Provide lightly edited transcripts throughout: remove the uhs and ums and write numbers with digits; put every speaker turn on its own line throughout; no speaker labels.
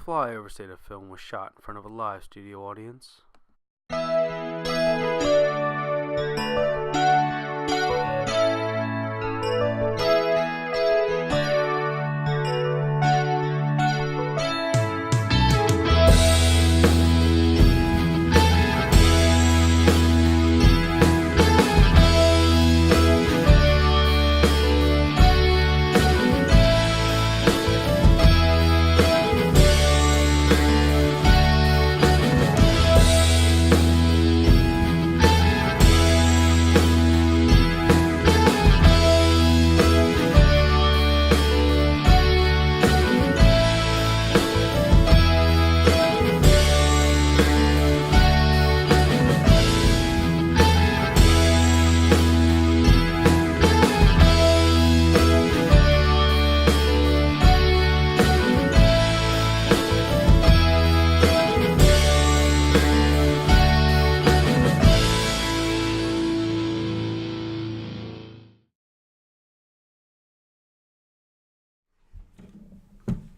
Flyover State of Film was shot in front of a live studio audience.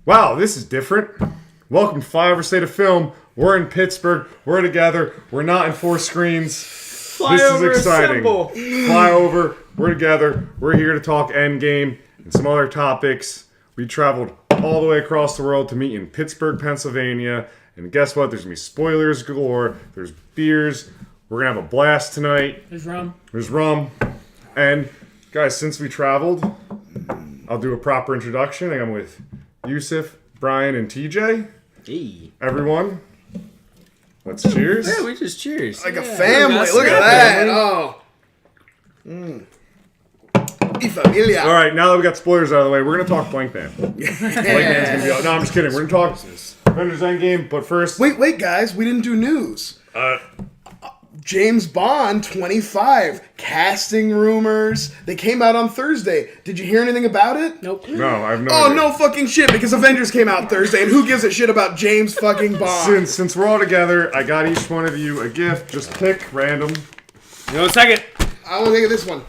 Wow, this is different. Welcome to Flyover State of Film. We're in Pittsburgh. We're together. We're not in 4 screens. This is exciting.
Assemble.
Flyover. We're together. We're here to talk Endgame and some other topics. We traveled all the way across the world to meet in Pittsburgh, Pennsylvania. And guess what? There's going to be spoilers galore. There's beers. We're going to have a blast tonight.
There's rum.
There's rum. And guys, since we traveled, I'll do a proper introduction. I'm with Jusef, Brian, and TJ.
Hey.
Everyone, let's cheers.
Yeah, we just cheers.
Like a family. Look at that. Oh. Y familia.
All right, now that we got spoilers out of the way, we're going to talk Blank Man. Blank Man's going to be out. No, I'm just kidding. We're going to talk Avengers Endgame, but first...
Wait, guys. We didn't do news. James Bond 25. Casting rumors. They came out on Thursday. Did you hear anything about it?
Nope.
No, I have no
Oh,
idea.
no fucking shit, because Avengers came out Thursday, and who gives a shit about James fucking Bond?
Since we're all together, I got each one of you a gift. Just pick random.
No, second.
I want to take this one.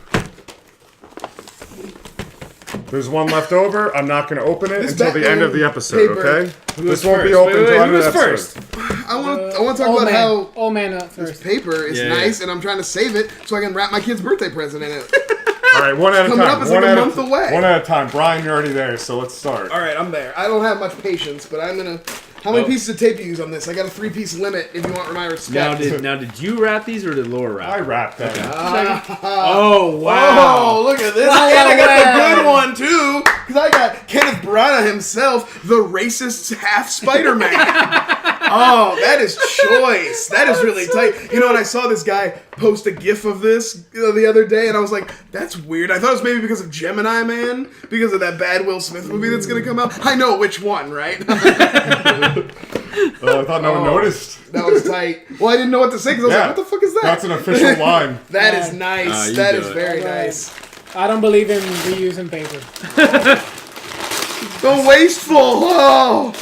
There's one left over. I'm not going to open it until the end of the episode,
paper.
okay? This
goes
won't be
first?
open
Wait,
until the end
who
of the
goes
episode.
first?
I want to talk about how
Old man up
this
first.
paper is
Yeah,
nice,
yeah.
and I'm trying to save it so I can wrap my kid's birthday present in it.
All right, one at a
Coming
time.
up, it's
one
like a
at
month away.
One at a time. Brian, you're already there, so let's start.
All right, I'm there. I don't have much patience, but I'm gonna. How many pieces of tape do you use on this? I got a 3-piece limit. If you want my respect.
Now did you wrap these or did Laura wrap?
I wrapped that.
Oh wow!
Oh, look at this! I got a good one too, because I got Kenneth Branagh himself, the racist half Spider-Man. Oh, that is choice. That is really tight. You know, and I saw this guy post a GIF of this the other day, and I was like, "That's weird." I thought it was maybe because of Gemini Man, because of that bad Will Smith movie that's gonna come out. I know which one, right?
I thought no one noticed.
That was tight. Well, I didn't know what to say because I was like, "What the fuck is that?"
That's an official line.
That is nice.
you
That
do
is
it.
very
Alright.
nice.
I don't believe in reusing paper.
So wasteful. Oh.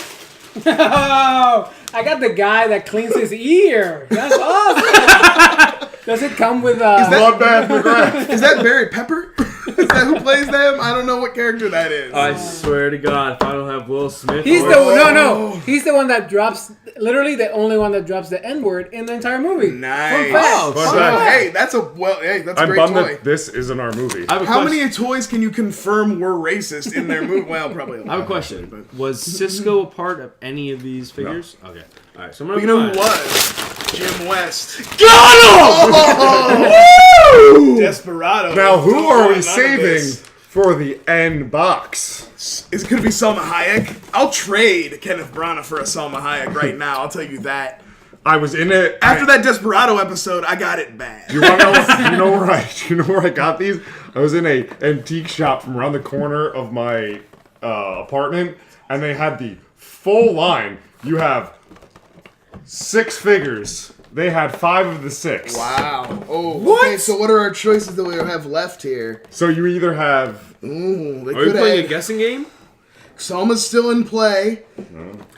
Oh, I got the guy that cleans his ear. That's awesome. Does it come with
Bloodbath McGrath.
Is that Barry Pepper? Is that who plays them? I don't know what character that is.
I swear to God, if I don't have Will Smith,
He's
or-
no. He's the one that drops, literally the only one that drops the N-word in the entire movie.
Nice.
Fun fact.
Oh,
Fun
Oh,
fact.
hey, that's a that's a
I'm
great
bummed
toy.
that this isn't our movie.
I have a
How
question.
many toys can you confirm were racist in their movie? Well, probably.
I have a question. Was Cisco a part of any of these figures? Okay. All right. So I'm
But
gonna.
you know who was? Jim West.
Got him!
Oh, Desperado.
Now, who
Don't
are
want
we
none of
saving
this.
for the end box?
Is it gonna be Salma Hayek? I'll trade Kenneth Branagh for a Salma Hayek right now. I'll tell you that.
I was in it.
After that Desperado episode, I got it bad.
You want to know? You know where I got these? I was in a antique shop from around the corner of my apartment, and they had the full line. You have 6 figures. They had 5 of the 6.
Wow. Oh, okay, so what are our choices that we have left here?
So you either have
Ooh, they
Are we
could
playing a
have.
guessing game?
Selma's still in play.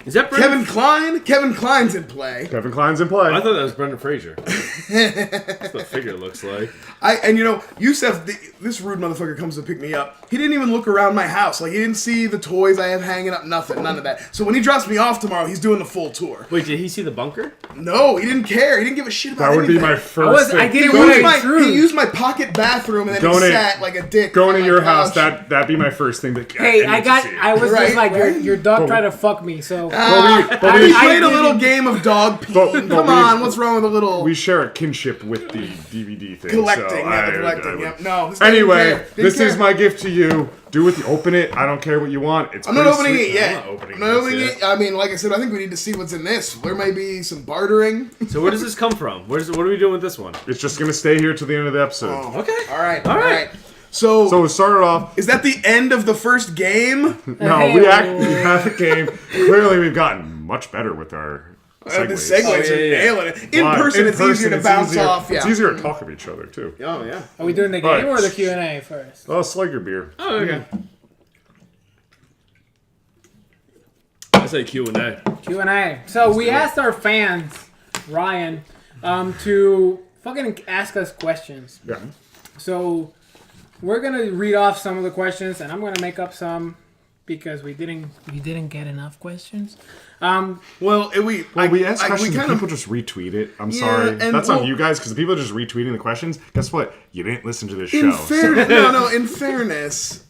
Is that
Kevin Kline? Kevin Kline's in play.
Kevin Kline's in play.
I thought that was Brendan Fraser. That's what the figure looks like.
Jusef, this rude motherfucker comes to pick me up. He didn't even look around my house. Like, he didn't see the toys I have hanging up, nothing, none of that. So when he drops me off tomorrow, he's doing the full tour.
Wait, did he see the bunker?
No, he didn't care. He didn't give a shit about
That would
anything.
be my first
I
thing.
didn't
He used my pocket bathroom and then he sat like a dick.
Going
on
to
my
your house,
couch.
that'd be my first thing.
Hey, I was
Right?
just like,
Right?
your dog tried to fuck me, so.
We
I
played a little game of dog peeing. Come on, what's wrong with a little
We share a kinship with the DVD thing.
collecting?
So
Collecting.
would-
Yep. No. This guy
Anyway,
didn't care.
this
Didn't
is
care.
my gift to you. Do it. Open it. I don't care what you want. It's
I'm not
pretty
opening
sweet.
it yet.
I'm not opening
I'm not
this
opening
yet.
it. I mean, like I said, I think we need to see what's in this. There may be some bartering.
So where does this come from? What are we doing with this one?
It's just gonna stay here till the end of the episode.
Okay.
All right.
All right.
So,
So we started off.
is that the end of the first game?
No,
Hey,
we actually have a game. Clearly, we've gotten much better with our
The
segues.
segues
Oh,
are
yeah.
nailing it. In
Why?
person, it's easier to
it's
bounce
easier-
off. Yeah.
It's easier to talk of each other too.
Oh yeah.
Are we doing the game
Alright.
or the Q&A first?
Oh, slug your beer.
Oh, okay. I say Q&A.
Q&A. So we asked our fans, Ryan, to fucking ask us questions.
Yeah.
So we're gonna read off some of the questions, and I'm gonna make up some because we didn't get enough questions.
Well, we
ask questions
we
and
kind
people
of
just retweet it. I'm
Yeah,
sorry.
and
That's on
well-
you guys because the people are just retweeting the questions. Guess what? You didn't listen to this
in
show.
fairness. No. In fairness,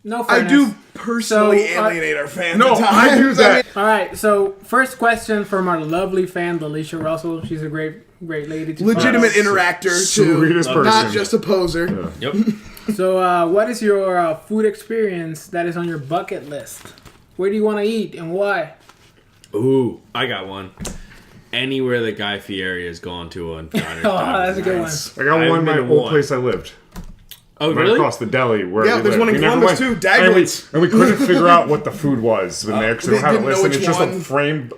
No,
I
fairness.
do personally
So,
alienate our fans.
No,
at
I do
times.
that.
All right. So first question from our lovely fan, Alicia Russell. She's a great lady. To
Legitimate
Yes.
interactor too,
Sweetest person.
not just a poser.
Yep.
So, what is your food experience that is on your bucket list? Where do you want to eat and why?
Ooh, I got one. Anywhere that Guy Fieri has gone to on Diners,
Oh, that's a good one.
I got
I've
one in my
been to
old
one.
place I lived.
Oh,
Right
really?
across the deli where
Yeah,
we
there's
lived.
one in
We never
Columbus,
went.
too,
And
Dagwood's.
we couldn't figure out what the food was in there because they
They
don't have it
didn't know
listed.
which
It's just a
one.
framed,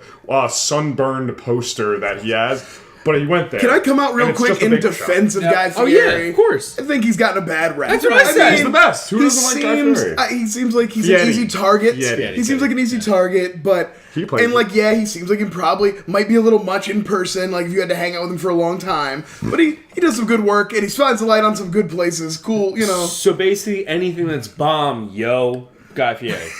sunburned poster that he has. But he went there.
Can I come out real
and it's
quick
just a
in
big shop.
defense of
Yep.
Guy
Oh,
Fieri?
yeah, of course.
I think he's gotten a bad rap.
That's what I said.
He's the best. Who doesn't like Guy Fieri?
He seems like he's
Yeti.
an easy target.
Yeti.
He seems like an easy target, but
He plays
and
it.
like he seems like he probably might be a little much in person. Like if you had to hang out with him for a long time, but he does some good work and he shines a light on some good places. Cool, you know.
So basically anything that's bomb, Guy Fieri.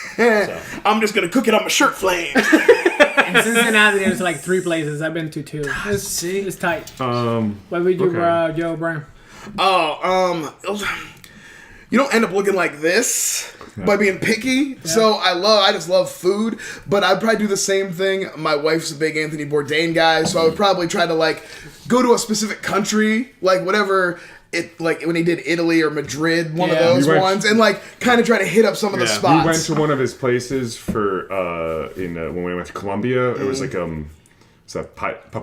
I'm just gonna cook it on my shirt flame.
In Cincinnati, there's like 3 places. I've been to 2. It's tight. What would you,
okay.
Joe Brown?
You don't end up looking like this by being picky. So I just love food, but I'd probably do the same thing. My wife's a big Anthony Bourdain guy, so I would probably try to like go to a specific country, like whatever it like when he did Italy or Madrid, one of
Yeah.
those
We went-
ones, and like kind of try to hit up some of the
Yeah.
spots.
We went to one of his places for when we went to Colombia. It was like it's a paella,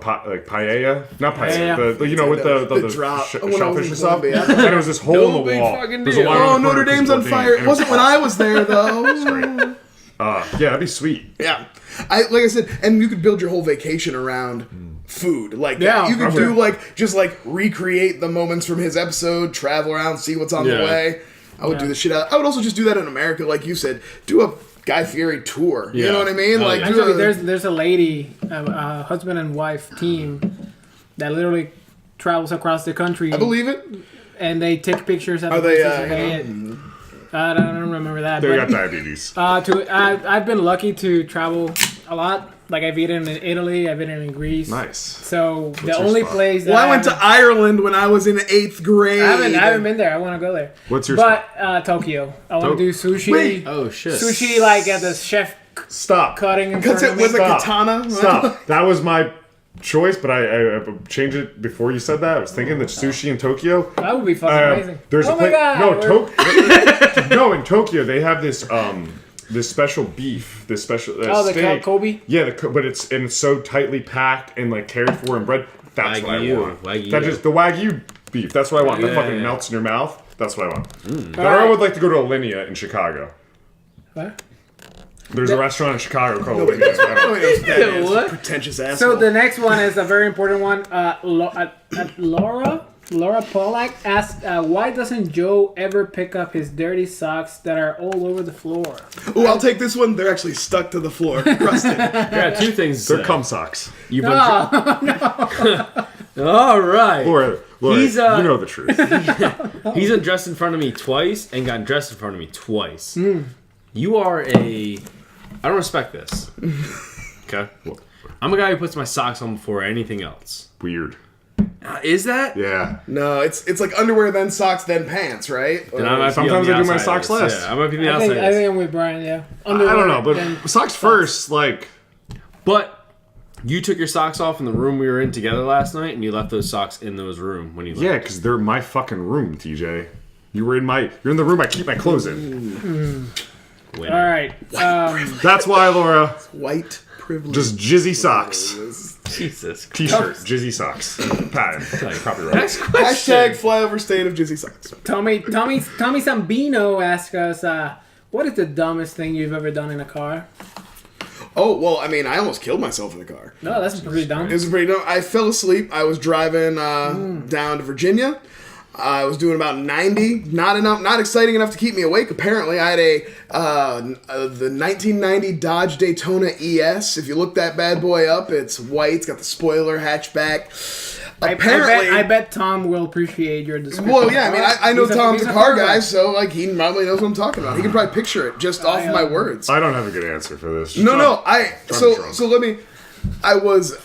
not paella,
Paella.
the, you know with the
drop when I was
shellfish
in
and stuff.
Colombia.
And it was this hole
No
in the
big
wall.
fucking
There's a
deal.
line on
Oh,
the corner
Notre
because
Dame's on
Bourdain,
fire!
and
It wasn't when I was there though.
Yeah, that'd be sweet.
Yeah, like I said, and you could build your whole vacation around food. Like
Yeah,
you could
okay.
do like just like recreate the moments from his episode, travel around, see what's on the
Yeah.
way. I would do the shit out. I would also just do that in America, like you said. Do a Guy Fieri tour. You
Yeah.
know what I mean?
Oh,
Like
yeah.
do
Actually,
a-
there's a lady, a husband and wife team that literally travels across the country.
I believe it.
And they take pictures at
Are
the
they,
places they hit. I don't remember that.
They got
But
diabetes.
I've been lucky to travel a lot. Like I've eaten in Italy, I've eaten in Greece.
Nice.
So the
your
only
spot?
place that
Well, I went to Ireland when I was in 8th grade.
I haven't been there. I want to go there.
What's your
But Tokyo. I want to do sushi.
Wait.
Oh, shit.
Sushi like at the chef
Stop.
cutting in
Cuts
front
it
of me.
with a
Stop.
katana.
Stop. That was my choice, but I changed it before you said that. I was thinking that sushi in Tokyo.
That would be fucking amazing.
There's
oh
a
my
place.
god.
No, in Tokyo they have this this special beef, this special
the
steak.
Kobe?
Yeah, but it's so tightly packed and like cared for and bread. That's what I
Wagyu.
want.
Wagyu.
That is the Wagyu beef. That's what I want. That
Yeah.
fucking melts in your mouth. That's what I want. But I
Alright.
would like to go to Alinea in Chicago.
What?
There's a restaurant in Chicago called
Nobody
Alinea.
knows what that is.
What?
Pretentious asshole.
So the next one is a very important one. Laura Laura Pollack asked, why doesn't Joe ever pick up his dirty socks that are all over the floor?
Oh, I'll take this one. They're actually stuck to the floor, crusted.
I got two things to
They're
say.
cum socks.
You've been All right.
Laura,
He's,
you know the truth.
He's undressed in front of me twice and got dressed in front of me twice. You are a... I don't respect this. Okay? I'm a guy who puts my socks on before anything else.
Weird.
Is that?
Yeah.
No, it's like underwear, then socks, then pants, right?
Then I might be
Sometimes
on the
I do my
outside
socks
of this.
last.
Yeah, I might be the
I
outside of this.
think I'm with Brian, yeah.
I don't know, but
then
socks first, like...
But you took your socks off in the room we were in together last night, and you left those socks in those room when you left.
Yeah, because they're my fucking room, TJ. You're in the room I keep my clothes in.
All right.
That's why, Laura.
White privilege.
Just jizzy socks.
Jesus Christ.
T-shirt, jizzy socks. Patent. Copyright.
Next question.
Hashtag flyover state of Jizzy socks.
Tommy Sambino asked us, what is the dumbest thing you've ever done in a car?
Oh, well, I mean, I almost killed myself in the car.
No, that's pretty dumb.
It was pretty dumb. I fell asleep. I was driving down to Virginia. I was doing about 90. Not exciting enough to keep me awake. Apparently, I had the 1990 Dodge Daytona ES. If you look that bad boy up, it's white. It's got the spoiler hatchback. Apparently,
I bet Tom will appreciate your description.
well, yeah. I mean, I know Tom's
he's
a car
car
guy, so like he probably knows what I'm talking about. He can probably picture it just off my words.
I don't have a good answer for this.
No.
drunk.
So let me. I was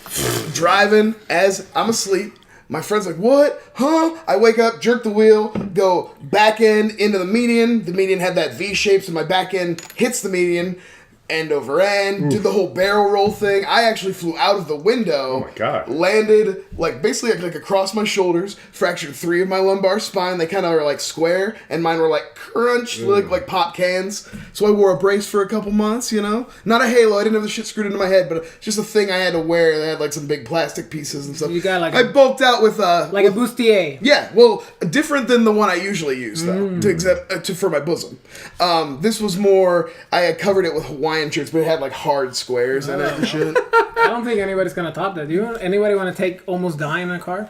driving as I'm asleep. My friend's like, "What? Huh?" I wake up, jerk the wheel, go back end into the median. The median had that V shape, so my back end hits the median, end over end. Did the whole barrel roll thing. I actually flew out of the window.
Oh my God.
Landed basically like across my shoulders. Fractured 3 of my lumbar spine. They kind of are like square, and mine were like crunched, like pop cans. So I wore a brace for a couple months. You know, not a halo. I didn't have the shit screwed into my head, but just a thing I had to wear that had like some big plastic pieces and stuff.
You got like
I bulked out with
a bustier.
yeah, well, different than the one I usually use though, for my bosom. This was more. I had covered it with Hawaiian shirts, but it had like hard squares in it and shit.
I don't think anybody's gonna top that. Anybody want to take almost dying in a car?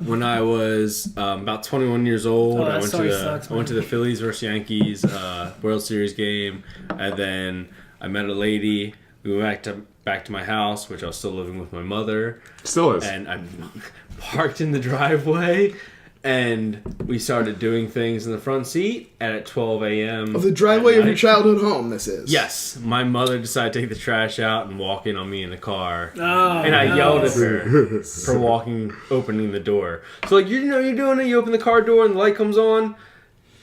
When I was about 21 years old, I went to the Phillies versus Yankees World Series game, and then I met a lady. We went back to my house, which I was still living with my mother.
Still is.
And I parked in the driveway, and we started doing things in the front seat. And at 12 a.m.
Of the driveway of your childhood home, this is.
Yes, my mother decided to take the trash out and walk in on me in the car.
Oh,
And I yelled at her for opening the door. So, like, you're doing it, you open the car door and the light comes on.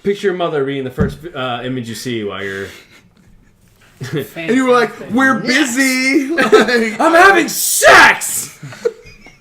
Picture your mother being the first image you see while you're...
And you were like, "We're busy." Like,
I'm having sex!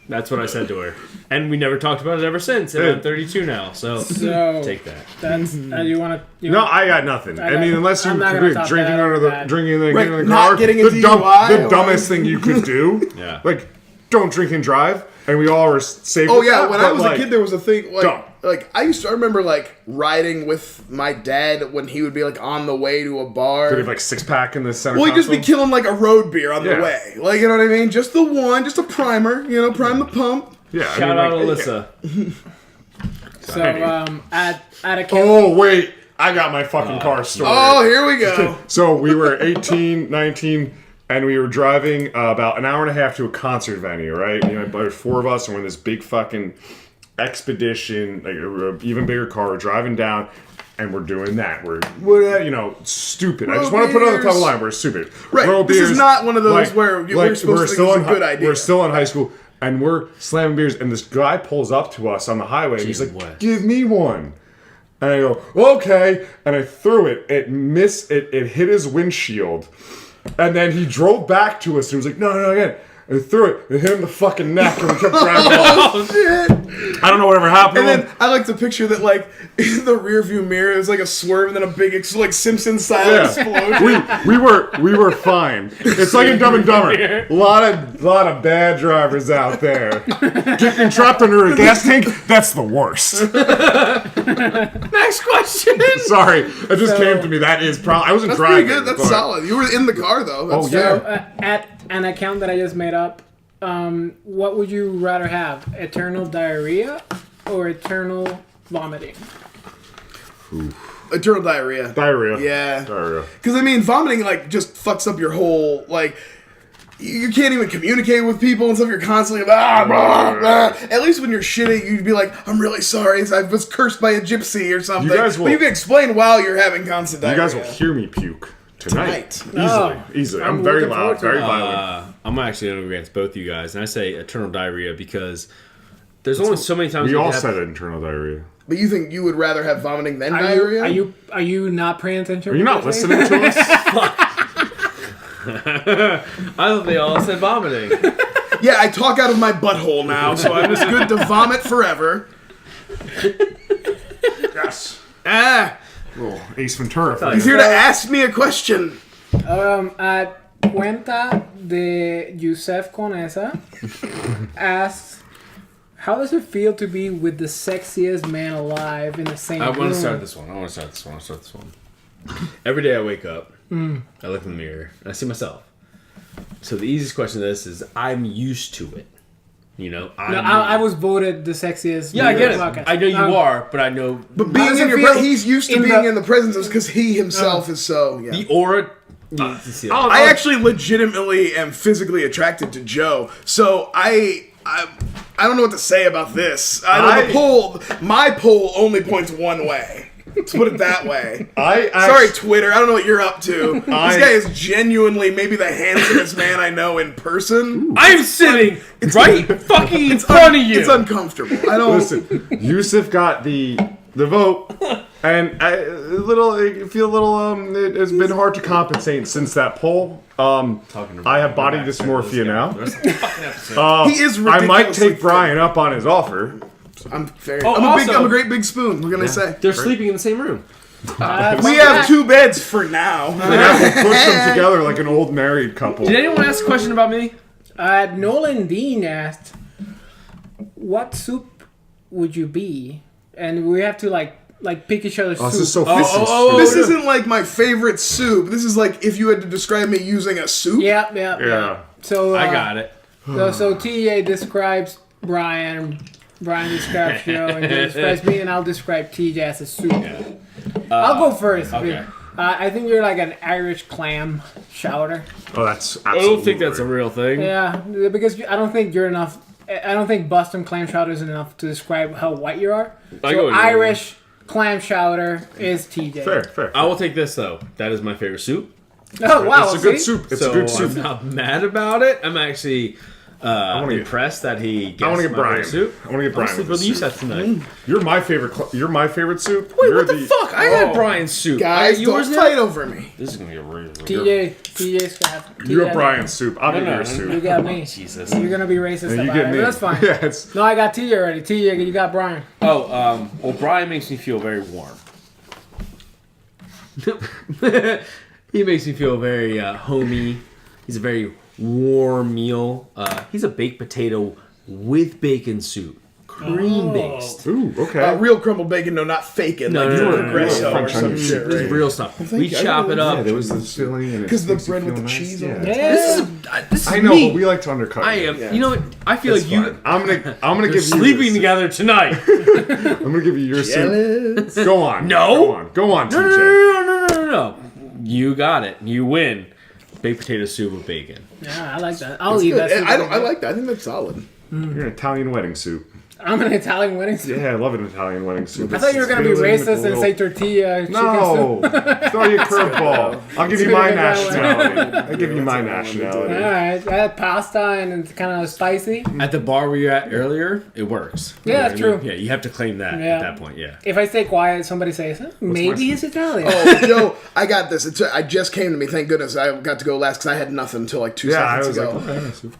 That's what I said to her. And we never talked about it ever since. And I'm 32 now, so take that.
That's you want to.
No, I got nothing. I mean, unless you
I'm not gonna
agree,
top
drinking
that.
under the
Bad.
drinking in the,
Right,
getting in the
not
car,
getting a
the
DUI,
dumbest thing you could do.
Yeah.
Like, don't drink and drive, and we all were safe.
oh
with
yeah,
that,
when
but,
I was a kid, there was a thing
dumb.
like I remember like riding with my dad when he would be like on the way to a bar.
Did he have like 6-pack in the center?
Well, he'd just be
console?
killing like a road beer on the
Yeah.
way, like you know what I mean? Just the one, just a primer, prime the pump.
Yeah. I
Shout
mean,
out
like,
Alyssa.
So at a camp.
Oh wait, I got my fucking car story.
Oh, here we go.
So we were 18, 19, and we were driving about an hour and a half to a concert venue, right? There's 4 of us, and we're in this big fucking expedition, like an even bigger car. We're driving down, and we're doing that. We're stupid. I just want to put it on the top of the line. We're stupid.
Right.
Roll
This is
beers,
not one of those where we're supposed to think it's a good idea.
We're still in high school, and we're slamming beers, and this guy pulls up to us on the highway, and he's like,
what?
"Give me one." And I go, "Okay," and I threw it. It missed. It hit his windshield, and then he drove back to us and was like, "No, again." And I threw it. It hit him in the fucking neck, and we kept driving.
Oh shit!
I don't know whatever happened.
And
to him.
then I like to picture that like in the rear view mirror there's like a swerve and then a big like Simpson style explosion.
we were fine. It's like in Dumb and Dumber. A lot of bad drivers out there. Getting trapped under a gas tank, that's the worst.
Next question!
Sorry, it just came to me. That is probably I wasn't
That's
driving.
pretty good. That's
but-
solid. You were in the car though. That's
Oh, yeah.
fair.
At an account that I just made up, what would you rather have? Eternal diarrhea or eternal vomiting?
Eternal diarrhea.
Diarrhea.
Yeah.
Diarrhea.
Because, I mean, vomiting, like, just fucks up your whole, like... You can't even communicate with people and stuff. You're constantly blah, blah, blah. At least when you're shitting, you'd be like, I'm really sorry. I was cursed by a gypsy or something. But you can explain while you're having constant diarrhea.
You guys will hear me puke tonight.
Tonight.
Easily. I'm very loud, very violent.
I'm actually going to go against both you guys. And I say eternal diarrhea because there's only so many times
we all said internal diarrhea.
But you think you would rather have vomiting than diarrhea?
Are you not paying attention?
Are you not listening to us?
Fuck. I thought they all said vomiting.
Yeah, I talk out of my butthole now, so I'm just good to vomit forever.
Yes.
Ah,
Little Ace Ventura.
he's here to ask me a question.
Cuenta de Jusef Conesa asks, how does it feel to be with the sexiest man alive in the same room?
I want to start this one. Every day I wake up, I look in the mirror, and I see myself. So the easiest question to this is, I'm used to it. You know,
I was voted the sexiest.
Yeah, I get it.
Podcast.
I know you are, but I know.
But being in your he's used to being in the presence of because he himself is so. Yeah.
The aura. You see that.
I actually legitimately am physically attracted to Joe, so I don't know what to say about this. My poll only points one way. Let's put it that way. Sorry, Twitter. I don't know what you're up to. This guy is genuinely maybe the handsomest man I know in person.
I'm sitting right fucking in front of you.
It's uncomfortable. I don't
Listen, Jusef got the vote, and I feel a little. It's been hard to compensate since that poll. I have body dysmorphia now.
He is ridiculously
I might take
fit.
Brian up on his offer.
I'm
also-
a great big spoon. What can I say?
They're sleeping in the same room.
We have 2 beds for now.
We push them together like an old married couple.
Did anyone ask a question about me?
Nolan Dean asked, what soup would you be? And we have to like pick each other's soup.
This is so
This isn't like my favorite soup. This is like if you had to describe me using a soup.
Yeah. So
I got it.
So TA describes Brian. Brian describes Joe, and Joe describes me, and I'll describe TJ as a soup. I'll go first.
Okay.
I think you're like an Irish clam chowder.
Oh, that's
I
absolutely.
don't think that's a real thing.
Yeah, because I don't think you're enough. I don't think Boston clam chowder is enough to describe how white you are. So Irish clam chowder is TJ.
Fair.
I will take this though. That is my favorite soup.
Oh wow,
It's a good soup. It's
so
a good soup.
I'm not mad about it. I'm actually impressed that he gets
I want to get
my
Brian.
favorite soup.
I want to get Brian.
Sleep
with
with you
the soup.
set tonight.
You're my favorite. You're my favorite soup.
Wait,
You're
what the fuck? I had Brian's soup.
Guys,
yours
don't
now?
fight over me.
This is gonna be a real.
TJ's got.
You're Brian's soup. I'll get your
You
soup.
got me.
Jesus.
You're gonna be racist
And you
about
get
it.
me.
But that's fine.
Yeah, it's.
No, I got TJ already. TJ, you got Brian.
Oh, well, Brian makes me feel very warm. He makes me feel very homey. He's a very warm meal. He's a baked potato with bacon soup. Cream based.
Ooh, okay.
Real crumbled bacon, no, not faking.
No,
like
no,
you
no,
were
no,
aggressive
no,
or
French
some
onion
shit.
This is
Right?
real stuff. We chop it up.
Yeah, there was this filling and
Because the
makes you
bread
feel
with the
nice.
cheese
Yeah.
on it.
This is
I know,
me.
but we like to undercut.
I
you.
am. You know what? I feel like you.
Fine. I'm gonna
You're
give you
sleeping
yours.
together tonight.
I'm gonna give you your soup. Go on.
No.
Go on,
No,
TJ.
no. You got it. You win. Baked potato soup with bacon.
Yeah, I like that. I'll eat that. soup.
I like that. I think that's solid.
You're an Italian wedding soup.
I'm an Italian wedding soup.
Yeah, I love an Italian wedding soup.
I thought you were gonna be racist and say tortilla. Chicken
No,
soup.
throw you a curveball. I'll give you my nationality. I'll give you my
All
nationality.
right, that pasta and it's kind of spicy.
At the bar we were at earlier, it works.
Yeah, that's true.
Yeah, you have to claim that
Yeah.
at that point. Yeah.
If I stay quiet, somebody says, maybe he's Italian.
Oh, Joe, I got this. I just came to me. Thank goodness I got to go last because I had nothing until like 2
Yeah, I
seconds
was
ago.
like, okay, soup.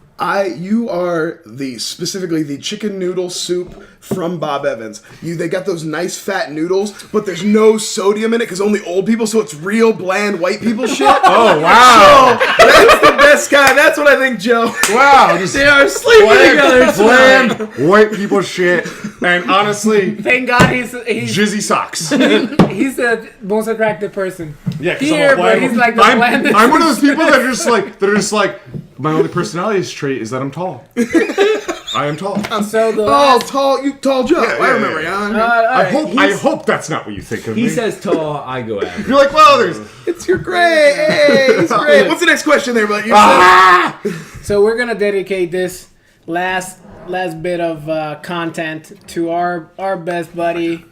You are specifically the chicken noodle soup from Bob Evans. They got those nice fat noodles, but there's no sodium in it because only old people, so it's real bland white people shit.
Oh, wow.
So, that's the best kind. That's what I think, Joe.
Wow. Just
They are sleeping together
bland
tonight.
white people shit. And honestly,
Thank God he's
jizzy socks.
he's the most attractive person.
Yeah, 'cause
Here,
I'm a bland
but he's like the
I'm
blandest.
one of those people that are just like, my only personality trait is that I'm tall. I am tall.
So the
tall Joe.
Yeah,
I remember.
Yeah. I hope that's not what you think of me.
He says tall, I go average.
You're like, well, there's.
It's your great. Hey, it's great. What's the next question there, bud?
So we're gonna dedicate this last bit of content to our best buddy.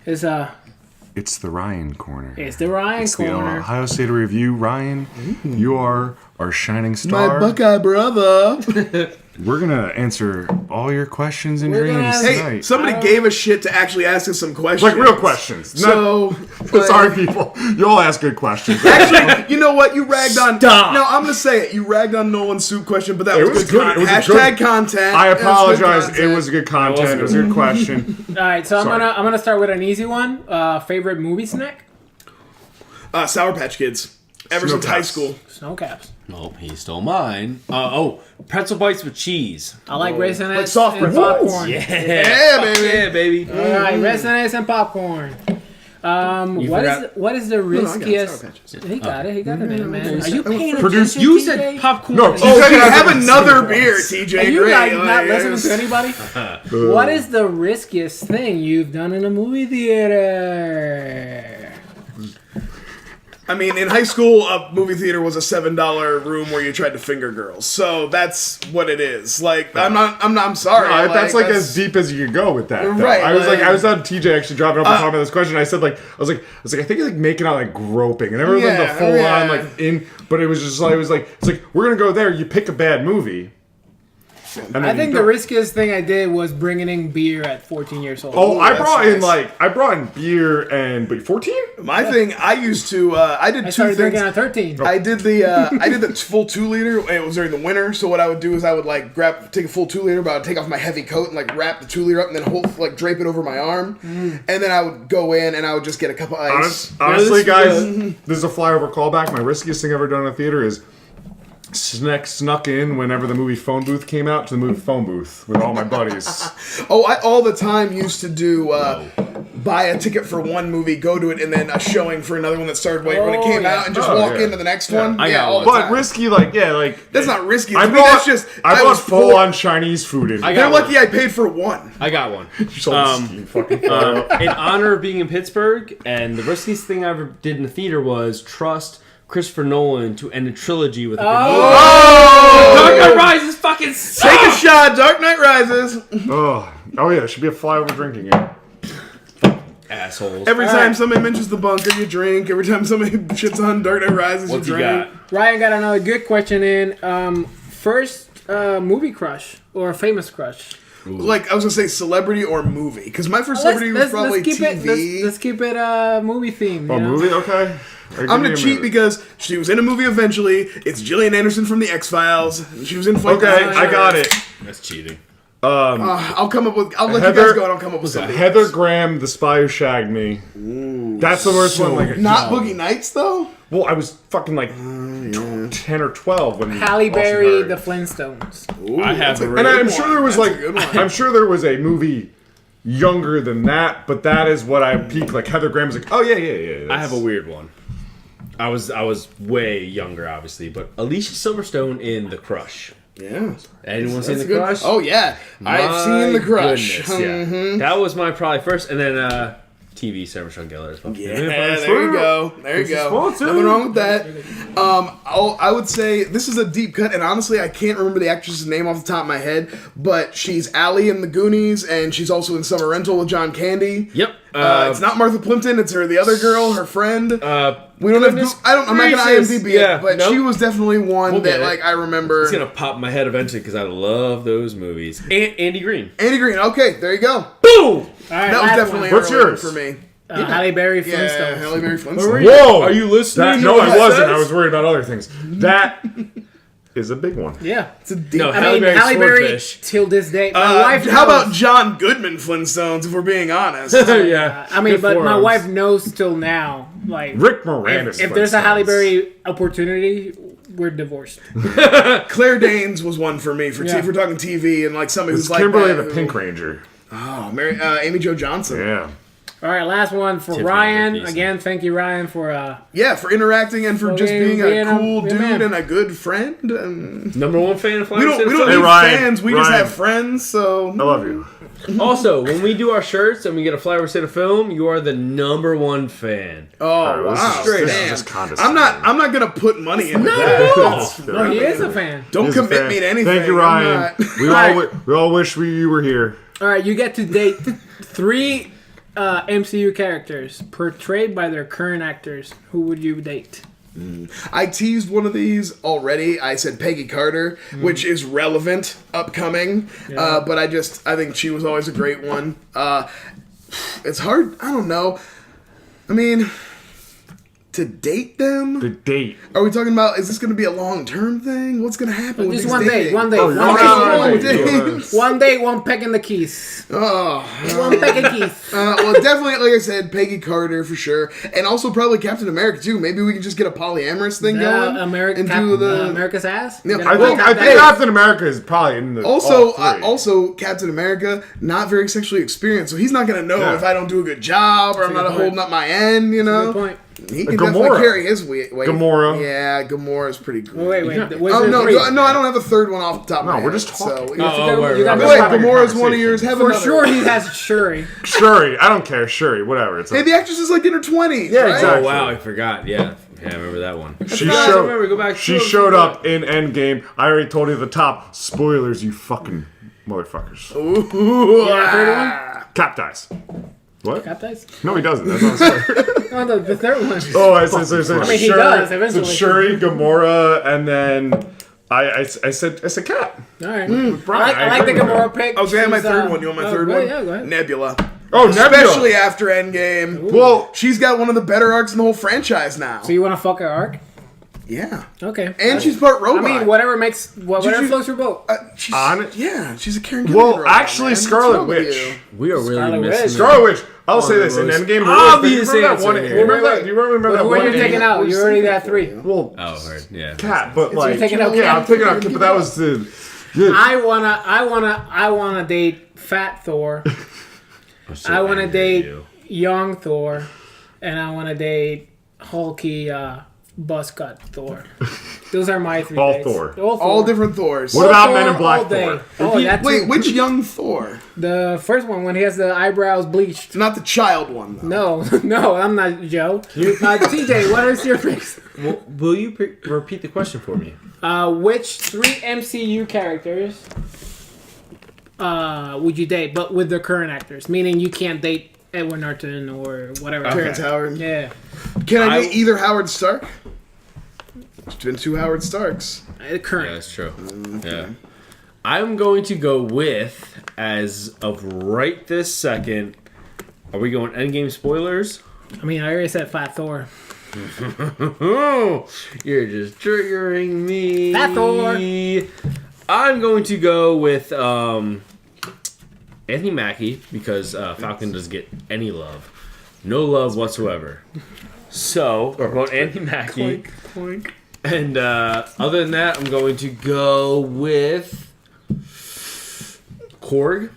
It's the Ryan Corner.
It's the Ryan
It's
Corner.
the Ohio State Review. Ryan, you are our shining
My
star.
Buckeye brother.
We're gonna answer all your questions and
We're gonna
dreams
ask-
Hey,
tonight.
somebody gave us shit to actually ask us some questions.
Like real questions.
So,
Sorry, people. You all ask good questions.
actually, you know what? You ragged on.
Stop.
No, I'm gonna say it. You ragged on Nolan's soup question, but that
It
was
was
good.
good. It was a
Hashtag
good-
content.
I
It was good
apologize. It
content.
was good content. It was a good question.
All right, so
Sorry.
I'm gonna start with an easy one. Favorite movie snack?
Sour Patch Kids. Ever
Snow
since high
Caps.
school.
Snow Caps.
Nope, he stole mine. Pretzel bites with cheese.
I like raisins
Like soft
and
pretzels.
popcorn.
Yeah,
baby.
Yeah, baby.
All right, raisins and popcorn.
forgot-
What is the
I got
riskiest?
Sour Patches.
He got it, man. Are you paying
Produce-
attention?
You
TJ?
said popcorn.
No,
Oh,
TJ
we
has
have
a-
another beer, TJ.
Are you
Great.
like not
Like,
listening to anybody? What is the riskiest thing you've done in a movie theater?
I mean, in high school, a movie theater was a $7 room where you tried to finger girls. So that's what it is. Like, I'm sorry.
That's like as deep as you could go with that. Though.
Right,
I was
like-
I was on TJ actually driving up and talking about this question. I said I was like, I think you're like making out like groping, and everyone was
Yeah,
the full
yeah.
on like in, but it was just like it's like we're gonna go there. You pick a bad movie. And
I
then
think
you
the
go.
riskiest thing I did was bringing in beer at 14 years old.
Oh, I
that's
brought in beer and but 14.
My thing, I used to, I did
I
two
started
things.
drinking at 13.
I did the full 2 liter. And it was during the winter. So what I would do is I would like take a full 2 liter, but I would take off my heavy coat and like wrap the 2 liter up and then drape it over my arm. And then I would go in and I would just get a cup of ice.
Honestly, guys, this is a flyover callback. My riskiest thing ever done in a theater is snuck in whenever the movie Phone Booth came out to the movie Phone Booth with all my buddies.
Oh, I all the time used to do buy a ticket for one movie, go to it, and then a showing for another one that started when it came out, and just walk into the next one.
I got
all
one.
the
But
time.
risky, like
That's not risky.
I
To me,
brought,
that's just
I
was
brought full on Chinese food in.
I
They're
got
lucky I paid for one.
I got one.
You sold you fucking
In honor of being in Pittsburgh, and the riskiest thing I ever did in the theater was trust Christopher Nolan to end a trilogy with a good movie. Dark Knight Rises fucking sucks!
Take a shot. Dark Knight Rises.
Oh yeah, it should be a flyover drinking game.
Assholes.
Every time somebody mentions the bunker, you drink. Every time somebody shits on Dark Knight Rises,
What's
you
he
drink.
got?
Ryan got another good question in. First movie crush or famous crush?
Like I was gonna say, celebrity or movie, because my first celebrity was probably TV.
Let's keep it movie theme.
Oh,
you know?
movie? Okay.
I'm gonna cheat because she was in a movie eventually. It's Gillian Anderson from the X-Files. She was in Flight
Okay,
Night.
I got it.
That's cheating.
I'll let
Heather-
you guys go and I'll come up with something.
Heather Graham, The Spy Who Shagged Me. That's the worst one. Like,
Not Boogie Nights though.
well, I was fucking like 10 or 12 when
Halle
Austin
Berry,
married.
The Flintstones.
I have a
And I'm sure there was
That's a
like,
good one.
I'm sure there was a movie younger than that, but that is what I peaked. Like Heather Graham's like, oh yeah.
I have a weird one. I was way younger, obviously, but Alicia Silverstone in The Crush.
Yeah.
Anyone seen
That's
The
good.
Crush?
Oh yeah, I've seen The Crush.
Goodness, yeah. That was my probably first, and then TV Sarah Michelle Gellar as well.
Yeah, there you go. There you go. Nothing wrong with that. I would say this is a deep cut, and honestly, I can't remember the actress's name off the top of my head, but she's Allie in The Goonies, and she's also in Summer Rental with John Candy.
Yep.
It's not Martha Plimpton. It's the other girl, her friend. We don't have.
goodness
I'm not gonna
gracious.
IMDb
Yeah,
it, but
nope.
she was definitely one
We'll get
that
it.
like I remember.
It's gonna pop in my head eventually because I love those movies. And Andy Green.
Andy Green. Okay, there you go.
Boom!
All right,
That was
last
definitely
one.
What's
early
yours?
for me.
Halle Berry,
Yeah,
Flintstones.
Halle Berry Flintstone.
Whoa!
Are you listening?
No,
to
I
what
wasn't.
says?
I was worried about other things. That is a big one.
Yeah.
It's a deep.
No,
I
Halle
mean,
Berry
Halle Berry,
Swordfish.
till this day. My wife
how
knows.
about John Goodman Flintstones? If we're being honest.
Yeah.
I mean,
Good
but my
forearms.
wife knows till now. Like,
Rick Moranis.
if there's a
Flintstones.
Halle Berry opportunity, we're divorced.
Claire Danes was one for me for
Yeah.
if we're talking TV and like somebody
It's
who's like
Kimberly
that,
the
who-
Pink Ranger.
Oh, Amy Jo Johnson.
Yeah.
All right, last one for
Tiffany
Ryan.
McPherson.
Again, thank you, Ryan, for
for interacting and for
Well,
just being
being
a
a
cool
good
dude
man.
and a good friend. And
Number one fan of
we
Flyover.
don't
Hey,
need
Ryan,
fans. We just
Ryan.
have friends. So
I love you.
Also, when we do our shirts and we get a Flyover State of Film, you are the number one fan.
Oh
This is
wow!
just- this is
Man.
just condescending.
I'm not gonna put money into that. That's-
no, he is a fan.
Don't
He's a
commit
fan.
me to anything.
Thank you,
I'm
Ryan.
not-
We all wish you were here.
All right, you get to date 3 MCU characters portrayed by their current actors. Who would you date?
I teased one of these already. I said Peggy Carter, which is relevant, upcoming. But I think she was always a great one. It's hard. I don't know. I mean, to date them?
The date.
Are we talking about, is this going to be a long-term thing? What's going to happen with
Just
these
one date,
dating?
one date,
Oh,
one
you're
date.
right.
One
Right.
date.
One date, one peck in the keys.
Oh.
One peck in keys.
Well, definitely, like I said, Peggy Carter for sure. And also probably Captain America, too. Maybe we can just get a polyamorous thing going. and do the...
America's ass.
Yeah,
You
I
gotta
think
count that.
Captain America is probably in the
Also,
all three.
also Captain America, not very sexually experienced, so he's not gonna know
Yeah.
if I don't do a good job or I'm
a
not
good
holding
point.
up my end. You know,
Good point.
he can
Gamora.
definitely carry his weight.
Gamora.
Yeah, Gamora's pretty cool.
Wait. Where's
Oh
your
no,
three?
no, I don't have a third one off the top.
No,
of my
we're
head,
just talking.
So,
You got
Wait,
one.
having a
Gamora's one of
conversation.
yours. Have
For
another
sure,
one.
he has Shuri.
Shuri. I don't care. Shuri. Whatever. It's
Hey, the actress is like in her 20s.
Yeah,
right?
exactly.
Oh wow, I forgot. Yeah, I remember that one.
She
Guys,
showed.
remember, go back
She
to-
showed up in Endgame. I already told you the top spoilers. You fucking motherfuckers.
Ooh,
Yeah, third one?
Cap dies. What?
Got those?
No, he doesn't. That's what I'm saying.
Oh, the third one.
Oh, I said
I mean, he
Shuri,
does
said
eventually.
Shuri, Gamora, and then I said Cap.
All right.
Brian,
I like the
agree with
Gamora pick.
I was gonna have my
She's,
third one. You want my third
go
one?
ahead, Yeah, go ahead.
Nebula.
Oh, Nebula.
Especially after Endgame.
Well,
She's got one of the better arcs in the whole franchise now.
So you want to fuck her arc?
Yeah.
Okay.
And she's part
I
robot.
mean, whatever whatever
you-
floats your boat.
She's,
On it?
Yeah, she's a Karen
well,
Gillan robot,
actually,
man.
Scarlet
What's wrong with
Witch.
you?
We are really
Scarlet
missing.
Witch.
Scarlet Witch. I'll say
the
this in
most
Endgame.
obvious
Do you remember that one?
answer
Do you remember
here.
that? Do you remember that
Who
one?
are you taking
Ending?
out? You already got 3.
Well,
Oh, heard. Yeah.
Cat, but like,
taking out
yeah,
Cat?
I'm taking out Cat, but that was the. Yeah.
I wanna date Fat Thor.
I'm so
I wanna
angry
date
at you.
Young Thor, and I wanna date hulky buzz cut Thor. Those are my 3
All
dates.
Thor.
All different Thors.
What about Men in
Thor
Black
all day.
Thor?
Oh, that's
Wait, which young Thor?
the first one when he has the eyebrows bleached.
Not the child one, though.
No, I'm not Joe. TJ, what is your picks?
Will you repeat the question for me?
Which 3 MCU characters would you date, but with the current actors? Meaning you can't date Edward Norton or whatever.
Terrence Howard.
Yeah.
Can I date either Howard Stark? There's been 2 Howard Starks.
Current.
Yeah, that's true. Yeah. I'm going to go with, as of right this second, are we going Endgame spoilers?
I mean, I already said Fat Thor.
You're just triggering me.
Fat Thor.
I'm going to go with Anthony Mackie because Falcon doesn't get any love. No love whatsoever. So, we're going Anthony Mackie.
Clink.
And other than that, I'm going to go with Korg.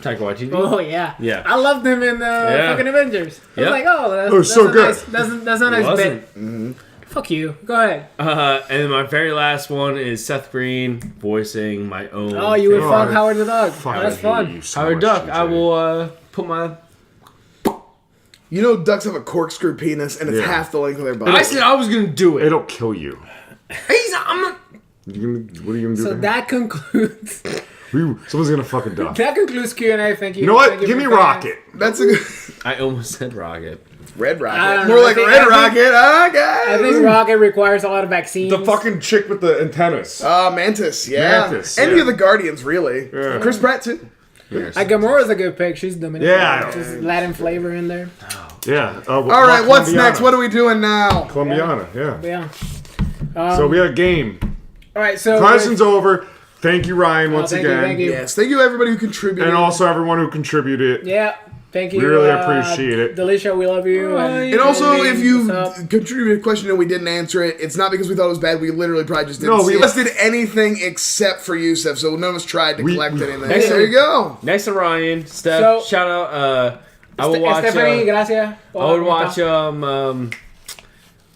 Taika Waititi.
Oh, yeah.
Yeah.
I loved him in fucking Avengers. I was
Yep.
like, oh, that's,
was
that's
so
a
good.
nice, that's a nice
Wasn't.
bit. Fuck you. Go ahead.
And then my very last one is Seth Green voicing my own.
Oh, you would
favorite-
fuck Howard the Dog.
Fuck,
That's
I hate
fun.
you so
Howard
much,
Duck. I
TJ.
will put my.
You know ducks have a corkscrew penis, and it's
Yeah.
half the length of their body.
I said I was gonna do it.
It'll kill you.
I'm not.
What are you gonna do?
So
then?
that concludes
Someone's gonna fucking die.
that concludes Q&A. Thank you.
You know what?
Thank you
Give
for
me
coming.
Rocket.
That's a good...
I almost said Rocket.
Red
I
Rocket.
don't
More
know.
like
I think-
Red
I think-
Rocket. Okay.
I think Rocket requires a lot of vaccines.
The fucking chick with the antennas.
Mantis, yeah.
Mantis,
Any
yeah.
of the Guardians, really.
Yeah.
Chris Pratt, too.
Gamora's a good pick. She's Dominican.
Yeah.
Just Latin flavor in there.
Yeah.
All right, what's next? What are we doing now?
Colombiana, yeah.
Yeah.
So we had a game.
All right. So
Questions over. Thank you, Ryan, once
thank you,
again.
thank you.
Yes, thank you everybody who contributed.
And also everyone who contributed.
Yeah. Thank you.
We really appreciate it.
Delicia, we love you.
And also, if you
What's up?
contributed a question and we didn't answer it, it's not because we thought it was bad. We literally probably just didn't
No,
see
we
it. listed anything except for Jusef, so none of us tried to
We-
collect anything.
Next
There you go.
Next to Ryan, Steph.
So-
Shout out I would watch.
Stephanie, gracias.
I would watch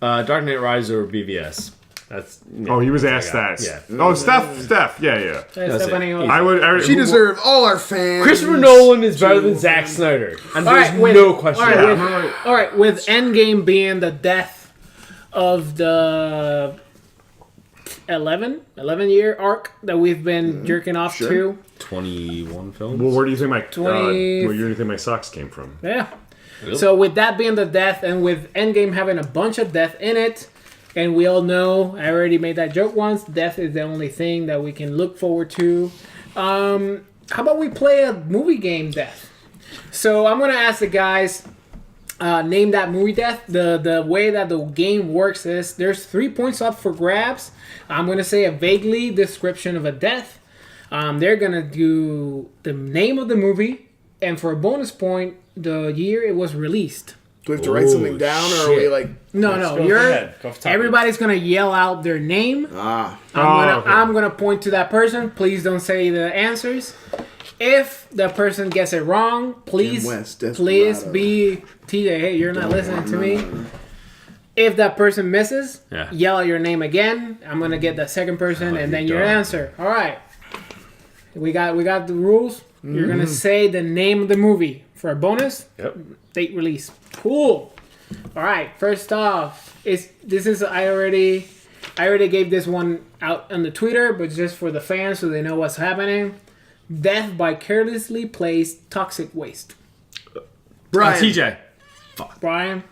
Dark Knight Rises or BVS. That's.
He was asked that.
Yeah.
Oh, Steph. Yeah.
Stephanie,
She deserves all our fans.
Christopher Nolan is better than Zack Snyder, and there's no question.
All right, with Endgame being the death of the 11-year arc that we've been jerking off to.
21 films.
Well, where do you think my
20
where do you think my socks came from?
Yeah. Really? So with that being the death, and with Endgame having a bunch of death in it, and we all know, I already made that joke once, death is the only thing that we can look forward to. How about we play a movie game death? So I'm going to ask the guys, name that movie death. The way that the game works is there's 3 points up for grabs. I'm going to say a vaguely description of a death. They're going to do the name of the movie, and for a bonus point, the year it was released.
Do we have to write something down, or are we like...
No. Everybody's going to yell out their name.
Okay.
I'm going to point to that person. Please don't say the answers. If the person gets it wrong, please be... TJ, hey, you're not listening to me. If that person misses, yell out your name again. I'm going to get the second person, and then your answer. All right. We got the rules. Mm-hmm. You're going to say the name of the movie for a bonus.
Yep.
Date release. Cool. All right. First off, I already gave this one out on the Twitter, but just for the fans so they know what's happening. Death by carelessly placed toxic waste.
Brian.
TJ.
Fuck. Brian.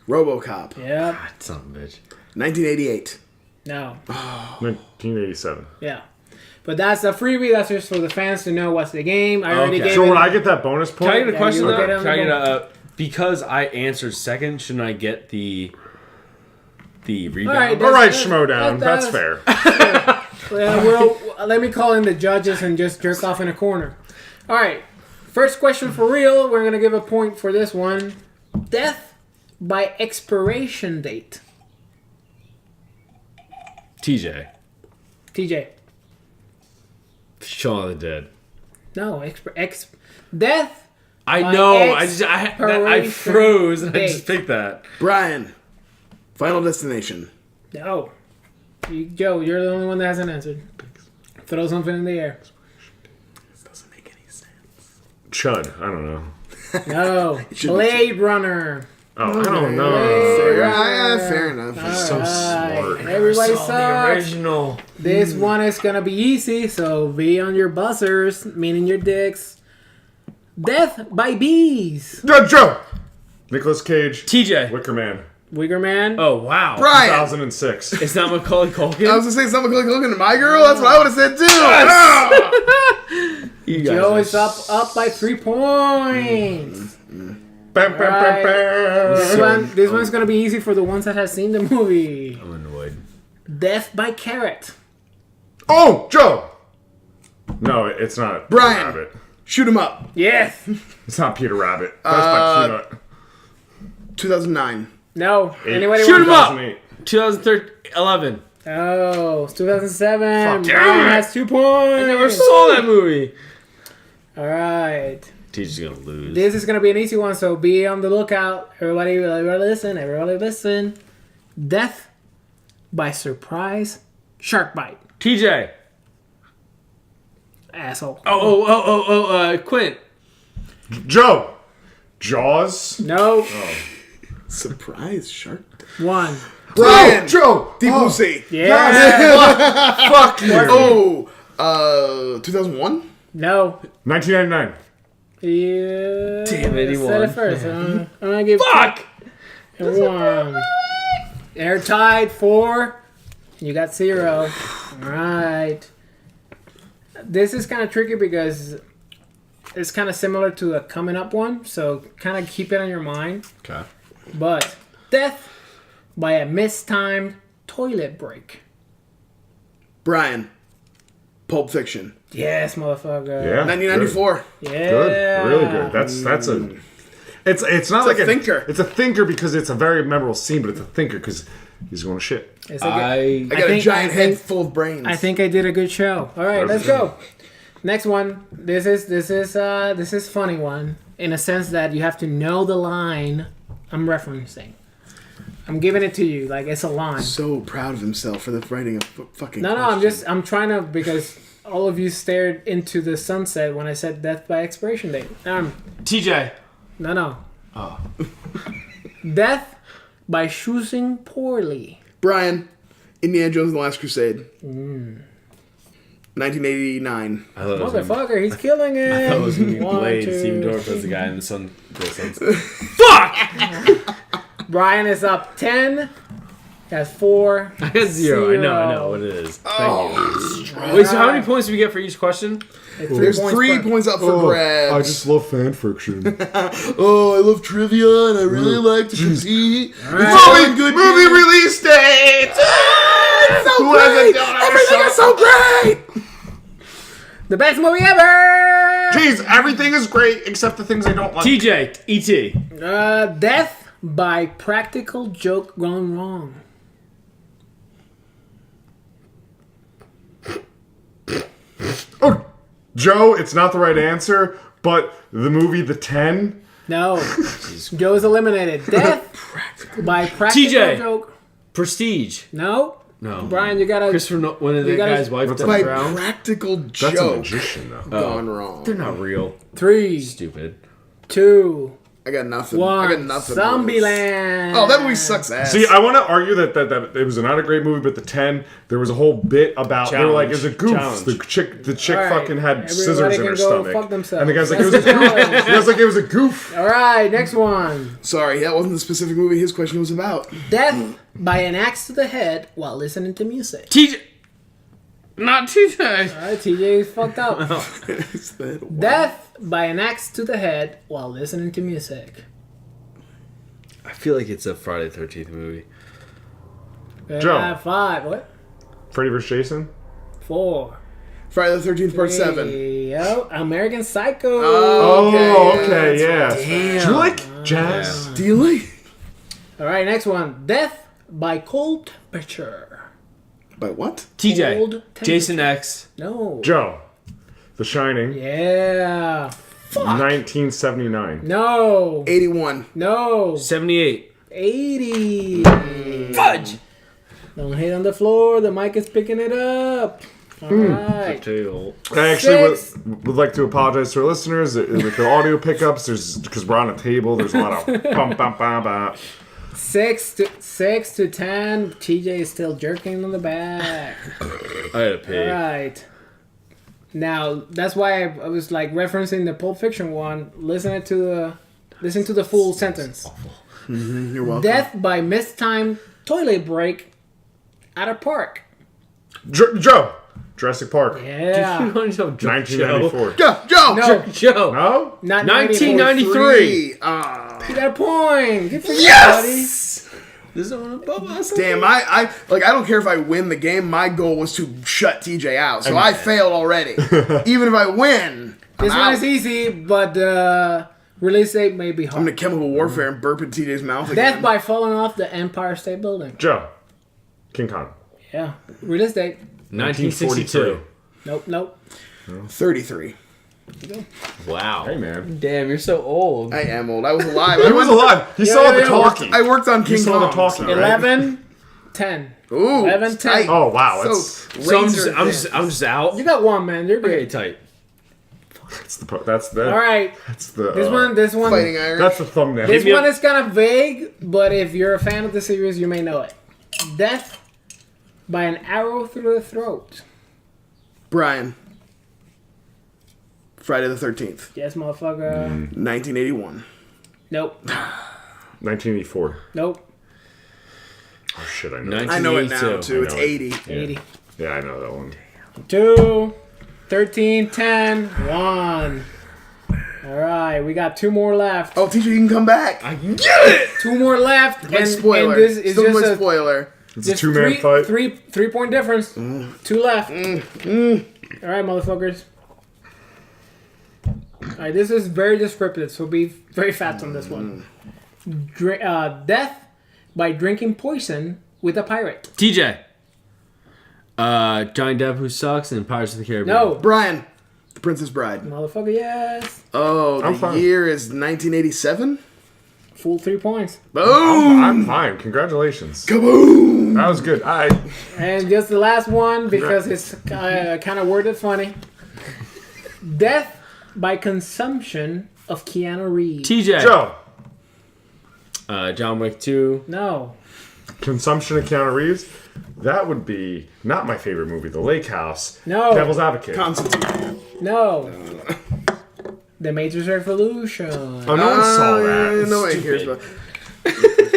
RoboCop.
Yeah.
God, son of a bitch.
1988.
No.
1987.
Yeah. But that's a freebie. That's just for the fans to know what's the game. I already gave
So
it.
would I get that bonus point?
Can I get a question though?
Can I get
because I answered second, shouldn't I get the rebound?
All right, Schmodown. That's fair.
Let me call in the judges and just jerk off in a corner. All right. First question for real. We're going to give a point for this one. Death by expiration date.
TJ. Shaun of the Dead.
No, death.
I know. I froze and I just picked that.
Brian. Final Destination.
No. Joe, you're the only one that hasn't answered. Throw something in the air.
This doesn't make any sense.
Chud. I don't know.
No. Blade Runner.
Oh, I don't know.
Fair enough.
He's so smart.
Everybody sucks.
The original.
This one is going to be easy, so be on your buzzers, meaning your dicks. Death by bees.
Joe. Nicolas Cage.
TJ.
Wicker Man.
Oh, wow.
Brian.
2006.
It's not Macaulay Culkin?
I was going to say something like looking at My Girl. That's what I would have said, too.
Joe is up by 3 points.
Bam, bam, bam.
This one's going to be easy for the ones that have seen the movie.
I'm annoyed.
Death by Carrot.
Oh, Joe. No, it's not.
Brian.
Peter Rabbit.
Shoot 'em up.
Yes.
It's not Peter Rabbit. That's by Peanut.
2009.
No. Anybody
Shoot 'em
want
up. 2011.
Oh, it's 2007.
Fuck,
Brian has 2 points.
I never saw that movie.
All right.
TJ's gonna lose.
This is gonna be an easy one, so be on the lookout. Everybody listen. Death by surprise shark bite.
TJ.
Asshole.
Quint.
Joe. Jaws.
No.
Oh.
Surprise shark.
1.
Brian.
Joe.
Deep Blue Sea.
Yeah.
Fuck you.
Oh. 2001.
No.
1999.
Yeah.
Damn it, he
said
won.
it first. I'm gonna give
Fuck.
1. Airtight 4. You got 0. All right. This is kind of tricky because it's kind of similar to a coming up one, so kind of keep it on your mind.
Okay.
But death by a mistimed toilet break.
Brian. Pulp Fiction.
Yes, motherfucker.
Yeah.
1994.
Yeah.
Good. Really good. That's a. It's not like
a thinker.
It's a thinker because it's a very memorable scene, but it's a thinker because he's going to shit.
I got a giant head full of brains.
I think I did a good show. All right, let's go. Next one. This is funny one. in a sense that you have to know the line I'm referencing. I'm giving it to you like it's a line.
So proud of himself for the writing of fucking.
No, I'm trying to, because all of you stared into the sunset when I said death by expiration date.
TJ.
No.
Oh.
Death by choosing poorly.
Brian, Indiana Jones and the Last Crusade. 1989.
Motherfucker, he's killing it.
I thought it was going to be
1,
Blade.
2.
Steven Dorff as the guy in the sunset.
Fuck! Brian is up 10. Has 4.
I got 0. I know what it is. Thank you. Wait, so how many points do we get for each question?
There's 3 points up for grabs.
I just love fan fiction.
I love trivia and I really like to compete.
Right.
Movie release date! It's so great! Everything is so great!
The best movie ever!
Jeez, everything is great except the things I don't like.
TJ, E.T.
Death by practical joke gone wrong.
Oh, Joe, it's not the right answer, but the movie The 10.
No. Joe is eliminated. Death by practical
TJ.
joke.
Prestige.
No.
No.
Brian, you gotta...
Christopher Nolan, one of the
gotta-
guy's wife
What's
does
By
drown.
practical
That's a
joke
magician, though.
gone wrong.
They're not real.
3,
Stupid.
2,
I got nothing.
1.
I got nothing.
Zombieland.
Oh, that movie sucks ass.
See, I want to argue that it was not a great movie, but The 10, there was a whole bit about, they were like, it was a goof.
Challenge.
The chick
All right.
fucking had
Everybody
scissors in
can
her
go
stomach.
fuck themselves.
And the guy's like,
That's
it was a
the
goof.
challenge.
The guy's like, it was a goof.
All right, next one.
Sorry, that wasn't the specific movie his question was about.
Death by an axe to the head while listening to music.
TJ. Not TJ.
All right, TJ is fucked up.
Is that wild?
Death by an axe to the head while listening to music.
I feel like it's a Friday the 13th movie.
Joe.
5. What?
Freddy vs. Jason?
4.
Friday the 13th, part 7.
Yo, American Psycho.
Oh, okay, yeah.
Damn.
Do you like jazz?
Do you like?
All right, next one. Death by cold temperature.
By what?
TJ.
Cold temperature.
Jason X.
No.
Joe. The Shining.
Yeah.
1979.
No.
81.
No.
78.
80.
Fudge.
Mm.
Don't hit on the floor. The mic is picking it up. All right.
I actually
Six.
would like to apologize to our listeners with the audio pickups. Because we're on a table, there's a lot of bum bum bum bum.
6 to 10. TJ is still jerking on the back.
I had to pee.
All right. Now that's why I was like referencing the Pulp Fiction one. Listen to the full sentence.
You're welcome.
Death by mistimed toilet break at a park.
Joe. Jurassic Park.
Yeah.
1994.
Go, Joe!
No.
Joe.
No?
Not
1993.
You got a point. Good for
Yes!
This is one above us.
Damn, I don't care if I win the game. My goal was to shut TJ out, so I failed already. Even if I win,
buddy. This
I'm
one
out.
is easy, but the release date may be
I'm
hard.
gonna chemical warfare and burp in TJ's mouth again.
Death by falling off the Empire State Building.
Joe. King Kong.
Yeah. Release date.
1962.
Nope.
33.
Wow.
Hey, man.
Damn, you're so old.
I am old. I was alive.
He was alive. He saw the talkie.
I worked on King
saw the
Kong.
talkie, right?
11, 10.
Ooh,
11, 10.
tight.
Oh, wow.
So,
So I'm
razor
I'm just out.
You got one, man. You're good.
Okay, tight.
That's the.
All right.
That's the.
This one.
Fighting Irish.
That's the thumbnail.
This
me
one
up.
is kind of vague, but if you're a fan of the series, you may know it. Death by an arrow through the throat.
Brian. Friday the 13th.
Yes, motherfucker.
1981.
Nope.
1984.
Nope.
Oh, shit, I know. that.
I know it now,
1982.
too. It's
I know it.
80.
80.
Yeah, I know that one.
2, 13, 10, 1. All right, we got 2 more left.
Oh, teacher, you can come back.
I can get it.
2 more left,
Like
and
spoiler.
this is
Still
just
my
a
spoiler.
It's a
just
two-man fight.
3-point difference. 2 left. All right, motherfuckers. All right, this is very descriptive, so be very fast on this one. Death by drinking poison with a pirate.
TJ. Johnny Depp who sucks and Pirates of the Caribbean.
No.
Brian. The Princess Bride.
Motherfucker, yes.
Oh,
I'm
the
fine.
year is 1987.
Full 3 points.
Boom!
I'm fine. Congratulations.
Kaboom!
That was good.
And just the last one, because it's kind of worded funny. Death by consumption of Keanu Reeves.
TJ.
Joe.
John Wick 2.
No.
Consumption of Keanu Reeves. That would be not my favorite movie, The Lake House.
No.
Devil's Advocate.
Constantine.
No. The Matrix Revolution.
Oh, no one saw that.
No one cares about.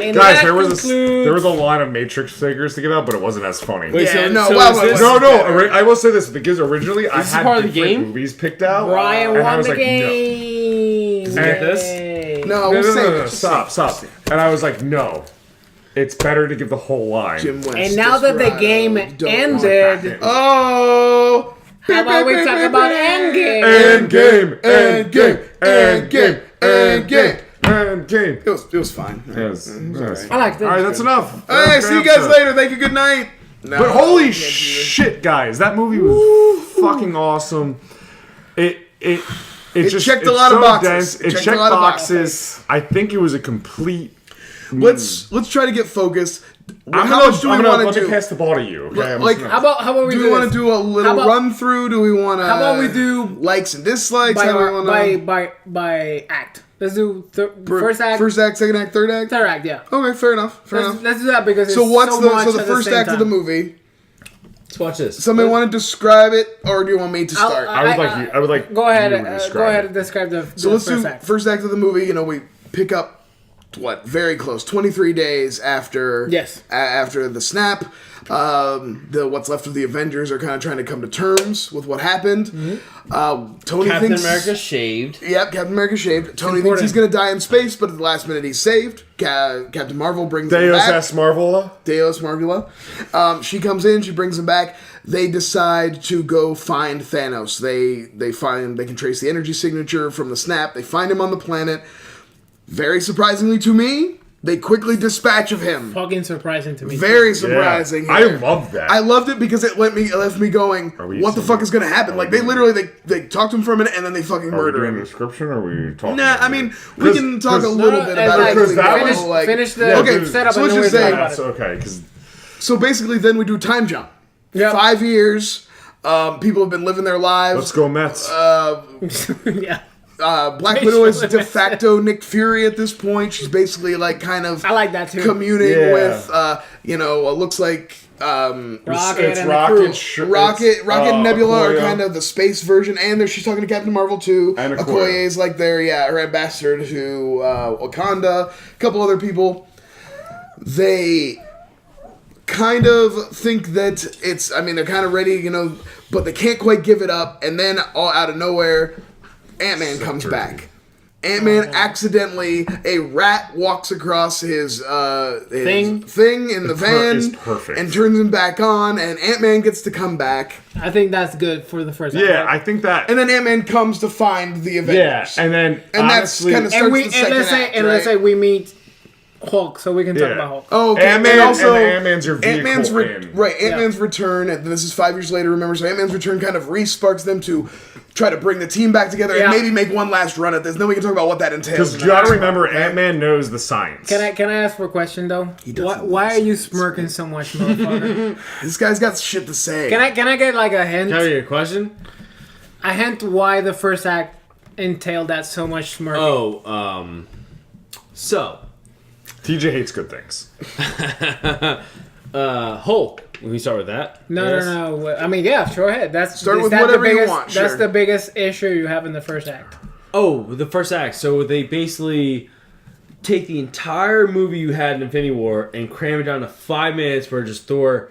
And
Guys,
that
there was
concludes-
a line of Matrix figures to give out, but it wasn't as funny.
Wait,
Yeah,
so,
no,
so
wow,
is
wow,
this,
wow.
No, I will say this because originally I
This is
had
part of the
different
game?
movies picked out.
Brian
and I
won
was
the
like, no.
game.
Is it this?
Yay.
No,
No,
we'll
no,
save
no,
it.
no, stop. And I was like, no. It's better to give the whole line.
Jim West,
And now that the
Desperado,
game
don't
ended,
Oh!
how about we talk about Endgame?
Endgame.
It was fine.
I like that.
All right, that's enough.
Hey, see you guys later. Thank you. Good night. No,
But holy
can't do this.
shit, guys, that movie was fucking awesome. It just
checked a
it's
lot of
so
boxes.
dense.
It
It
checked
checked
a lot of
boxes. I think it was a complete.
Let's try to get focused.
I'm
How
gonna,
much do we
I'm gonna
want to
let me
do?
pass the ball to you. Okay? I'm
Like,
just
How
gonna-
about we
Do
do
we want to
this?
do a little
How about-
run through? Do we want to?
How about we do
likes and dislikes?
by
How do we wanna-
by act? Let's do first act,
first act, second act, third act.
third act. Yeah.
Okay, fair enough.
Let's do that because it's
So what's
so
the
much
so the
at
first
same
act of the
time.
movie?
Let's watch this.
Somebody want to describe it, or do you want me to start?
I would like.
Go ahead.
you to describe
Go ahead
it.
and describe the
So let's
first
do
act.
first act of the movie. You know, we pick up very close, 23 days after
Yes.
after the snap. The what's left of the Avengers are kind of trying to come to terms with what happened. Tony
Captain
thinks
America shaved.
Yep, Captain America shaved. Tony thinks
important.
he's gonna die in space, but at the last minute he's saved. Captain Marvel brings him
Deus
back.
S. Marvel.
Deus Marvula. She comes in, she brings him back. They decide to go find Thanos. They can trace the energy signature from the snap. They find him on the planet. Very surprisingly to me, they quickly dispatch of him.
Fucking surprising to me.
Very surprising.
I
here.
love that.
I loved it because it left me going,
we
what the
seeing-
fuck is gonna happen? Like they literally they talk to him for a minute and then they fucking
Are we
murder
doing
him.
a description or are we talking?
Nah, I mean we can talk a
because-
little bit about it.
because that
finish,
was-
like,
finish the
Yeah,
setup
so
and
let's
then
just
we'll
say
talk about
That's
it.
okay. Because
So basically, then we do time jump.
Yep.
5 years. People have been living their lives.
let's go Mets.
Yeah.
Black Widow is de facto Nick Fury at this point. She's basically like kind of
I like that too.
communing
Yeah.
with, what looks like
Rocket
it's
and
Rocket.
the crew.
Rocket and Nebula are
Okoye.
kind of the space version, and there she's talking to Captain Marvel too.
And Okoye.
Okoye is like her ambassador to Wakanda. A couple other people. They kind of think that they're kind of ready, but they can't quite give it up. And then all out of nowhere, Ant-Man comes back. Ant-Man accidentally, a rat walks across his thing in the van
is perfect.
and turns him back on, and Ant-Man gets to come back.
I think that's good for the first act.
Yeah, I think that.
And then Ant-Man comes to find the
Yeah,
Avengers.
and then
And that's
honestly,
kind of
and
starts the second
let's say
act,
let's say
right?
we meet Hulk, so we can talk
Yeah.
about Hulk.
Oh, okay.
Ant-Man,
and also
and Ant-Man's your vehicle
Ant-Man's
in.
Ant-Man's return, and this is 5 years later. Remember, so Ant-Man's return kind of re-sparks them to try to bring the team back together
Yeah.
and maybe make one last run at this. Then we can talk about what that entails.
Because you gotta remember, Ant-Man knows the science.
Can I ask for a question though?
doesn't
Why are you smirking so much, motherfucker?
This guy's got shit to say.
Can I get like a hint?
Can I have your question?
A hint why the first act entailed that so much smirking.
So
TJ hates good things.
Hulk. Can we start with that?
No. I mean, yeah, sure ahead.
Start
is
with
that the
whatever you
biggest-
want,
That's
sure.
the biggest issue you have in the first act.
Oh, the first act. So they basically take the entire movie you had in Infinity War and cram it down to 5 minutes where just Thor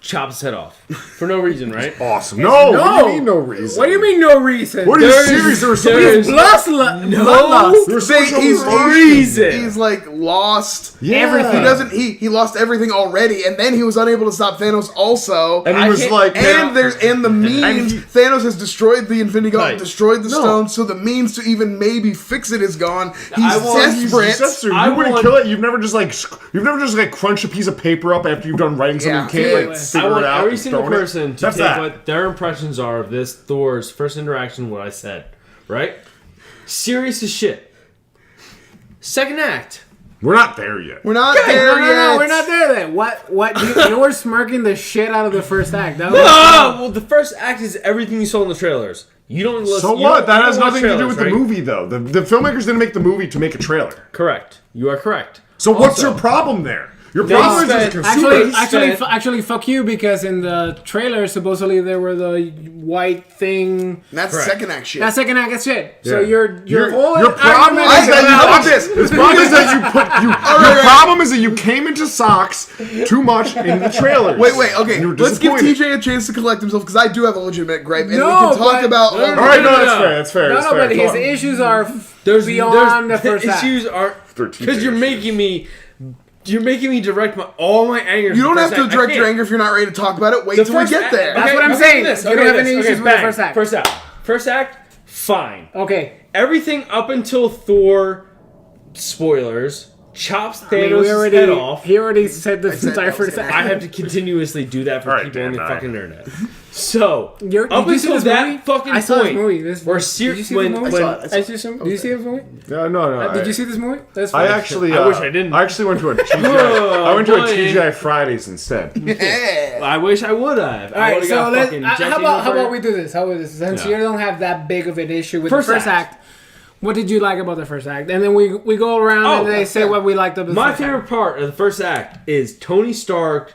chops his head off for no reason, right?
Awesome. No, what do you mean no reason?
What do you mean no reason?
What are you serious? There was so many.
there's-
Bloodlust.
There was so
Say
much
he's
reason.
He's like lost.
Yeah.
everything.
He doesn't. He lost everything already, and then he was unable to stop Thanos. Also,
And he was like,
and the means
he-
Thanos has destroyed the Infinity Gauntlet,
Right.
destroyed the stone, so the means to even maybe fix it is gone. He's
He's
desperate.
desperate. You
I
wouldn't
want-
kill it. You've never just like crunched a piece of paper up after you've done writing something.
Yeah.
You can't like figure
want
it out.
every
and
single
throwing it.
person to
That's
take
that.
what their impressions are of this Thor's first interaction. What I said, right? Serious as shit. Second act.
We're not there yet.
We're not
No,
there yet.
no, we're not there then. What? You were smirking the shit out of the first act. That was
Well, the first act is everything you saw in the trailers. You don't listen.
So
you
what?
don't-
That
you
has
don't watch
nothing to do
trailers,
with the
right?
movie, though. The filmmakers didn't make the movie to make a trailer.
Correct. You are correct.
So what's
Also-
your problem there? Your
They
problem is as a
spent-
consumer.
Actually, fuck you, because in the trailer, supposedly there were the white thing.
That's
Correct.
second act shit.
That second act is shit. So
Yeah.
your whole
Your problem
argument
is that
How about
you
this?
The problem is that you put your problem is that you came into socks too much in the trailers.
Wait, okay.
And you were
Let's give
disappointed.
TJ a chance to collect himself because I do have a legitimate gripe, and
No,
we can talk
but-
about.
All right, no, that's fair. That's fair.
No,
that's
no,
fair.
but
Come
his
on.
issues are beyond the first act.
issues are
13
because you're making me. You're making me direct all my anger.
You don't
to the
have
first
to
act. I
direct your
can't.
anger if you're not ready to talk about it. Wait
The
till we
first
get
act-
there.
That's what I'm
okay,
saying.
this.
You don't
Okay,
have any
this.
issues
Okay,
with the
bang.
first act.
First act. First act. Fine.
Okay.
Everything up until Thor, spoilers, chops
I mean,
Thanos' head off.
he already said this
said
entire
that was
first
gonna
act.
I have to continuously do that for
All right,
people on the
Dan,
fucking internet. So,
Did
up
you see
until
this
that
movie?
fucking
I saw
point,
this movie.
where
Did you see
when
this movie?
when
I saw it.
Did you see this movie?
Yeah, no.
Did you see this movie? That's
I
fine.
actually.
I wish I didn't.
I actually went to a TGI. I went to a
boy.
TGI Fridays instead.
Yeah.
I wish I would have.
All right, so how about we do this? How about this? Since
Yeah.
you don't have that big of an issue with
First
the first act, what did you like about the first act? And then we go around and they
that's
say
fair.
what we liked of the
My
first
favorite
act.
part of the first act is Tony Stark,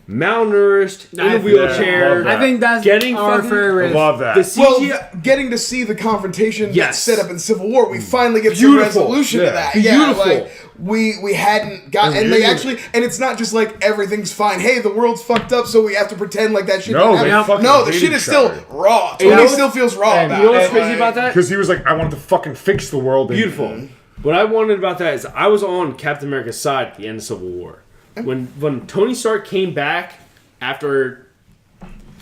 malnourished, in a
I-
wheelchair.
love that.
I think that's
Getting
our
fucking-
favorite.
Love that.
The CGI.
Well, getting to see the confrontation that's
Yes.
set up in Civil War, we finally get
Beautiful.
some resolution
Yeah.
to that.
Beautiful.
Yeah, like we hadn't got, and they actually, and it's not just like everything's fine. Hey, the world's fucked up, so we have to pretend like that shit.
No,
didn't
they
happen.
fucking
No, the
hate
shit is
each
still
other.
raw.
You know
Tony
what's-
still feels raw
And
about
you know what's
it.
crazy
Like,
about that?
Because he was like, I wanted to fucking fix the world. And
Beautiful. What I wanted about that is I was on Captain America's side at the end of Civil War. When Tony Stark came back after,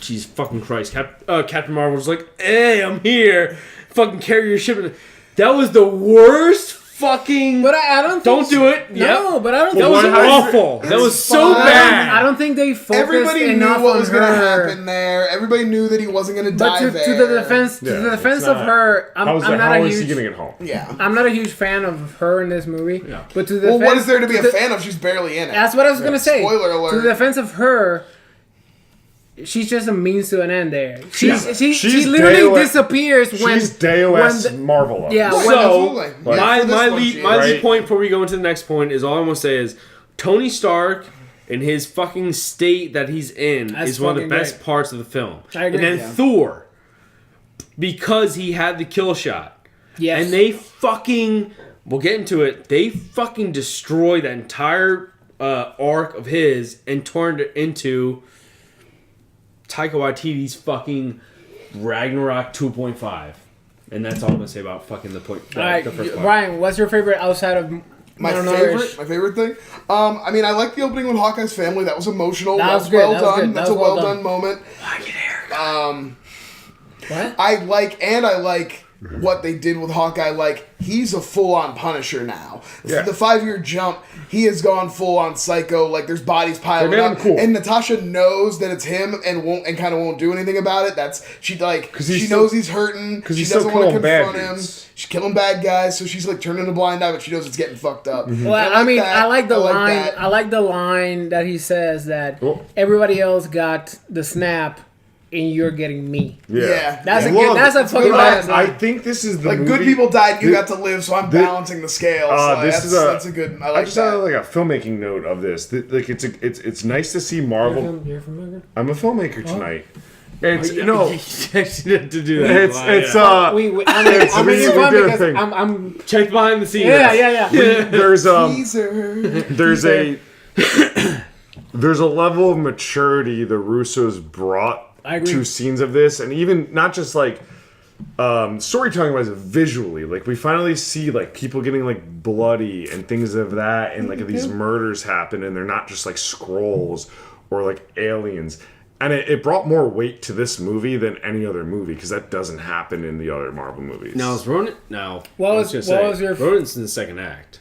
Jesus fucking Christ, Captain Marvel was like, "Hey, I'm here. Fucking carry your ship." That was the worst fucking.
But I don't.
Don't do it.
No,
Yep.
but I don't.
That
think
was
what-
awful. That was so
fine.
bad.
I don't think they focused
everybody knew
enough
what
on
was going to
her.
happen there. Everybody knew that he wasn't going to
But
die
to
there.
the defense,
Yeah,
to the
it's
defense of
not-
her, I'm not
how
a
is he
huge.
gonna get home?
Yeah.
I'm not a huge fan of her in this movie.
Yeah.
But to the
Well,
defense,
what is there to be a
the-
fan of? She's barely in it.
That's what I was gonna say.
Spoiler alert.
To the defense of her, she's just a means to an end. There, she
She's
literally
Deus-
disappears when
She's Deus
when the-
Marvel.
yeah,
Right,
when-
absolutely.
So
Yeah,
my
for this
my
one,
lead
she
my
is.
lead point before we go into the next point is all I'm gonna say is Tony Stark in his fucking state that he's in
That's
is one of the
fucking
best
great.
parts of the film.
I agree,
And then
yeah.
Thor, because he had the kill shot,
Yes.
and they fucking we'll get into it. They fucking destroyed that entire arc of his and turned it into Taika Waititi's fucking Ragnarok 2.5. And that's all I'm gonna say about fucking the point.
All right,
the first part.
Brian, what's your favorite outside of
My
Malnourished?
favorite thing. I mean, I like the opening with Hawkeye's family. That was emotional.
That
That
was
was
good,
well
that was
done.
good,
That's
that
a
was well
well
done.
done moment.
What?
I like what they did with Hawkeye. Like, he's a full-on Punisher now.
Yeah.
The 5-year jump, he has gone full-on psycho. Like, there's bodies piling
They're
up,
damn cool.
and Natasha knows that it's him and won't do anything about it. That's she
he's
knows
still-
he's hurting.
'cause
She
he's still
doesn't want to
killing bad
confront him.
dudes.
She's killing bad guys, so she's like turning a blind eye, but she knows it's getting fucked up.
Well,
And
I mean,
that.
I like the line.
that.
I like the line that he says that
Cool.
everybody else got the snap, and you're getting me.
Yeah.
That's
Yeah.
a good. That's a
It's
fucking
good
badass
I
line.
think this is the
Like,
movie.
good people died, you
Thi-
got to live, so I'm
thi-
balancing the scales. Like,
this
that's a good. I like
just
that.
had like a filmmaking note of this. Like it's nice to see Marvel.
You're from
I'm a filmmaker tonight. It's no.
to do that.
It's
Wow,
it's
yeah.
I'm
we
making fun
did a
because
thing.
I'm.
Check behind the scenes.
Yeah.
there's
Teaser.
there's a there's a level of maturity the Russos brought
I agree.
to scenes of this, and even not just like storytelling wise, visually. Like we finally see like people getting like bloody and things of that, and like these murders happen, and they're not just like scrolls or like aliens. And it brought more weight to this movie than any other movie because that doesn't happen in the other Marvel movies.
Now is Ronan? No.
What
I
was
gonna say,
your-
Ronan's in the second act.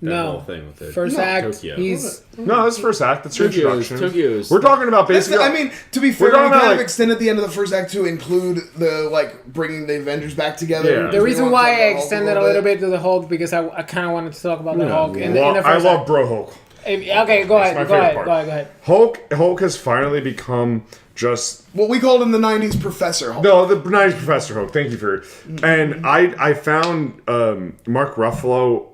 whole thing with it.
First act,
Tokyo.
he's...
No, that's first act. That's your introduction.
Tokyo's.
We're talking about basically.
I mean, to be fair, we
talking about,
kind of
like-
extended the end of the first act to include the bringing the Avengers back together.
Yeah.
because
The
we
reason
wanted to
why
talk
I
about Hulk
extended a little bit to the Hulk because I kind of wanted to talk about the Hulk in the
I
first
love
act.
Bro Hulk.
Okay, go
my
ahead.
favorite part.
Go ahead.
Hulk has finally become just
what we called in the '90s Professor Hulk.
no the nice Professor Hulk. Thank you for, and I found Mark Ruffalo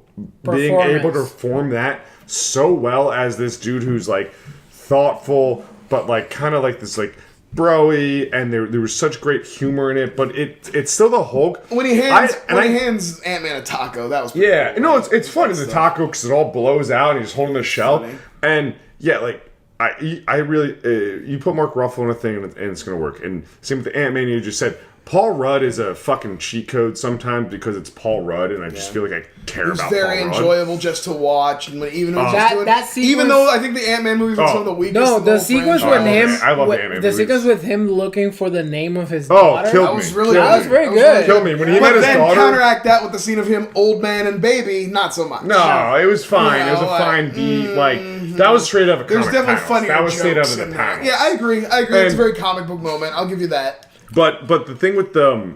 being able to form that so well as this dude who's like thoughtful but like kind of like this like bro-y, and there was such great humor in it, but it's still the Hulk.
When he hands Ant-Man a taco, that was pretty
Yeah,
cool.
no, it's funny the taco because it all blows out and he's holding the shell,
Funny.
and yeah, like I really you put Mark Ruffalo in a thing and it's gonna work. And same with the Ant-Man, you just said Paul Rudd is a fucking cheat code sometimes because it's Paul Rudd, and I just feel like I care
It's
about
very
Paul Rudd.
enjoyable just to watch, and even when
That sequence,
even though I think the Ant-Man movies are some of the weakest.
No,
of
the
whole
sequence
franchise.
with him,
I love the Ant-Man movies.
sequence with him looking for the name of his daughter.
killed
That
me.
was really
Killed
good.
me.
That was very
That was
good.
really
Killed me when he
But
met his
then
daughter.
counteract that with the scene of him, old man and baby, not so much.
No, it was fine. It was a
No,
fine beat. Like that was straight out of a
There's
comic
definitely
panels.
funnier
That was straight out
jokes
of
in
the
there.
panels.
Yeah, I agree. It's a
And-
very comic book moment. I'll give you that.
But the thing with the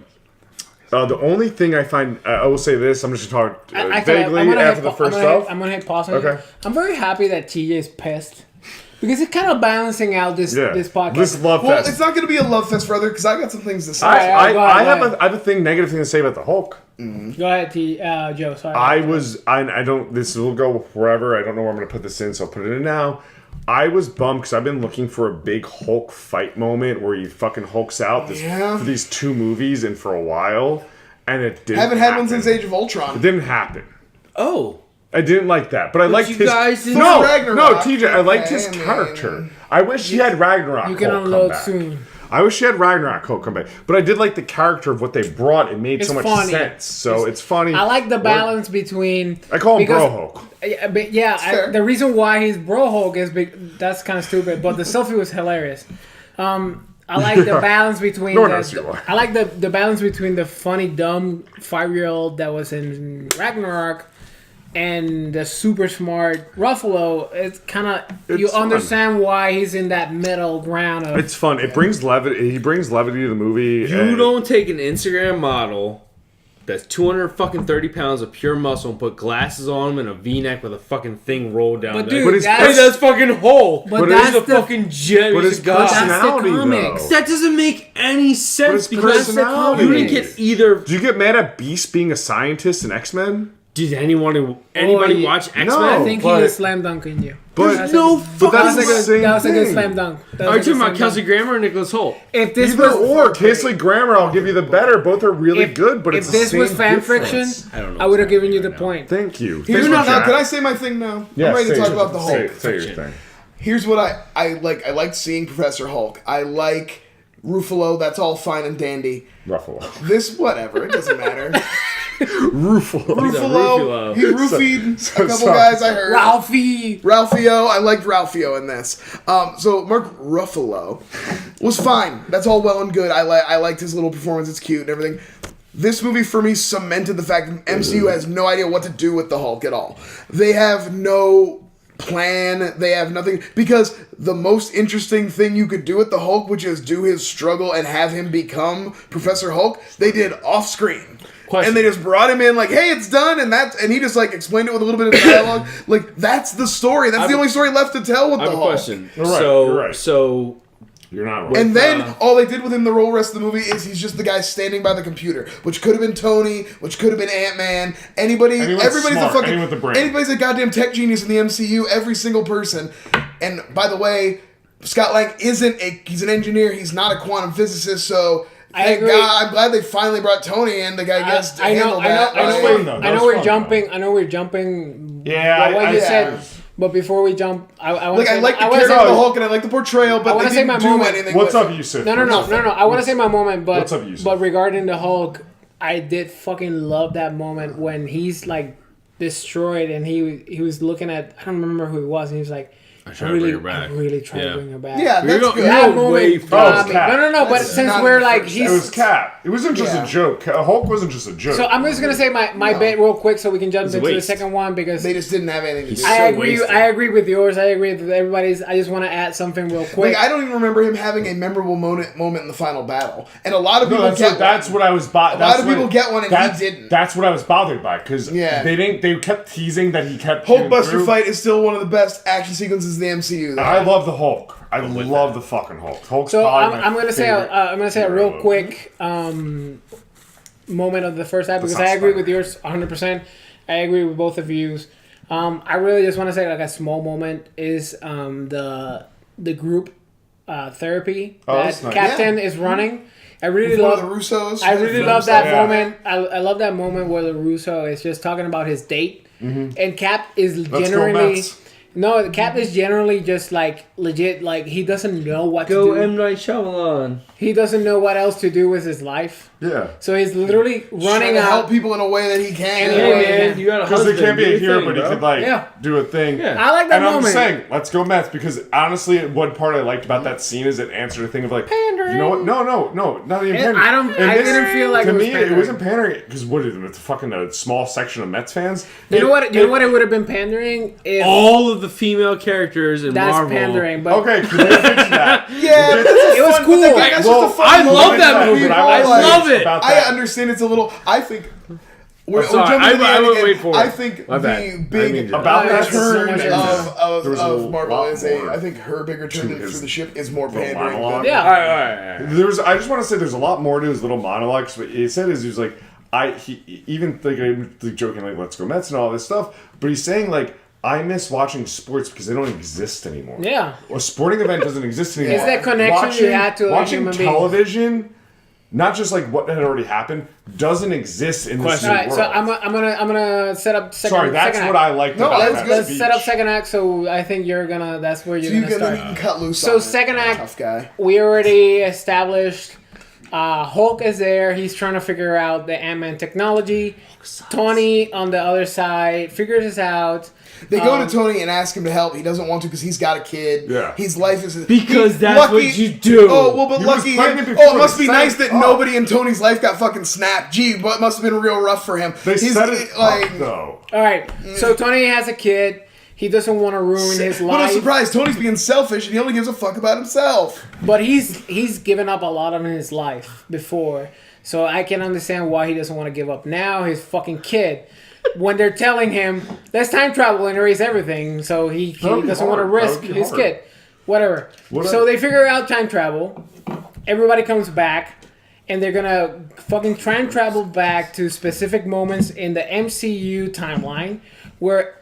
only thing I find, I will say this. I'm just gonna talk vaguely after the first stuff.
I'm gonna hit pause on
Okay.
it. I'm very happy that TJ is pissed because it's kind of balancing out this podcast.
This love
Well,
fest.
it's not going to be a love fest, brother, because I got some things to say.
I
Go ahead.
have a negative thing to say about the Hulk.
Go ahead, Joe. Sorry.
I don't. This will go forever. I don't know where I'm gonna put this in, so I'll put it in now. I was bummed because I've been looking for a big Hulk fight moment where he fucking hulks out for these two movies and for a while, and it didn't.
Haven't had one
happen.
since Age of
It
Ultron.
didn't happen.
Oh.
I didn't like that, but I liked
you
his.
guys didn't-
No,
Ragnarok.
TJ, I liked his
Okay,
character.
man.
I wish he had Ragnarok.
you can
Hulk come
unload
back.
soon.
I wish he had Ragnarok Hulk come back, but I did like the character of what they brought. It made
It's
so much
funny.
sense. So it's funny.
I like the balance between.
I call him
because-
Bro Hulk.
But the reason why he's Bro Hulk is that's kind of stupid, but the selfie was hilarious. I like the balance between.
No one knows who you are.
I like the balance between the funny, dumb 5-year-old that was in Ragnarok and the super smart Ruffalo. It's kind of you
fun.
understand why he's in that middle ground of.
It's fun. It brings levity. He brings levity to the movie.
You
and-
don't take an Instagram model that's 230 pounds of pure muscle and put glasses on him and a V-neck with a fucking thing rolled down.
But
there.
dude,
his
Hey, that's fucking Hulk.
But
he's
that's
a
the-
fucking gem.
But
He's
his
a god.
personality,
That's the comics.
though.
That doesn't make any sense
his
because
personality.
you didn't get either.
Do you get mad at Beast being a scientist in X-Men?
Did anybody watch X-Men?
No.
I think he
but-
was slam dunking you.
But
That's
no
a-
fucking.
that's
That was a
the
good.
same
That was a good
thing.
slam dunk. That
Are
was
you
a
talking
good
about
slam
Kelsey
dunk.
Grammer or Nicholas Holt?
If this
Either
was
or, Kingsley Grammer, I'll give you the better. Both are really
if,
good, but
if
it's the
this was
same
fan
difference.
fiction,
I don't know
I would have
what's
given you the
happening right
point.
Thank you.
Here's
Thank
now,
you, Jack.
can I say my thing now?
Yeah,
I'm ready to
say
talk
your-
about the Hulk.
Say your thing.
Here's what I like. I liked seeing Professor Hulk. I like Ruffalo. That's all fine and dandy.
Ruffalo.
This, whatever, it doesn't matter.
Ruffalo.
Ruffalo.
He roofied
So
a couple
sorry.
guys. I heard.
Ralphie.
Ralphio, I liked Ralphio in this. So Mark Ruffalo was fine. That's all well and good. I liked his little performance. It's cute and everything. This movie for me cemented the fact that MCU has no idea what to do with the Hulk at all. They have no plan. They have nothing, because the most interesting thing you could do with the Hulk, which is do his struggle and have him become Professor Hulk, they did off screen.
Question.
And they just brought him in like, hey, it's done, and he just like explained it with a little bit of dialogue. Like, that's the story. That's the only story left to tell with
I
the
have a
Hulk.
question.
You're right,
So,
you're right.
so
You're not right.
And then all they did with him the whole rest of the movie is he's just the guy standing by the computer, which could have been Tony, which could have been Ant-Man, anybody.
Anyone's
Everybody's
smart,
a fucking.
anyone with a brain.
Anybody's a goddamn tech genius in the MCU. Every single person. And by the way, Scott Lang he's an engineer. He's not a quantum physicist. So thank
agree.
God, I'm glad they finally brought Tony in. The guy gets to handle that.
That was fun, though.
I know we're jumping.
Yeah,
what you
I-
said. But before we jump, I want
Like,
to
I
say,
like the
I wanna
character
say-
of the Hulk and I like the portrayal,
I
but
wanna
they
say
didn't
my
do
moment.
anything.
What's
with
up,
it.
Jusef?
No. I want to say my moment, but
What's up, Jusef?
but regarding the Hulk, I did fucking love that moment when he's like destroyed and he was looking at, I don't remember who he was, and he was like,
I try to bring her back.
I really try to bring her back.
Yeah, that's good.
That moment got me.
Cap.
No, but
That's
since
not
we're
the
like,
first
It was Cap. It wasn't just a joke. Hulk wasn't just a joke.
So I'm just gonna say my bit real quick, so we can jump into the
waste.
second one because
They just didn't have anything to do.
I
so
agree.
wasted.
I agree with yours. I agree with everybody's. I just want to add something real quick.
Like, I don't even remember him having a memorable moment in the final battle, and a lot of people
that's what I was. A
lot of people get one, and he didn't.
That's what I was bothered by because they kept teasing that he kept.
Hulkbuster fight is still one of the best action sequences in the MCU. Though.
I love the Hulk. I love the fucking Hulk. Hulk's
So
probably
I'm gonna say a real
hero.
quick moment of the first act because I agree with yours 100%. I agree with both of yous. I really just want to say like a small moment is the group therapy that
nice.
Captain is running. I really
One
love
of the Russos.
I really love that
Yeah.
moment. I love that moment where the Russo is just talking about his date, and Cap is
Let's go
generally
Mets.
no. Cap is generally just like legit. Like he doesn't know what
Go
to do.
M. Night Shyamalan.
He doesn't know what else to do with his life.
Yeah.
So he's literally
Trying
running
to help
out.
people in a way that he can.
Anyway,
Hey man, you got a
Because
husband.
they can't be
do
a
your
hero,
thing,
but he
bro.
could like
Yeah.
do a thing.
Yeah.
I like that
And
moment.
I'm just saying, let's go Mets because honestly, one part I liked about that scene is it answered a thing of like,
Pandering.
you know what? No, not even pandering.
I didn't feel like
to
it was
me,
pandering.
it wasn't pandering because what is it? It's fucking a small section of Mets fans.
You know what? You know what? It would have been pandering if
All of the female characters in
that's
Marvel.
pandering. But
Okay, can we fix that?
Yeah, but that's
it was cool.
That's
Well,
just a fun
I
moment
love
for
that movie.
people,
I
like-
love it.
About
I
that.
understand it's a little. I think. We're
sorry,
jumping to the
I
end
went
again.
way forward.
I think
My bad.
the
I didn't
big
mean to.
About that
return
scene, there was a
of Marvel
lot
is
more
I think her big return
to
through
his
the ship is more
little
pandering.
monologue.
than-
yeah.
All right.
I just want to say there's a lot more to his little monologues. What he said is he was like, he even like joking like let's go Mets and all this stuff, but he's saying like I miss watching sports because they don't exist anymore.
Yeah.
A sporting event doesn't exist anymore.
It's that connection you had to a
watching
human being.
television, not just like what had already happened, doesn't exist in this new
All right,
world.
so I'm gonna set up second.
Sorry, that's
second
what
act.
I liked
No,
about
that's
that
good.
Let's
speech.
set up second act. So I think you're gonna. That's where you're
So you
gonna
can,
start.
cut loose.
So
on it.
second act,
Tough guy.
we already established Hulk is there. He's trying to figure out the Ant-Man technology. Tony on the other side figures this out.
They go to Tony and ask him to help. He doesn't want to because he's got a kid.
Yeah.
His life is
Because that's what you do.
Oh well, but
He was
lucky him.
pregnant
Oh,
before
it must
they
be
set
nice
it
that
up.
nobody in Tony's life got fucking snapped. Gee, but it must have been real rough for him.
They
He's,
set it
like,
up though.
All right, so Tony has a kid. He doesn't want to ruin his
But I'm
life,
surprised Tony's being selfish and he only gives a fuck about himself.
but he's given up a lot of his life before. So I can understand why he doesn't want to give up now. His fucking kid. When they're telling him, let's time travel and erase everything, so he
That'd be
doesn't want to
hard. That
risk
would be
his
hard.
kid. Whatever.
What
So
I-
they figure out time travel. Everybody comes back, and they're gonna fucking time travel back to specific moments in the MCU timeline where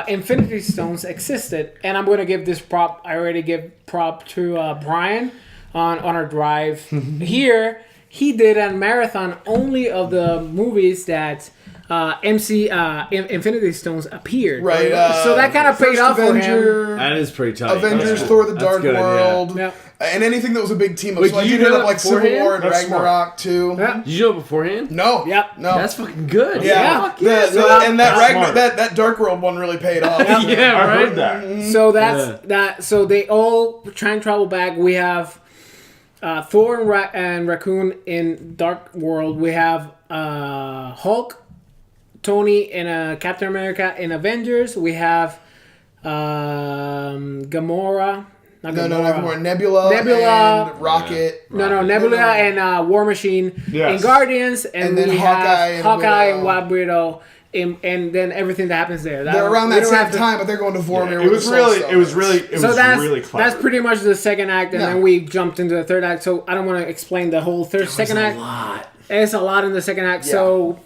Infinity Stones existed. And I'm gonna give this prop. I already give prop to Brian on our drive here. He did a marathon only of the movies that Infinity Stones appeared.
Right.
So that kind of paid
First
off for him.
Avenger,
That is pretty tight.
Avengers,
That's
Thor: The
That's
Dark
good, yeah.
World,
Yeah.
and anything that was a big team up.
Wait,
So I
did you
did
know
up
that
like Civil
beforehand?
War and
That's smart.
Ragnarok too.
Yeah.
Did you know it beforehand?
No.
Yep.
No.
That's fucking good.
Yeah.
Fuck yeah.
And that
That's
Ragnar,
smart.
that Dark World one really paid off.
Yeah,
I
right.
heard that.
So that's
Yeah.
that. So they all try and travel back. We have Thor and Raccoon in Dark World. We have Hulk, Tony in Captain America in Avengers. We have Gamora. Not
No,
Gamora.
more Nebula,
Nebula.
and Rocket.
No, Nebula and War Machine
Yes.
in Guardians, and
then
we
Hawkeye
have
and
Hawkeye
Widow.
and White Widow, and then everything that happens there.
They're around
we
that
don't
same
have to-
time, but they're going to Vormir.
It was really clever.
That's pretty much the second act, and
No.
then we jumped into the third act. So I don't want to explain the whole second act. It's a lot in the second act.
Yeah.
So,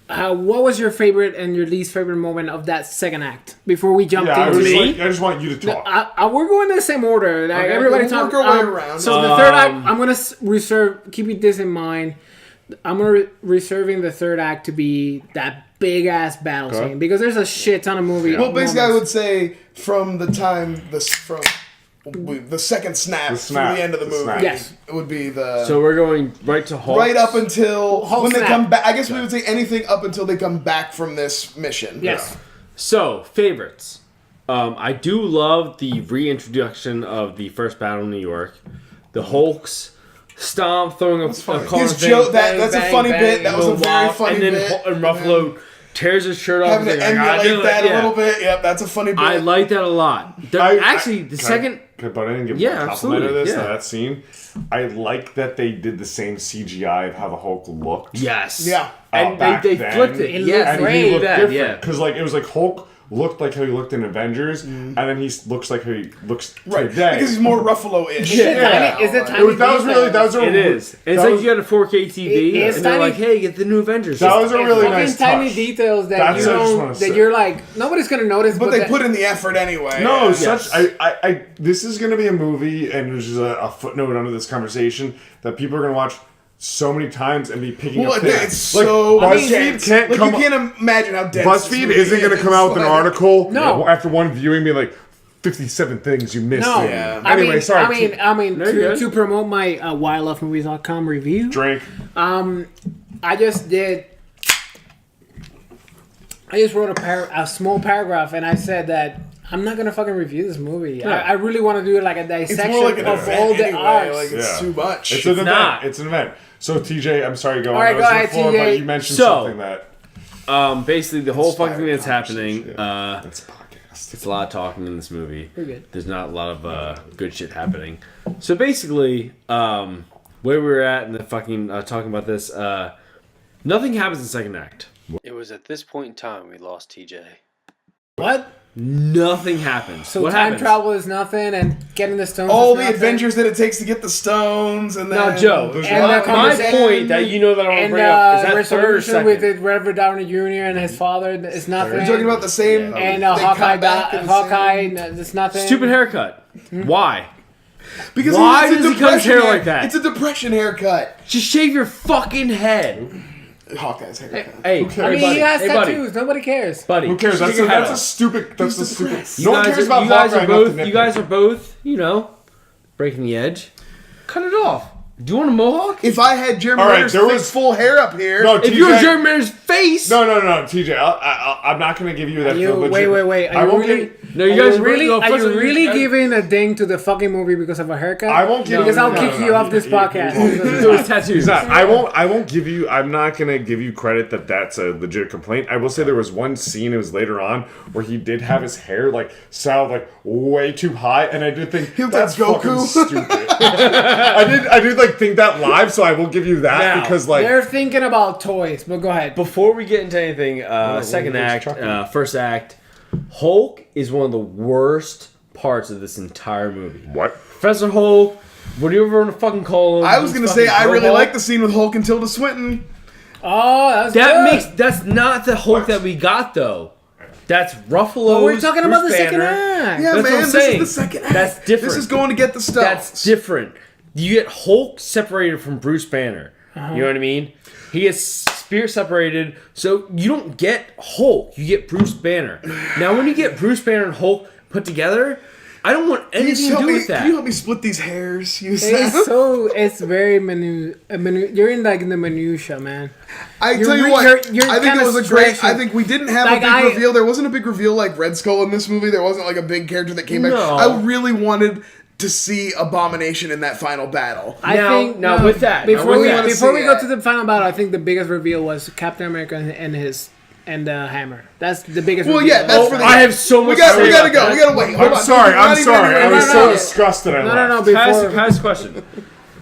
what was your favorite and your least favorite moment of that second act before we jumped
Yeah, I,
into
was
it?
like, I just want you to talk.
We're going in the same order. Like,
Okay.
everybody
We'll
talk.
work our way around.
So the third act, I'm gonna reserve. Keep this in mind. I'm gonna reserving the third act to be that big ass battle
Okay.
scene because there's a shit ton of movie.
Well, basically, I
moments.
would say from the time from the second snap,
The snap,
to the end of the
the
movie.
snap.
Yes.
It would be the
So we're going right to Hulk.
right up until
Hulk
when they
snap.
come back. I guess we would say anything up until they come back from this mission.
Yes.
So favorites.
I do love the reintroduction of the first battle in New York. The Hulk's stomp, throwing a car
His
thing,
joke,
bang,
that's a
bang,
funny
bang,
bit. That was a very funny
and then
bit.
And Ruffalo tears his shirt off.
Having to emulate that a little bit. Yep, that's a funny bit.
I like that a lot. Actually, the second...
But I didn't give
Yeah,
a compliment of this,
absolutely,
that scene. I like that they did the same CGI of how the Hulk looked.
Yes.
Yeah.
And
back
they
then.
flipped it.
It
Yes,
looked
And
great.
he looked
that,
different.
yeah.
Because like, it was like Hulk looked like how he looked in Avengers, and then he looks like how he looks
Right,
today.
because he's more Ruffalo-ish.
Yeah.
It's a tiny
It was, that was really, that was a
It is. It's
that
like
was-
you got a 4K TV,
It's
and they're
tiny-
like, hey, get the new Avengers.
That was a really
fucking
nice
tiny
touch.
details that
That's
you
what I just
don't,
wanna
that
say.
you're like, nobody's gonna notice.
But they
that-
put in the effort anyway.
No,
Yeah.
such I this is gonna be a movie, and there's just a footnote under this conversation that people are gonna watch so many times and be picking
Well,
up things.
it's
Like,
so
BuzzFeed
dense.
can't
like,
come.
you can't imagine how dense this
BuzzFeed
movie
isn't gonna
is.
come out with an
Like,
article
No.
after one viewing, being like 57 things you missed.
No,
Yeah.
Anyway, sorry.
I mean,
No, you're good.
to promote my whylovemovies.com review.
Drink.
I just wrote a small paragraph, and I said that I'm not gonna fucking review this movie. I really want to do like a
It's
dissection
more like an
of
event
all the
anyway.
arcs.
Like, it's
Yeah.
too much.
It's an event.
not.
It's an event. So TJ, I'm sorry, go on.
right,
Those
go
are the
ahead,
floor,
TJ.
But you mentioned
So-
something that
Basically, the whole fucking thing that's
conversation.
happening,
it's a podcast.
it's a lot of talking in this movie.
We're good.
There's not a lot of good shit happening. So basically, where we were at in the fucking talking about this, nothing happens in the second act.
It was at this point in time we lost TJ.
What?
Nothing happens.
So
what
time
happens?
travel is nothing, and getting the stones.
all
is
the
nothing.
adventures that it takes to get the stones, and then
Now, Joe,
There's
And
a
the
lot-
con-
my
conversation-
point that you know that I want to
And
bring up is that third or
resolution with
second.
it, Robert Downey Jr. and his father is nothing.
You're talking about the same.
And
they
Hawkeye,
cut back and
Hawkeye,
same-
it's nothing.
Stupid haircut. Why?
Because
Why
it's a
does he cut his hair
depression
like that?
It's a depression haircut.
Just shave your fucking head.
Hawkeye's haircut.
Hey,
I mean,
buddy,
he has
hey, buddy,
tattoos. Nobody cares.
buddy.
Who cares?
stick
That's
your head
a
up.
stupid. That's a stupid.
depressed.
No one cares about
you guys
Hawkeye
are
enough to
both.
nip
You
it.
guys are both. You know, breaking the edge. Cut it off. Do you want a mohawk?
If I had Jeremy
All right,
Renner's
there
thick,
was-
full hair up here,
No,
If
TJ,
you were Jeremy Renner's face.
No, TJ. I'm not going to give you that.
You, wait.
I
Are you
won't
really?
give.
No, you
are
guys
you really?
no,
Are
first
you
of all,
really
you-
giving a ding to the fucking movie because of a haircut?
I won't give
because
you-
I'll
no,
kick
no,
you
no,
off this
he-
podcast.
So his tattoos.
I won't give you. I'm not gonna give you credit that that's a legit complaint. I will say there was one scene. It was later on where he did have his hair like sound like way too high, and I did think
looked
that's
like
fucking
Goku.
stupid. I did like think that live, so I will give you that
Now,
because like
They're thinking about toys, but go ahead.
Before we get into anything, second act, first act, Hulk is one of the worst parts of this entire movie.
what?
Professor Hulk, whatever you want to fucking call him.
I was
he's
gonna say
fucking
I really
Hulk.
like the scene with Hulk and Tilda Swinton.
Oh, that's good.
That's not the Hulk that we got though. That's Ruffalo's.
But we're talking about the
Bruce
second
Banner.
act.
Yeah,
That's what
man,
I'm
this
saying.
is the second act.
That's different.
This is going to get the stuff.
That's different. You get Hulk separated from Bruce Banner. You know what I mean? He gets spirit separated, so you don't get Hulk. You get Bruce Banner. Now, when you get Bruce Banner and Hulk put together, I don't want anything to do with that.
Can you help me split these hairs? You
It's very you're in like the minutia, man.
I
You're
tell you
re-
what,
you're
I think it
kinda
was a great.
stretching.
I think we didn't have
Like,
a big reveal. There wasn't a big reveal like Red Skull in this movie. There wasn't like a big character that came back.
No.
I really wanted to see Abomination in that final battle.
I
Now-
think
now with that,
before we
that.
before we
See
go
it.
to the final battle, I think the biggest reveal was Captain America and the hammer. That's the biggest.
Well,
reveal.
yeah, that's for the.
I have so much
We got.
to
We
say
gotta
about
go.
that.
We gotta wait. Hold
I'm
on.
sorry.
We're
I'm
not even
sorry. I
even
was
ready
so
to-
disgusted. I
No,
left.
Can I ask
before,
a question?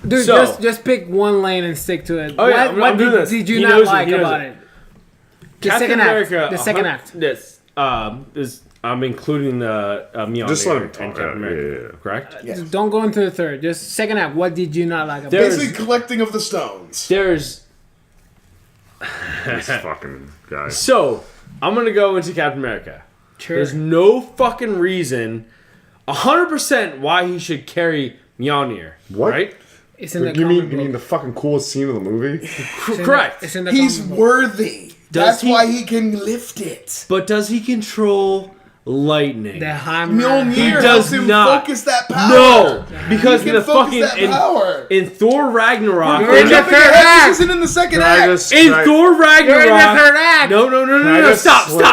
dude,
So-
just pick one lane and stick to it.
Oh, yeah,
what
I'm
what
doing
did,
this.
did you
He
not
knows it,
like
he knows
about
it.
it? The
Captain
second
America,
act. The second act.
Yes. I'm including the Mjolnir
Just let him
and
talk.
Captain
Yeah,
America.
yeah.
Correct?
Yeah.
Don't go into the third. Just second act. What did you not like about
There's-
it?
Basically, collecting of the stones.
There's
This fucking guy.
so I'm gonna go into Captain America.
Sure.
There's no fucking reason, 100% why he should carry Mjolnir.
What?
Right?
It's in the
You
comic
mean
book.
the fucking coolest scene of the movie?
Correct.
It's in the
He's
comic book.
worthy.
Does
That's
he-
why he can lift it.
But does he control lightning.
The hammer.
Mjolnir
does
helps him
not.
focus that power.
No, because
he
in
can
the
focus
fucking
that power.
in Thor Ragnarok,
You're in the
Jumping
third
ahead,
act.
This isn't in the second
Can I
act.
just-
in
can I-
Thor Ragnarok.
You're in the third act.
No,
Can I just
stop.
Can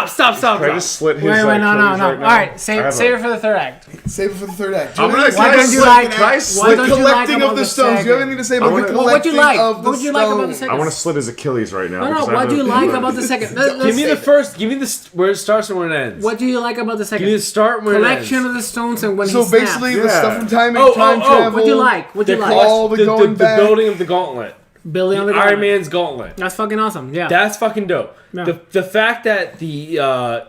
I just slit his
Wait,
Achilles
no.
right now?
All right,
I
save
have
it
a-
for the third act.
Save it for the third act.
I'm gonna-
Why
can I
don't you
slit-
like?
can I
Why
slit-
don't you like
Collecting
about
of the
the
stones. Do you have
second?
anything to say
I
about the
wanna-
collecting
What would you like?
of the
What would you like about the
stones?
second?
I want to slit his Achilles right now.
No,
because I
what
have
do you
a-
like about the second?
Give me the first. Give me the where it starts and where it ends.
What do you like about the
Give me the
second?
start and where it
Collection
ends.
of the stones and when
So
he snaps.
basically, the
Yeah.
stuff from time
Oh,
travel.
What do you like? What do you
The
like?
All the going
the
back.
building of the gauntlet.
Billy on the
Iron
Gauntlet.
Man's gauntlet.
That's fucking awesome. Yeah.
That's fucking dope.
Yeah.
The fact that the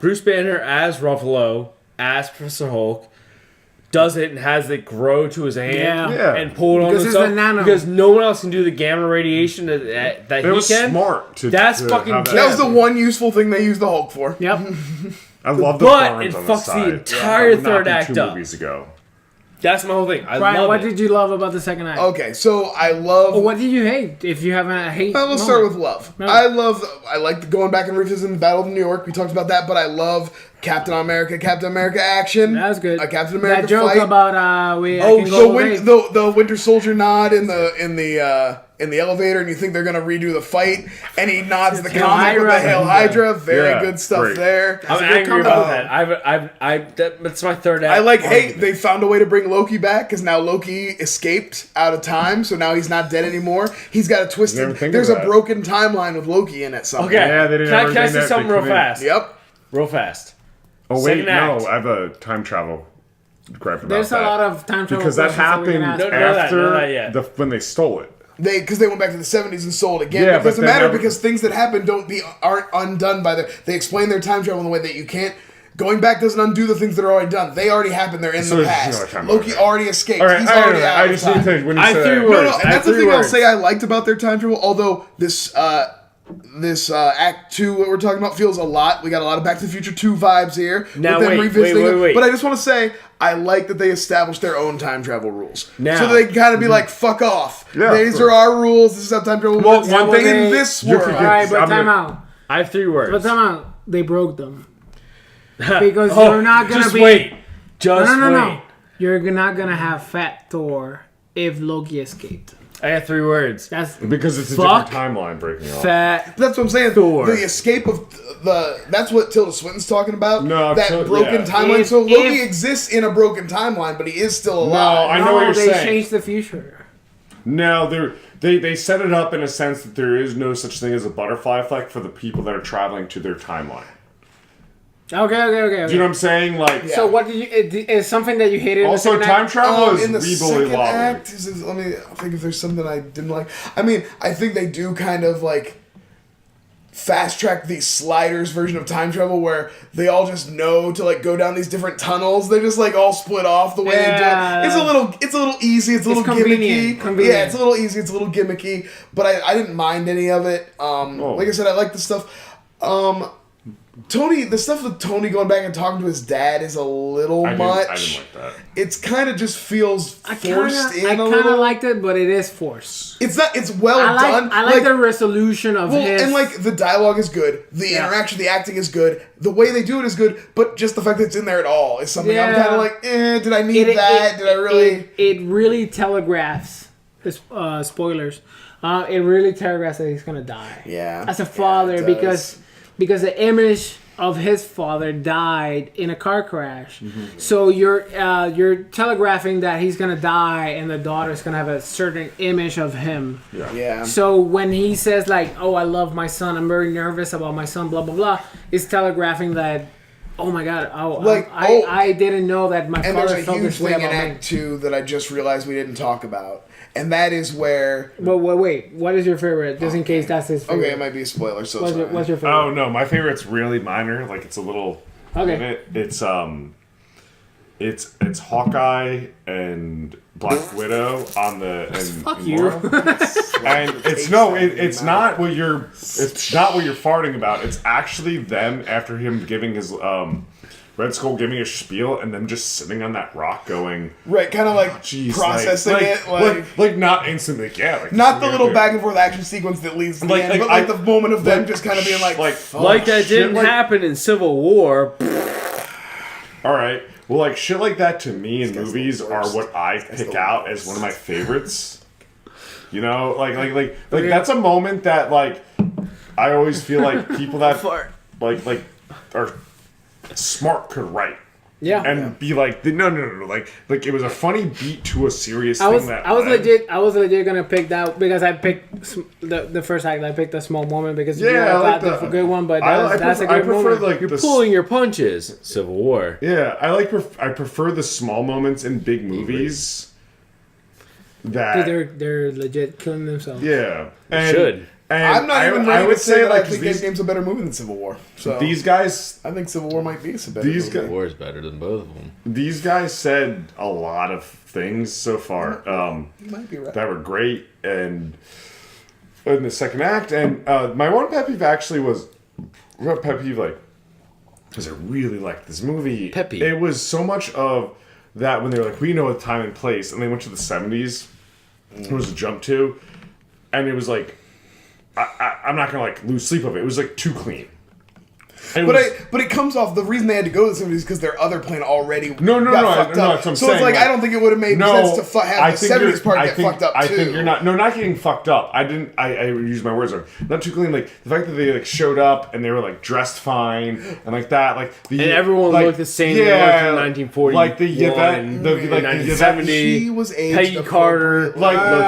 Bruce Banner as Ruffalo, as Professor Hulk, does it and has it grow to his hand
Yeah.
and pull it on
Because it's
himself
the nano.
because no one else can do the gamma radiation that
It
he
was
can.
smart to.
That's
to
fucking
have
That was the
Yeah.
one useful thing they used the Hulk for.
Yep.
I love the
But
thorns
it
on
fucks the
side.
entire
That would not
third
be
act
2
up.
movies ago.
That's my whole thing. I
Brian,
love
what
it.
did you love about the second act?
Okay, so I love.
Or what did you hate? If you have a hate,
Well, let's start with love.
No.
I like going back and revisiting the Battle of New York. We talked about that, but I love Captain America action.
That was good.
A Captain America
that joke
fight.
about I can
the,
go away.
the Winter Soldier nod in the elevator, and you think they're gonna redo the fight, and he nods the
Hail
comic with the
Hydra.
Hail Hydra. Very
Yeah,
good stuff
great.
there.
I'm
a good
angry
combo.
about that. That's my third act.
I like, hey, they found a way to bring Loki back because now Loki escaped out of time, so now he's not dead anymore. He's got a
Never
twisted.
think
There's
of
a
that.
broken timeline with Loki in it somehow.
Okay.
Yeah, they didn't
Can I
ever
say
think
something
that
real
they couldn't-
fast?
Yep.
Real fast.
Oh wait,
Second act.
no, I have a time travel gripe about
There's a
that.
lot of time travel
because that
questions we can
happened
ask.
No, no,
after
that yet.
when they stole it.
Because they went back to the 70s and sold it again.
Yeah,
But it doesn't
but they
matter
never-
because things that happen aren't undone by they explain their time travel in a way that you can't. Going back doesn't undo the things that are already done. They already happened. They're in
So
the
there's
past.
no time
Loki
travel.
already escaped.
All right,
He's
I don't
already
know.
out
I
of
just
time.
need to when you
I
said
threw
that-
words.
No, and that's the
3
thing I'll
words.
say I liked about their time travel. Although this Act 2, what we're talking about, feels a lot. We got a lot of Back to the Future 2 vibes here.
Now,
with them
wait,
revisiting
wait,
it.
wait.
But I just want to say, I like that they established their own time travel rules.
Now-
so they kind of be like, fuck off.
Yeah,
These
sure.
are our rules. This is how time travel
Well,
works.
one thing-
in this
You
world.
could
All right, but
I'm
time
gonna-
out.
I have 3 words.
But time out. They broke them. Because
Oh,
you're not gonna
just
be.
wait. Just
No.
wait.
You're not gonna have Fat Thor if Loki escaped.
I have 3 words.
That's
because it's a
Fuck.
different timeline breaking off.
Fat.
That's what I'm saying.
Thor.
The escape of that's what Tilda Swinton's talking about.
No,
that broken
yeah.
timeline.
If-
So Loki
if-
exists in a broken timeline, but he is still
No,
alive.
I know what you're
they
saying.
changed the future.
No, they set it up in a sense that there is no such thing as a butterfly effect for the people that are traveling to their timeline.
Okay.
Do you know what I'm saying? Like,
Yeah.
So what did you? Is something that you hated?
also
in the
time
second
travel is
in the
reasonably
second
lovely.
act, let me think if there's something I didn't like. I mean, I think they do kind of like fast track the Sliders version of time travel where they all just know to like go down these different tunnels. They just like all split off the way they
Yeah.
do it. It's a little easy. It's a little
convenient,
gimmicky.
convenient.
Yeah, it's a little easy. It's a little gimmicky. But I didn't mind any of it. Like I said, I like the stuff. Tony, the stuff with Tony going back and talking to his dad is a little
I
much.
didn't like that.
It's kind of just feels
I
forced in a
kind of
little.
liked it, but it is forced.
It's not. It's well done.
I like the resolution of his.
and like the dialogue is good. The
Yeah.
interaction, the acting is good. The way they do it is good. But just the fact that it's in there at all is something I'm
Yeah.
kind of like, did I need that? Did I really?
It really telegraphs. Spoilers. It really telegraphs that he's gonna die.
Yeah.
As a father,
Yeah, it does.
because the image of his father died in a car crash. So you're telegraphing that he's gonna die, and the daughter's gonna have a certain image of him.
Yeah.
So when he says like, "Oh, I love my son. I'm very nervous about my son," blah blah blah, it's telegraphing that. Oh my God! I didn't know that my
And
father
there's a
felt
huge
this way
thing in
about me.
Act 2 that I just realized we didn't talk about, and that is where.
But wait, what is your favorite? Just in case that's his favorite.
Okay, it might be a spoiler. So
What's your favorite?
Oh no, my favorite's really minor. Like it's a little.
Okay.
It's Hawkeye and Black Widow on the and
Fuck
and
you.
Laura. And it's not what you're farting about. It's actually them after him giving his Red Skull giving a spiel and them just sitting on that rock going
right, kind of like
jeez,
processing it,
like not instantly, yeah, like
not the little back and forth action sequence that leads to the end, but the moment of them just kind of being like
Like that didn't happen in Civil War.
All right. Well, like shit like that to me in movies are what I pick out as one of my favorites. You know, like that's a moment that like I always feel like people that like are smart could write.
Yeah.
And be like, no, like it was a funny beat to a serious thing.
I was legit gonna pick that because I picked the first act. I picked a small moment because I thought that's a good one, but that's a good moment.
Like
you're pulling your punches. Civil War.
Yeah, I prefer the small moments in big movies. That
they're legit killing themselves.
Yeah,
should.
And
I'm not even ready
I would
to say that I
like
think Endgame's a better movie than Civil War. So
these guys,
I think Civil War might be a better movie.
Civil War is better than both of them.
These guys said a lot of things so far
You might be right.
that were great, and in the second act, and my one pet peeve actually was because I really liked this movie.
Peppy.
It was so much of that when they were like, we know the time and place, and they went to the 70s. It was a jump to, and it was like. I'm not gonna like lose sleep of it. It was like too clean.
But it comes off the reason they had to go to the 70s is because their other plan already
fucked
up.
That's what I'm
so
saying,
it's like I don't think it would have made sense to have the 70s part get fucked up too.
I think you're not getting fucked up. I use my words wrong. Not too clean. Like the fact that they like showed up and they were like dressed fine and like that. Like
and everyone looked the same.
Yeah,
they looked in 1940.
Like the Yvette, the
1970.
She was aged
Peggy Carter.
Like no,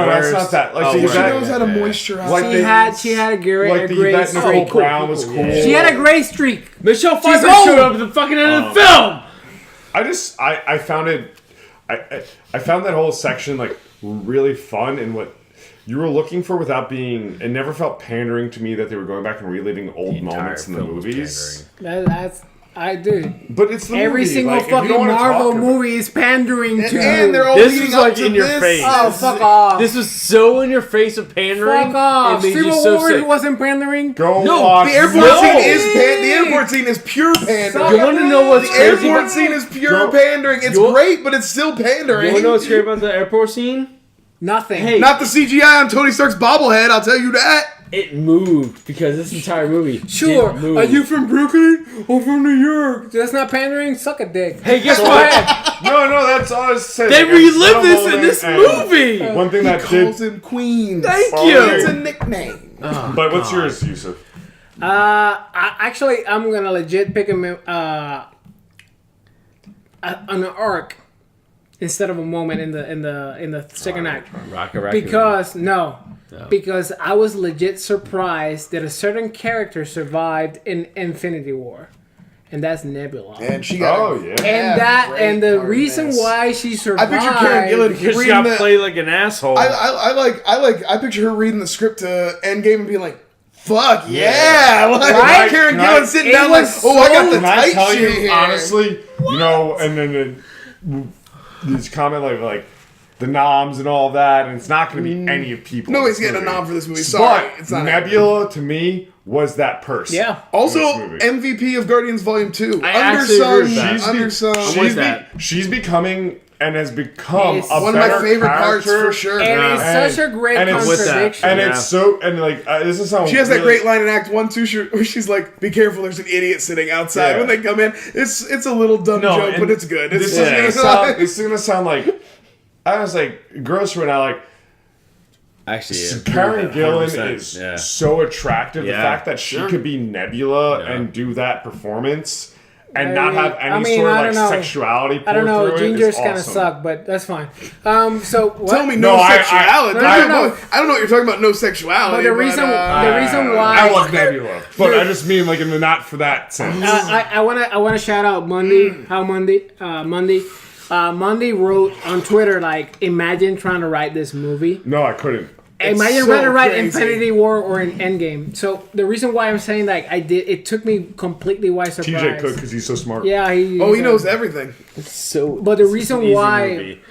that's not that. Like
she knows how to moisturize.
Like
she had a gray
Yvette
streak.
Nicole Brown was cool.
She had a gray streak.
Michelle Pfeiffer showed up at the fucking end of the film.
I found it. I found that whole section like really fun and what you were looking for without being. It never felt pandering to me that they were going back and reliving old moments in the movies.
I do.
But it's the
every
movie.
single
like,
fucking Marvel movie is pandering to.
And they're all
this
leading
was
up
like
to
in your
this.
face.
Oh, fuck off.
This was so in your face of pandering.
Fuck off.
It made you
Civil
so
War
sick.
wasn't pandering.
Go
No,
watch.
The airport scene is pure pandering.
You want to know what's
The
crazy?
airport scene is pure
Go-
pandering. It's great, but it's still pandering.
You want to know what's great about the airport scene?
Nothing.
Hey.
Not the CGI on Tony Stark's bobblehead, I'll tell you that.
It moved because this entire movie.
Sure.
didn't move.
Are you from Brooklyn or from New York? That's not pandering. Suck a dick.
Hey, guess what?
No, that's all I was saying.
They
Like,
relived
it's
this
not
in this
and
movie.
One thing
He
that
calls
did.
him Queen.
Thank
Oh,
you.
It's a nickname.
But what's yours, Jusef?
I'm gonna legit pick him an arc instead of a moment in the second act.
Rocket Raccoon.
Because I was legit surprised that a certain character survived in Infinity War, and that's Nebula.
And she got
And the reason why she survived.
I picture Karen Gillan
because she
reading
got
the,
played like an asshole.
I picture her reading the script to Endgame and being like, "Fuck yeah!" Like
Right?
Karen
Can
Gillan
I-
sitting
it
down like,
was
"Oh, I got the
Can I
tight
tell
shit
you
here."
honestly? You know, and then this comment like the noms and all that, and it's not going to be any of people.
Nobody's
in this
getting a
movie.
nom for this movie. Sorry,
But
it's not
Nebula to me was that person.
Yeah.
Also,
in this movie.
MVP of Guardians Volume 2.
I actually agree with that.
Undersung.
She's becoming and has become
It's
a
One of my
better
favorite parts
character.
for sure.
And it's such a great
and it's-
with that.
contradiction.
And
Yeah.
it's so and like this is how
She has that
really-
great line in Act 1 too, where she's like, "Be careful, there's an idiot sitting outside."
Yeah.
When they come in, it's a little dumb joke,
and
but it's good. It's
This is gonna sound like I was like gross right now. Like
Actually, yeah.
Karen Gillan
100%.
is
Yeah.
so attractive.
Yeah.
The fact that she could be Nebula and do that performance and not have any
I
sort of
don't
like
know.
sexuality.
I don't know.
Through it
Gingers
is
kind of
awesome.
suck, but that's fine. So what?
Tell me
No,
no,
I-
sexuality.
No,
I
no,
don't
no.
know. I don't know what you're talking about. No sexuality.
But the reason why
I love Nebula, but I just mean like in the not for that sense.
I wanna shout out Monday. Monday wrote on Twitter like, imagine trying to write this movie.
No, I couldn't.
Imagine
so
trying to write
crazy.
Infinity War or an Endgame. So the reason why I'm saying like it took me completely by surprise.
TJ could because he's so smart.
Yeah, he
knows everything.
So,
But the reason
easy
why.
movie.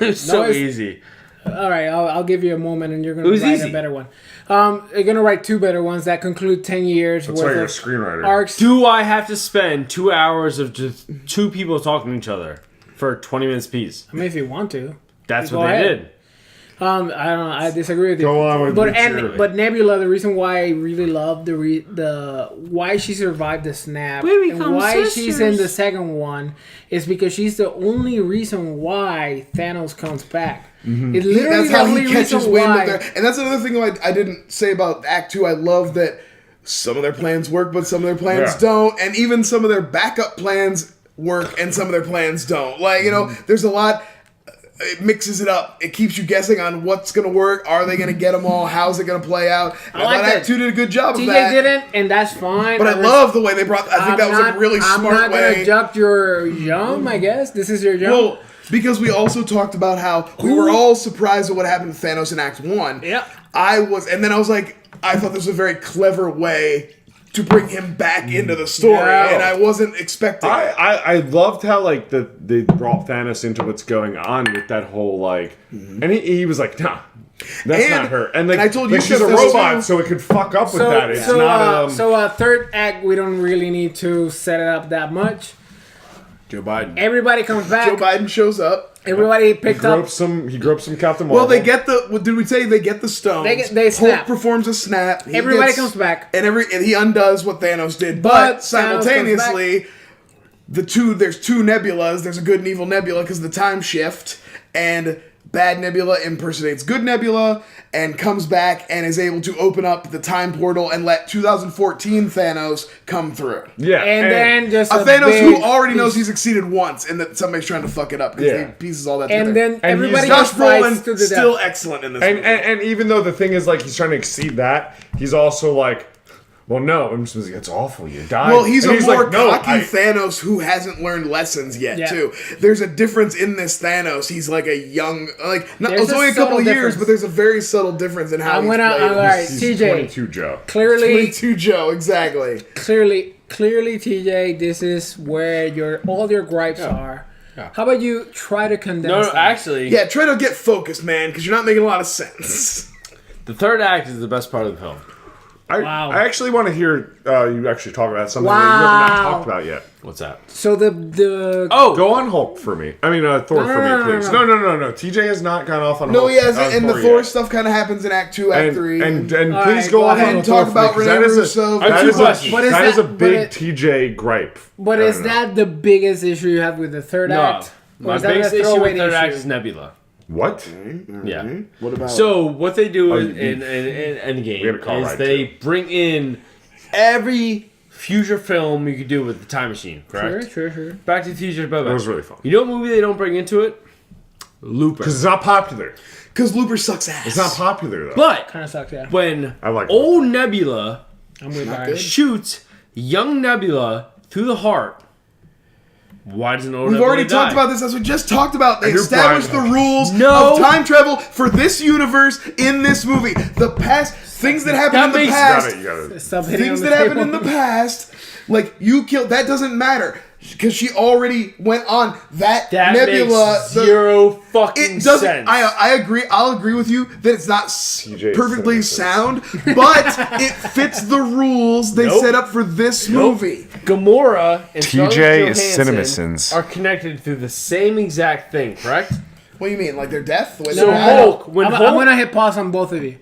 It's so
it's-
easy.
All right, I'll give you a moment, and you're gonna
It was
write
easy.
a better one. You're gonna write two better ones that conclude 10 years
That's why
worth
you're a
of
screenwriter.
arcs.
Do I have to spend 2 hours of just two people talking to each other for 20 minutes apiece?
I mean, if you want to.
That's
Go
what they
ahead.
did.
I don't know. I disagree with you.
Go on with
but Nebula, the reason why I really love the why she survived the snap and why she's in the second one is because she's the only reason why Thanos comes back.
Mm-hmm.
It's literally
That's how
the only
he catches
reason
wind
why.
of their. And that's another thing I didn't say about Act 2. I love that some of their plans work, but some of their plans don't, and even some of their backup plans work, and some of their plans don't. Like, you know, there's a lot. It mixes it up. It keeps you guessing on what's going to work. Are they going to get them all? How's it going to play out? I
like
thought
that.
Act 2 did a good job of
TJ
that.
didn't, and that's fine.
But I love the way they brought. I think that was a really smart
I'm not
way.
gonna judge your jump. I guess this is your jump.
Well, because we also talked about how we were all surprised at what happened to Thanos in Act 1.
Yeah.
And then I was like, I thought this was a very clever way to bring him back into the story, and I wasn't expecting it.
I loved how like they brought Thanos into what's going on with that whole like, and he was like, nah, that's not her. And like,
I told you
like, she's a
this
robot,
too.
so it could fuck up with that. It's not.
Third act, we don't really need to set it up that much.
Joe Biden.
Everybody comes back.
Joe Biden shows up.
Everybody picked up.
He grew up some Captain Marvel.
Well, they get the. What did we say? They get the stones.
They snap.
Hulk performs a snap.
Everybody comes back,
and he undoes what Thanos did.
But
But simultaneously, there's two Nebulas. There's a good and evil Nebula because of the time shift, and bad Nebula impersonates good Nebula and comes back and is able to open up the time portal and let 2014 Thanos come through.
Yeah,
and then just
A Thanos who already knows he succeeded once and that somebody's trying to fuck it up because he pieces all that together.
And then everybody
Josh
just fights
Brolin
to the
still
death.
excellent in this movie.
And even though the thing is like he's trying to exceed that, he's also like, well, no, I'm just like, it's awful. You died.
Well, he's
and
a more
like, no,
cocky Thanos who hasn't learned lessons yet, too. There's a difference in this Thanos. He's like a young, it's only a couple of years, but there's a very subtle difference in how he's played.
All right,
he's
TJ.
22 Joe.
Clearly,
22 Joe, exactly.
Clearly, TJ, this is where all your gripes are. Yeah. How about you try to condense them?
Actually...
Yeah, try to get focused, man, because you're not making a lot of sense.
The third act is the best part of the film.
I actually want to hear you actually talk about something that you have not talked about yet.
What's that?
So the
go on Hulk for me. I mean Thor for me, please. No. TJ has not gone off on Hulk.
No, he hasn't. And the Thor stuff kind of happens in Act 2, Act 3.
And please go off on
talk
Thor
about Renee Russo.
That is a big TJ gripe.
But is that the biggest issue you have with the third act?
My biggest issue with the third act is Nebula.
What?
Yeah.
What about?
So what they do in Endgame is they bring in every future film you could do with the time machine. Correct.
Sure.
Back to the Future.
That was really fun.
You know what movie they don't bring into it? Looper.
Because it's not popular.
Because Looper sucks ass.
It's not popular though.
But
kind of sucks. Yeah.
When
I like
old Nebula
shoots
young Nebula through the heart. Why doesn't old
We've
Nebula
already talked
die?
about this as we just talked about. They established the rules
No.
of time travel for this universe in this movie. The past things that happened in the past, things that happened in the past, like you killed. That doesn't matter because she already went on that Nebula.
Makes zero fucking
It doesn't.
sense.
I agree. I'll agree with you that it's not perfectly sound, but it fits the rules they set up for this movie.
Gamora and
TJ is
CinemaSins are connected through the same exact thing, correct?
What do you mean, like their death? The way
So
they're
Hulk,
I'm gonna hit pause on both of you.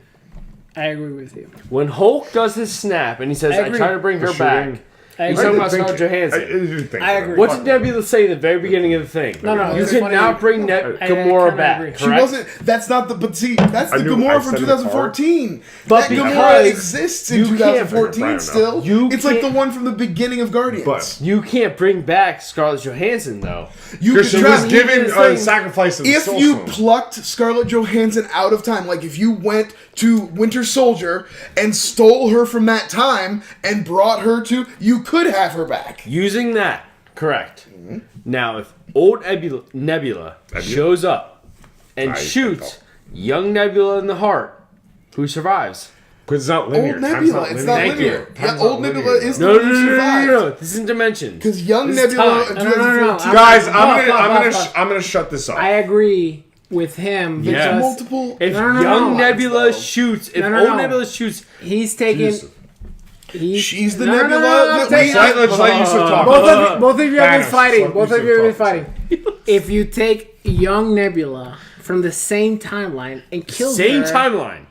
I agree with you.
When Hulk does his snap and he says, "I try to bring her back," he's talking about Scarlett Johansson.
I
agree.
What did Nebula say at the very beginning of the thing?
No.
You cannot bring Gamora back.
She wasn't. That's not the. But see, that's the Gamora from 2014.
But
that Gamora
because
exists in
you can't-
2014 still. It's like the one from the beginning of Guardians.
But
you can't bring back Scarlett Johansson though.
You could
she was given
this
a
thing-
sacrifice of the
if
soul
you
stone.
plucked Scarlett Johansson out of time, like if you went to Winter Soldier and stole her from that time and brought her to, you could have her back.
Using that, correct. Now, if old Nebula shows up and shoots young Nebula in the heart, who survives?
Because it's not linear.
Old
Time's
Nebula, it's not
Thank you.
linear. Yeah,
Time's
old
not
Nebula
linear,
is
though.
the one who survived.
No. This is in dimensions.
Because young
This is
Nebula
time.
in
No.
2014.
Guys,
Pause.
I'm gonna shut this off.
I agree with him because
Yes.
Multiple.
If
No.
young Nebula shoots, if
No.
old Nebula shoots,
he's taking.
She's the
No, no,
Nebula
no,
that
take-
we...
Let's let Yusuf talk.
Both of you have been
Thanos.
fighting.
Let
Both of
Yusuf
you have been
talk.
fighting. If you take young Nebula from the same timeline and kills
Same
her,
timeline.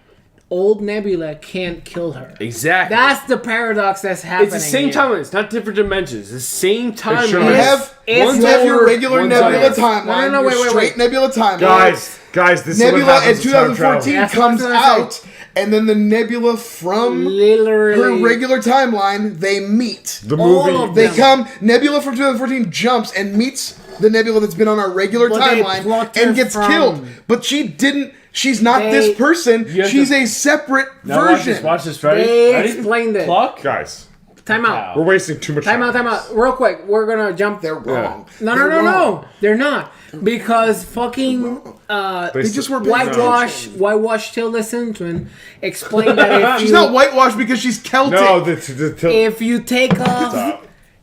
old Nebula can't kill her.
Exactly.
That's the paradox that's happening.
It's the same
here.
timeline. It's not different dimensions. It's the same timeline.
sure
You have,
It's-
you have your
older,
regular
one's
Nebula
younger.
timeline,
No, wait,
your
wait,
straight
wait.
Nebula timeline.
Guys, this
Nebula
is what happens
in
with time travel.
2014
That's what
comes
I'm gonna
out, and then the Nebula from
Literally.
her regular timeline, they meet.
The
All
movie.
of
They
them.
come, Nebula from 2014 jumps and meets the Nebula that's been on our regular
But they
timeline
plucked her
and gets
from-
killed. But she didn't, she's not
They-
this person,
You have
she's
to-
a separate
Now
version.
watch this. Ready?
They
Ready?
explained it.
Pluck.
Guys,
Time out.
we're wasting too much time.
Time out. Real quick, we're gonna jump.
They're wrong.
No,
They're wrong.
no. They're not. Because fucking
They just were paying
whitewash Tilda Swinton explained that if
She's
you,
not whitewashed because she's Celtic.
No,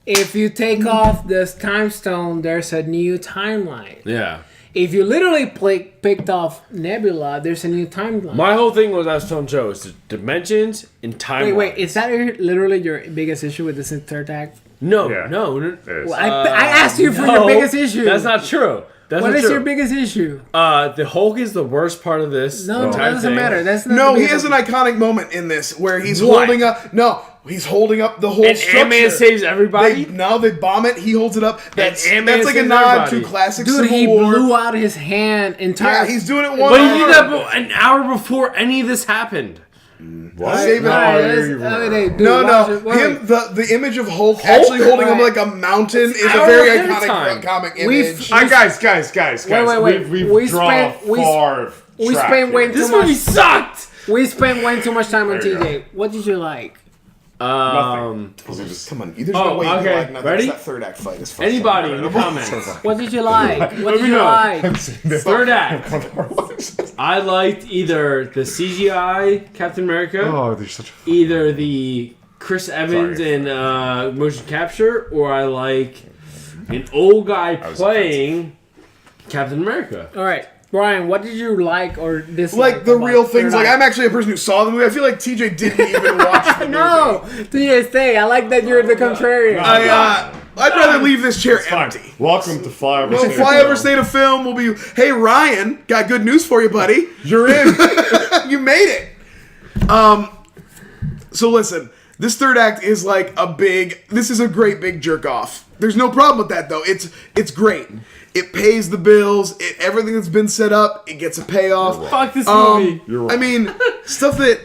if you take off this time stone, there's a new timeline.
Yeah.
If you literally picked off Nebula, there's a new timeline.
My whole thing was I was telling Joe is the dimensions and time.
Wait, is that literally your biggest issue with this third act?
No.
Yeah.
Well, I asked you for your biggest issue.
That's not true. That's
What
not
is
true.
your biggest issue?
The Hulk is the worst part of this.
No, that
entire
doesn't
thing.
matter. That's not
No,
the
he
biggest
has an iconic moment in this where he's
What?
holding up. No, he's holding up the whole
And
structure.
Ant-Man saves everybody.
They bomb it. He holds it up. That's
Ant-Man
like a
saves
nod
everybody.
to classic
Dude,
Civil
he
War.
blew out his hand
Yeah,
entirely.
he's doing it one.
But he did
arm.
that an hour before any of this happened.
What?
Save it. Him, the image of Hulk actually holding him
Right.
like a mountain is a
Hour
very
ahead of
iconic
time.
comic
We've-
image.
Guys.
Wait.
We've
We
drawn
spent-
a far
we
track
spent way
here.
too
This
much.
movie sucked.
We spent way too much time on
There you
TJ. What did you like?
Come on, there's no way you
okay.
like nothing.
Ready?
That third act fight is fucking
Anybody in the
incredible.
comments?
What did you like? What
Let
did
me
you
know.
like?
Third act. I liked either the CGI Captain America,
Oh, they're such a...
either the Chris Evans
Sorry.
and motion capture, or I like an old guy
was
playing Captain America.
All right, Brian, what did you like or dislike?
Like the
about
real things.
Third
Like
Eye?
I'm actually a person who saw the movie. I feel like TJ didn't even watch the movie.
No, TJ, stay. I like that you're the contrarian.
I'd rather leave this chair
Fine.
empty.
Welcome to Flyover.
So
State of
Flyover
Film.
State of Film will be. Hey Ryan, got good news for you, buddy.
You're in.
You made it. So listen, this third act is like a big. This is a great big jerk off. There's no problem with that though. It's great. It pays the bills. Everything that's been set up, it gets a payoff.
Fuck this movie.
You're right.
I mean, stuff that,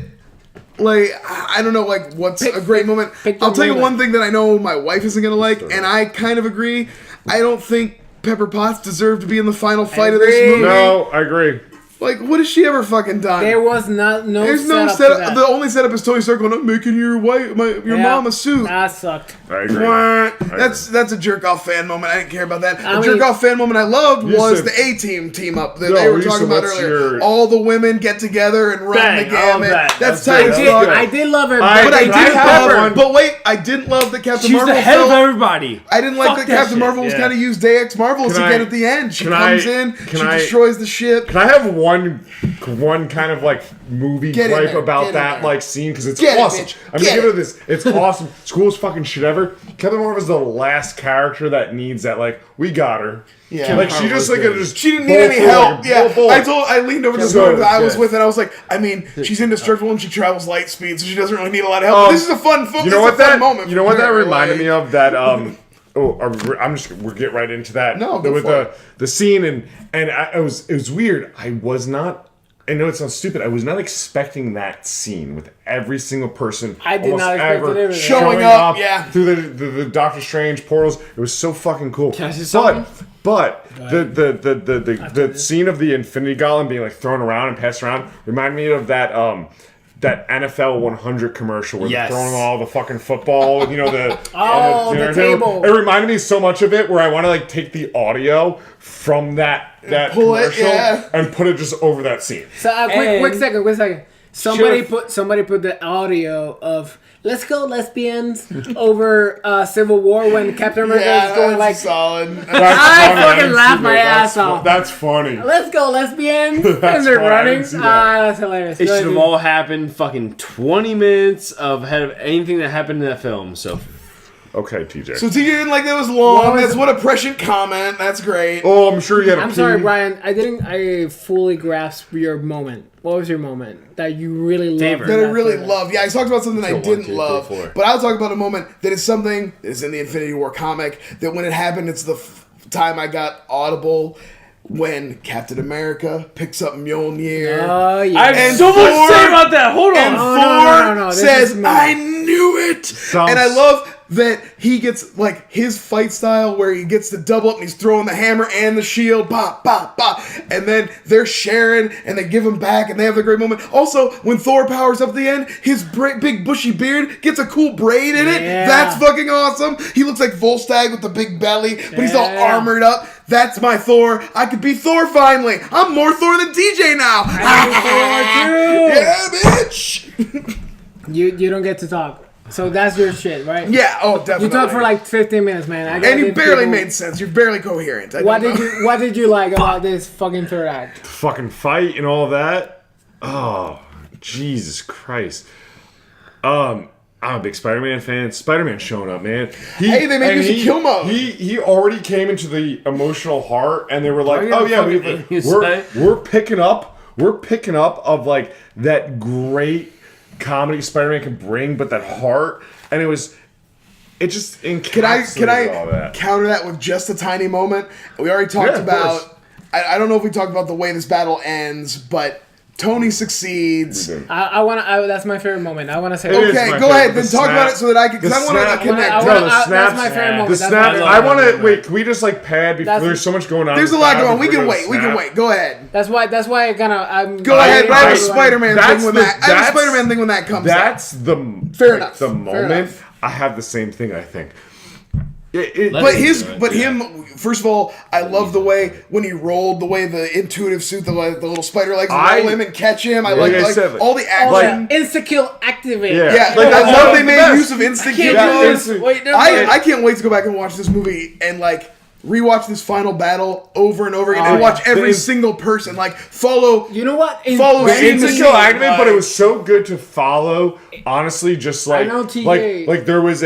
like, I don't know, like, what's a great moment.
pick your
I'll tell you
moment.
one thing that I know my wife isn't going to like, and I kind of agree. I don't think Pepper Potts deserved to be in the final fight of this
agree.
movie.
No, I agree.
Like, what has she ever fucking done?
There was no
There's no
setup.
setup.
To that.
The only setup is Tony Stark going, I'm making your wife, your
Yeah,
mom a suit.
That sucked.
I agree.
Wah. That's a jerk off fan moment. I didn't care about that.
I
The
mean-
jerk off fan moment I loved
You
was
said-
the A-Team team up that
No,
they were
you
talking
said
about
what's
earlier.
your-
All the women get together and run
Bang,
the
I love
gamut.
that.
That's
That's
tight as
good.
fuck.
I did love it,
But I
Can
did
I have
love.
one?
But wait, I didn't love that Captain
She's
Marvel.
the head of
felt-
everybody.
I didn't like
Fuck
that
that
Captain
shit.
Marvel was
Yeah.
kind of used Deus Marvelous
Can
again
I-
at the end. She
can
comes
I-
in,
can
she
I-
destroys the ship.
Can I have one kind of like movie
Get in
gripe
there,
about
get in
that
there.
like scene because it's
Get it,
awesome.
bitch,
I'm
get
gonna give
it.
it this. It's awesome. It's the coolest fucking shit ever. Captain Marvel's the last character that needs that. Like we got her.
Yeah.
Like she just like just
She didn't need
bolt
any
forward,
help. Yeah,
bolt forward.
I leaned over to
Good,
someone that I was
good.
with, and I was like, I mean, she's indestructible and she travels light speed, so she doesn't really need a lot of help.
Um,
This is a fun,
You know what
this is a fun
that?
moment.
You know
for
what that
her,
reminded
like-
me of? That we'll get right into that.
No, go
with
for
the scene and it was weird. I was not. I know it sounds stupid. I was not expecting that scene with every single person.
I did
almost
not expect
ever
it either.
Showing up, yeah.
through the Doctor Strange portals. It was so fucking cool.
Can I say something?
But the scene of the Infinity Gauntlet being like thrown around and passed around reminded me of that NFL 100 commercial where
Yes.
they're throwing all the fucking football, you know, the
Oh, the table.
It reminded me so much of it where I want to like take the audio from that
pull it,
commercial
yeah.
and put it just over that scene.
So quick second. Somebody put the audio of "Let's go lesbians" over Civil War when Captain America is going like,
solid.
That's
I
funny.
fucking
didn't
laughed
see
my
that.
ass
That's fu-
off.
That's funny.
"Let's go lesbians," and they're
funny. I
running.
didn't see that.
That's hilarious.
It
Go
should have
ahead,
all happened fucking 20 minutes ahead of anything that happened in that film. So
Okay, TJ.
So TJ didn't like that was long. That's what a prescient comment. That's great.
Oh, I'm sure you had a
I'm sorry, Brian. I fully grasp your moment. What was your moment that you really loved?
That I really loved. Yeah, I talked about something I didn't love.
1, 2, 3, 4.
But I'll talk about a moment that is something that is in the Infinity War comic that when it happened, it's the time I got audible when Captain America picks up Mjolnir.
Oh, yeah.
I have so much to say about that. Hold on.
And
no.
Thor
This
says,
is me.
I knew it! And I love that he gets, like, his fight style where he gets to double up and he's throwing the hammer and the shield, bop, bop, bop. And then they're sharing and they give him back and they have a great moment. Also, when Thor powers up at the end, his big bushy beard gets a cool braid in it.
Yeah.
That's fucking awesome. He looks like Volstagg with the big belly, but he's all armored up. That's my Thor. I could be Thor finally. I'm more Thor than DJ now. Yeah, bitch.
You don't get to talk. So that's your shit, right?
Yeah, oh, definitely.
You talked for like 15 minutes, man.
And you barely made sense. You're barely coherent.
What did you like about this fucking third act?
fucking fight and all that. Oh, Jesus Christ. I'm a big Spider-Man fan. Spider-Man showing up, man.
Hey, they made use of kill mode.
He already came into the emotional heart, and they were like,
Oh, yeah,
we're picking up of like that great comedy Spider-Man can bring, but that heart, and it just encapsulated
Can I
all that.
counter that with just a tiny moment? We already talked
of
about.
course.
I don't know if we talked about the way this battle ends, but Tony succeeds.
That's my favorite moment. I want to say.
It is
Okay,
my
go ahead.
favorite.
Then talk about it so that I can, because I want to connect.
That's my favorite moment.
The
That's
snap.
my
I want to wait. Can we just like pad before there's so much going on?
There's a lot going on. We can wait. Go ahead.
That's why I kind of.
Go ahead. But I have a Spider-Man thing when that. I have a Spider-Man thing when that comes.
That's the
fair enough.
The moment
enough.
I have the same thing. I think.
Him. First of all, I love the way when he rolled, the way the intuitive suit, the little spider legs roll him and catch him. I like all the action.
Insta-kill activate.
Yeah,
like,
I love they
the
made
best.
use of instant kill. I can't wait to go back and watch this movie and like rewatch this final battle over and over again and watch every single person like follow.
You know what?
Follow
instant kill activate, but it was so good to follow. Honestly, just like
I know TJ.
like there was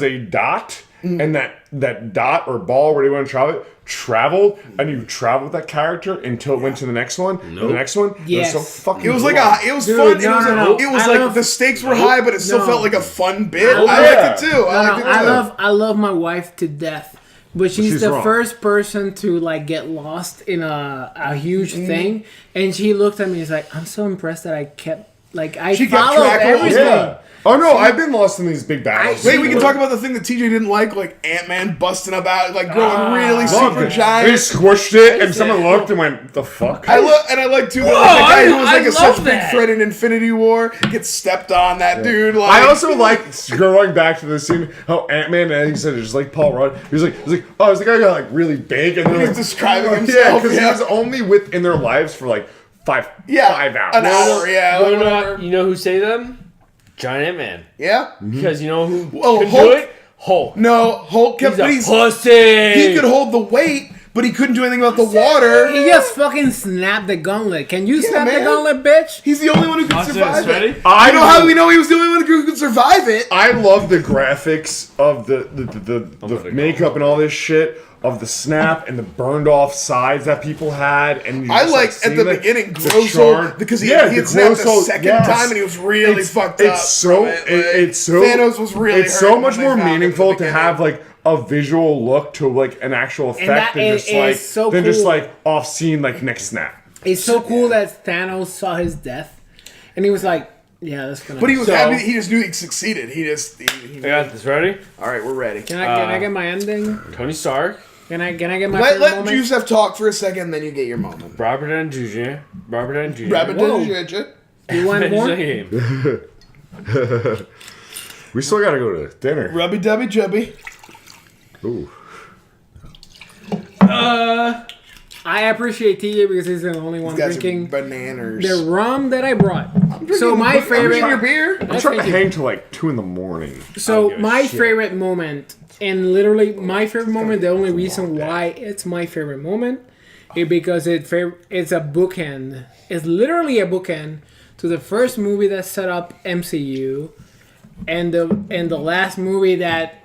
a dot. And that dot or ball, where you want to traveled, and you traveled with that character until it went to the next one. And the next one,
yes.
it was so fucking.
It was like it was
Dude,
fun.
no.
It was like the stakes were high, but it still felt like a fun bit. I liked it too.
I love my wife to death. But she's the
wrong.
first person to like get lost in a huge thing, and she looked at me and was like, "I'm so impressed that I kept
she kept
followed
track of
everything."
Yeah. Oh no, I've been lost in these big battles.
Wait, we can talk about the thing that TJ didn't like Ant-Man busting about, like growing really
Loved
super
it.
giant.
They squished it, and someone looked and went, "The fuck?"
I like too that like, the guy who was like such a big threat in Infinity War gets stepped on. That dude. Like,
I also like going back to the scene how Ant-Man, and he said it just like Paul Rudd. He was like, oh, is the guy got like really big, and
he's
like,
describing
yeah,
himself.
because he was only in their lives for like 5 hours.
An hour. Yeah,
You know who say them? Giant Ant-Man.
yeah.
Because you know who could
Hulk?
do it? Hulk.
No, Hulk kept.
He's a pussy.
He could hold the weight, but he couldn't do anything about the water.
He just fucking snapped the gauntlet. Can you snap
man.
the gauntlet, bitch?
He's the only one who could survive
ready?
it. I know how we know he was the only one who could survive it.
I love the graphics of the makeup and all this shit. Of the snap and the burned off sides that people had, and
I liked at the beginning Grosso because he had snapped the second time and he was really fucked up.
It's so
Thanos was really.
It's so much more meaningful to have like a visual look to like an actual effect than just like off scene like next snap.
It's so cool that Thanos saw his death, and he was like, "Yeah, that's gonna."
But he was happy. He just knew he succeeded. He
I got this ready.
All right, we're ready.
Can I get my ending?
Tony Stark.
Can I get my
Let
moment?
Jusef talk for a second, then you get your moment.
Robert Downey Jr.
You want more?
We still gotta go to dinner.
Rubby dubby jubby.
Ooh.
I appreciate TJ because he's the only one drinking
bananas.
the rum that I brought. So my favorite.
your beer.
I'm trying to hang till like 2 a.m.
So my favorite moment, and literally my favorite moment, the only reason why it's my favorite moment is because it's a bookend. It's literally a bookend to the first movie that set up MCU, and the last movie that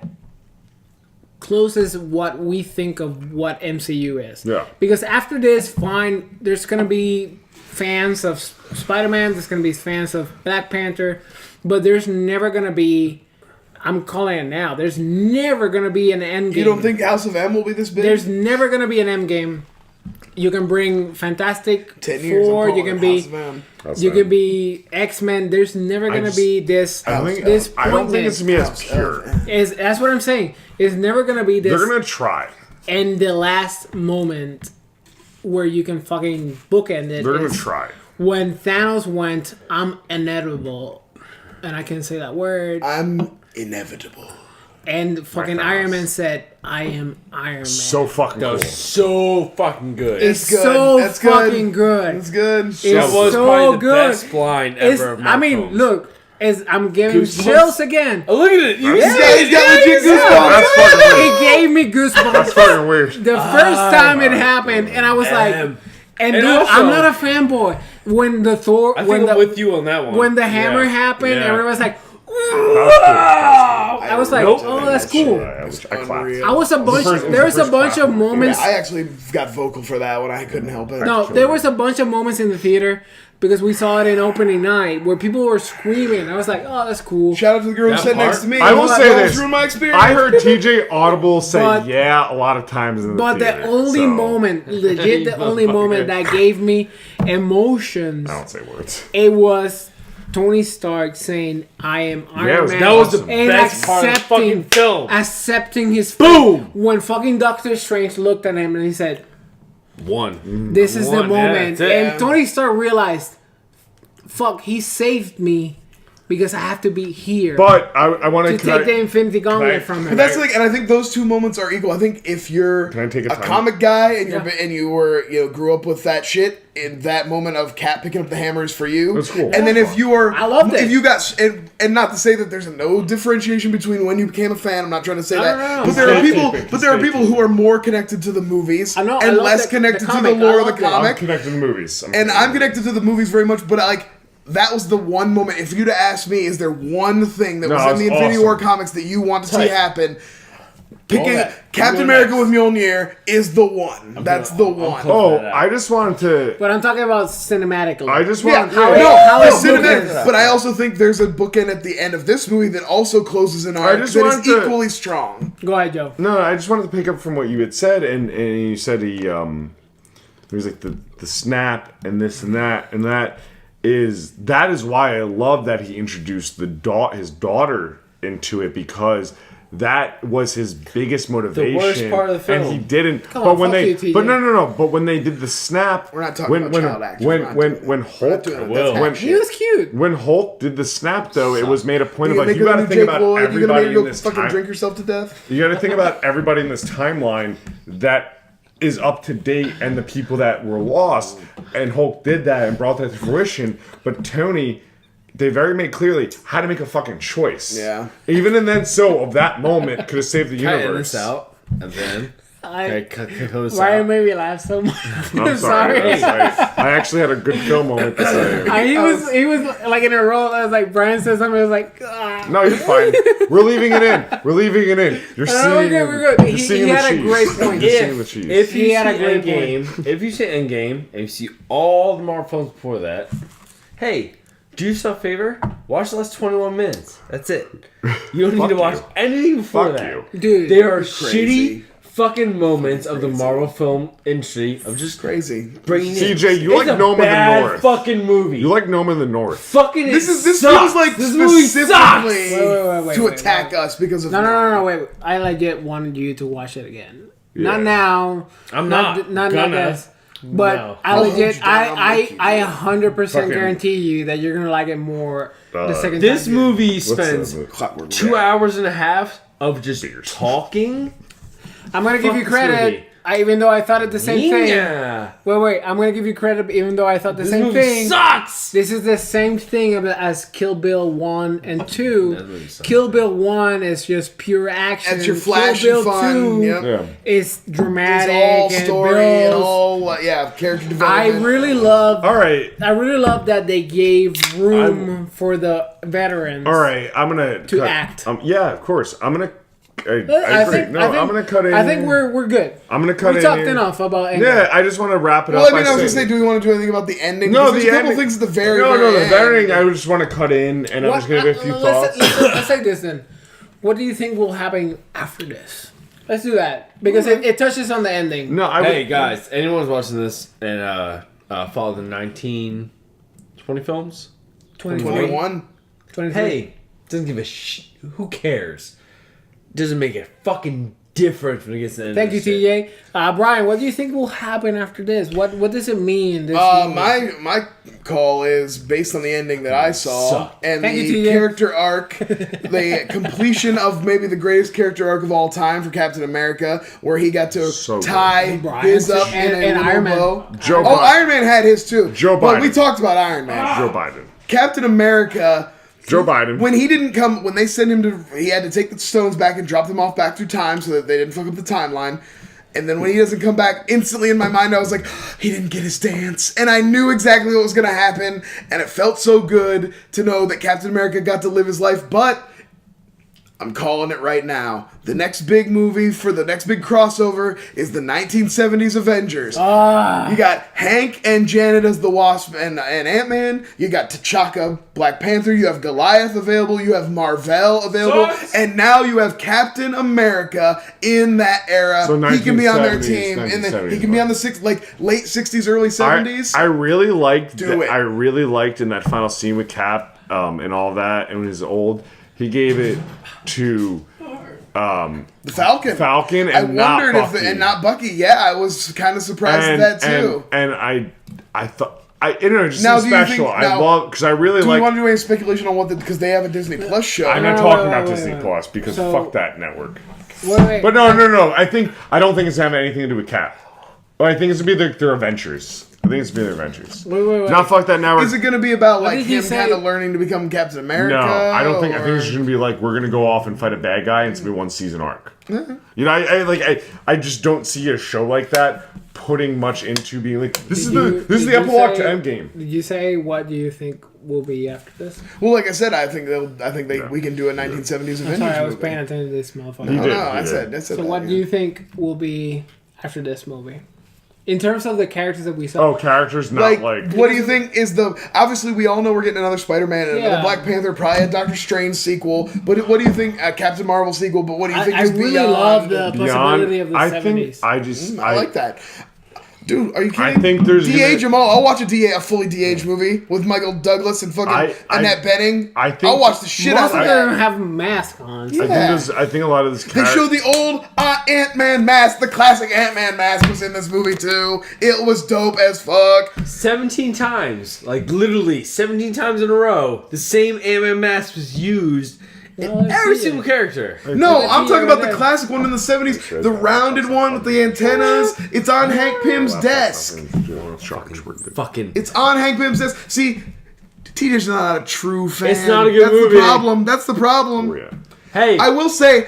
closest what we think of what MCU is.
Yeah.
Because after this, fine, there's gonna be fans of Spider-Man. There's gonna be fans of Black Panther, but there's never gonna be. I'm calling it now. There's never gonna be an Endgame.
You don't think House of M will be this big?
There's never gonna be an Endgame. You can bring Fantastic
10 years.
Four. You can be. You
right.
could be X-Men. There's never gonna be this.
I don't think
this
it's gonna be as
House
pure.
That's what I'm saying. It's never gonna be this.
They're gonna try.
And the last moment where you can fucking bookend it.
They're gonna
is
try.
when Thanos went, "I'm inevitable," and I can't say that word.
I'm inevitable.
And fucking
Thanos.
Iron Man said, "I am Iron Man."
So fucking
That
cool.
was so fucking good.
It's
good.
so
That's good.
fucking good.
It's good.
It's
That was
so
probably the
good.
best line
It's,
ever. Of
I
Marvel
mean,
films.
look, I'm giving
Goosebumps.
chills again.
Oh, look at it. You
He's
see
got
it?
legit
Yeah,
goosebumps.
That's fucking weird.
It gave me goosebumps.
That's fucking weird.
The first time it happened, and I was like,
And
and dude,
also-
I'm not a fanboy. When the Thor,
I
when
think I'm
the
with you on that one.
when the hammer
Yeah.
happened,
Yeah.
everyone was like,
That
I was like,
Nope.
oh, that's
was cool.
cool.
I clapped.
Unreal.
I was a bunch.
first- it was
There
the
was a
first
bunch
clap.
of moments.
I actually got vocal for that one. I couldn't help it.
No, there was a bunch of moments in the theater because we saw it in opening night where people were screaming. I was like, oh, that's cool.
Shout out to the girl who
That
sat
part-
next to me.
I will
That
say
almost
this.
ruined my experience.
I heard TJ Audible say
But-
yeah a lot of times in the
But
theater.
the only
so
moment, legit, the only moment that gave me emotions,
I don't say words.
it was Tony Stark saying, "I am
Yeah, it
Iron
was-
Man."
That was the
and
best part of the fucking film.
accepting his
Boom!
When fucking Doctor Strange looked at him and he said,
One.
"This is the
One, yeah,
moment,"
that's it.
and Tony Stark realized, "Fuck, he saved me because I have to be here
But I want
to take the Infinity Gauntlet
I-
from
But
him."
that's like, and I think those two moments are equal. I think if you're
Can I take a
a
time?
comic guy and
Yeah.
you were grew up with that shit, in that moment of Cap picking up the hammer is for you.
That's cool.
And then if you are,
I loved it.
If you got, and not to say that there's no differentiation between when you became a fan. I'm not trying to say that.
no.
But there are
Stay
people,
keeping,
but there are
stay
people who are more connected to the movies
I know, I
and
love
less
the
connected to the
comic.
lore
I
of the
loved it.
I'm
comic.
connected to the movies.
And I'm connected to the movies very much, but like that was the one moment. If you'd ask me, is there one thing that
No,
was in
it's
the Infinity
awesome.
War comics that you want to see
Tight.
happen? Picking
that.
Captain
Doing
America
that.
with Mjolnir is the one. That's the one.
Oh,
that out.
I just wanted to.
But I'm talking about cinematically.
I just
Yeah,
wanted.
how it-
no,
how
no,
it
cinematic,
bookends.
but I also think there's a bookend at the end of this movie that also closes an arc
just
that
wanted
is
to-
equally strong.
Go ahead, Joe.
No, I just wanted to pick up from what you had said, and you said he was like the snap and this and that is why I love that he introduced his daughter into it, because that was his biggest motivation.
worst part of the film.
and he didn't.
Come
but
on,
when
fuck
they,
you, TJ.
but no. But when they did the snap,
We're not talking about child actors. We're not doing that.
when
We're
Hulk
not doing that.
will.
That's
when
He was cute.
when Hulk did the snap, though, it was made a point of
You're
like,
gonna
you got to
make
think
Jake
about
Lloyd, you're gonna
everybody
make
in
him
this
fucking
time.
drink yourself to death.
You got to think about everybody in this timeline that is up to date and the people that were lost. And Hulk did that and brought that to fruition. But Tony, they very made clearly how to make a fucking choice.
Yeah.
Even and then so of that moment could have saved the
Cutting
universe.
this out, and then
I,
cut this
Ryan
out.
made me laugh so much.
I'm sorry. I actually had a good film moment to say.
He was like in a role. I was like, Brian said something. I was like, ah.
No, you're fine. We're leaving it in. We're leaving it in. You're
No,
seeing.
we're good.
You're
He
seeing
had
the
a
cheese.
great point.
You're seeing the cheese.
If you
He
see
had a great
Endgame, if you see Endgame and you see all the Marvel films before that, hey, do yourself a favor. Watch the last 21 minutes. That's it. You don't need to watch
you.
anything before
Fuck
that.
you.
Dude,
They are
crazy.
shitty fucking moments of the Marvel film industry of just
Crazy.
bringing
CJ,
in.
you like
It's a
Noma the
bad
North.
fucking movie.
You like Noma in the North.
fucking
This
sucks.
feels like
this movie sucks.
specifically
Wait,
to
wait,
attack us because of
No, wait. I legit wanted you to watch it again. Not
Yeah.
now.
I'm not
Not
gonna.
this. But
No.
I
I'll
legit,
hold you down, I'll make you
I
do it.
100%
Fucking-
guarantee you that you're gonna like it more the second
This
time.
movie
What's the
spends
movie?
2 hours and a half of just talking.
I'm gonna give
Fuck
you
this
credit.
movie.
Even though I thought it the same thing.
Yeah.
Wait. I'm gonna give you credit, even though I thought the
This
same
movie
thing.
sucks.
This is the same thing as Kill Bill 1 and 2.
That movie sucks.
Kill Bill 1 is just pure action.
That's your
Kill
flashy
Bill
fun.
2
Yep.
Yeah.
is dramatic
It's all
and
story and
builds.
all character
I
development.
really love
All right.
that they gave room for the veterans.
All right. I'm gonna
To act.
Yeah, of course. I'm gonna agree. I'm gonna cut in.
I think we're good.
I'm gonna cut in.
We talked enough about Endgame.
Yeah, I just want to wrap it
Well,
up.
I mean, I was gonna say, do we want to do anything about the ending?
No,
there's
the
a couple
ending.
things at the very
The very
end.
ending. I just want to cut in, and I'm just gonna give a few thoughts.
Let's say this then. What do you think will happen after this? Let's do that because it touches on the ending.
No,
Hey guys, anyone's watching this and follow the 1920 films?
21.
23.
Hey, doesn't give a who cares? Doesn't make a fucking difference when it gets to the end.
Thank you,
of this shit.
TJ. Brian, what do you think will happen after this? What does it mean? This movie?
My call is based on the ending that I saw
Sucked.
and
Thank
the
you, TJ.
character arc, the completion of maybe the greatest character arc of all time for Captain America, where he got to tie
Brian.
his up in a
And
little
Iron Man.
bow.
Joe
Oh,
Biden.
Iron Man had his too.
Joe
But we
Biden.
talked about Iron Man.
Joe Biden.
Captain America.
Joe Biden.
When he didn't come, when they sent him to, he had to take the stones back and drop them off back through time so that they didn't fuck up the timeline. And then when he doesn't come back, instantly in my mind I was like, he didn't get his dance. And I knew exactly what was going to happen. And it felt so good to know that Captain America got to live his life. But I'm calling it right now. The next big movie for the next big crossover is the 1970s Avengers. You got Hank and Janet as the Wasp and Ant-Man. You got T'Chaka, Black Panther. You have Goliath available. You have Marvel available. And now you have Captain America in that era.
So
He can be on their
1970s,
team. And then he
1970s.
can be on the late 60s, early 70s.
I really liked.
Do it.
I really liked in that final scene with Cap and all that, and when he's old, he gave it to
the Falcon.
Falcon, and
I
not
wondered
Bucky.
and not Bucky. Yeah, I was kind of surprised at that too.
And I thought I don't know, just
Now,
in
do you think-
special. I
now,
love because I really
Do we
like.
want to do any speculation on what because they have a Disney Plus show?
I'm not
No,
talking
wait,
about
wait,
Disney
wait.
Plus because
So-
fuck that network.
Wait.
But no. I don't think it's having anything to do with Cap. I think it's gonna be their adventures. I think it's gonna be their adventures.
Wait.
Not fuck that network.
Is it going to be about like
did he
him
say?
kind of learning to become Captain America?
No, I don't think. I think
or-
it's just gonna be like we're gonna go off and fight a bad guy, and it's gonna be one season arc. You know, I just don't see a show like that putting much into being like this is the
Did you
epilogue to
say-
Endgame.
Did you say what do you think will be after this?
Well, like I said, I think we can do a 1970s Avengers
Sorry, I was
movie.
paying attention to this motherfucker.
You
Oh,
did.
no, I
Yeah.
said
So
that,
what
yeah.
do you think will be after this movie? In terms of the characters that we saw.
Oh, characters not like.
What do you think is the? Obviously, we all know we're getting another Spider-Man and another
Yeah.
Black Panther, probably a Doctor Strange sequel. But what do you think? Captain Marvel sequel. But what do you think
I
is
really
beyond?
love the
Beyond,
possibility of the
I
70s.
think
I like that. Dude, are you kidding?
I think there's
de-age
gonna-
them all. I'll watch a fully de-aged movie with Michael Douglas and fucking Annette Bening.
I think-
I'll watch the shit out
Most
of
of
that.
them have masks on.
I think a lot of this.
They show the old Ant-Man mask. The classic Ant-Man mask was in this movie too. It was dope as fuck.
17 times, like literally 17 times in a row, the same Ant-Man mask was used in every single character.
No, I'm talking about the
there.
classic one in the 70s. The rounded one with the antennas. It's on Hank Pym's desk.
Fucking.
It's on Hank Pym's desk. See, TJ's not a true fan.
It's not a good
That's
movie.
the problem. That's the problem.
Hey,
I will say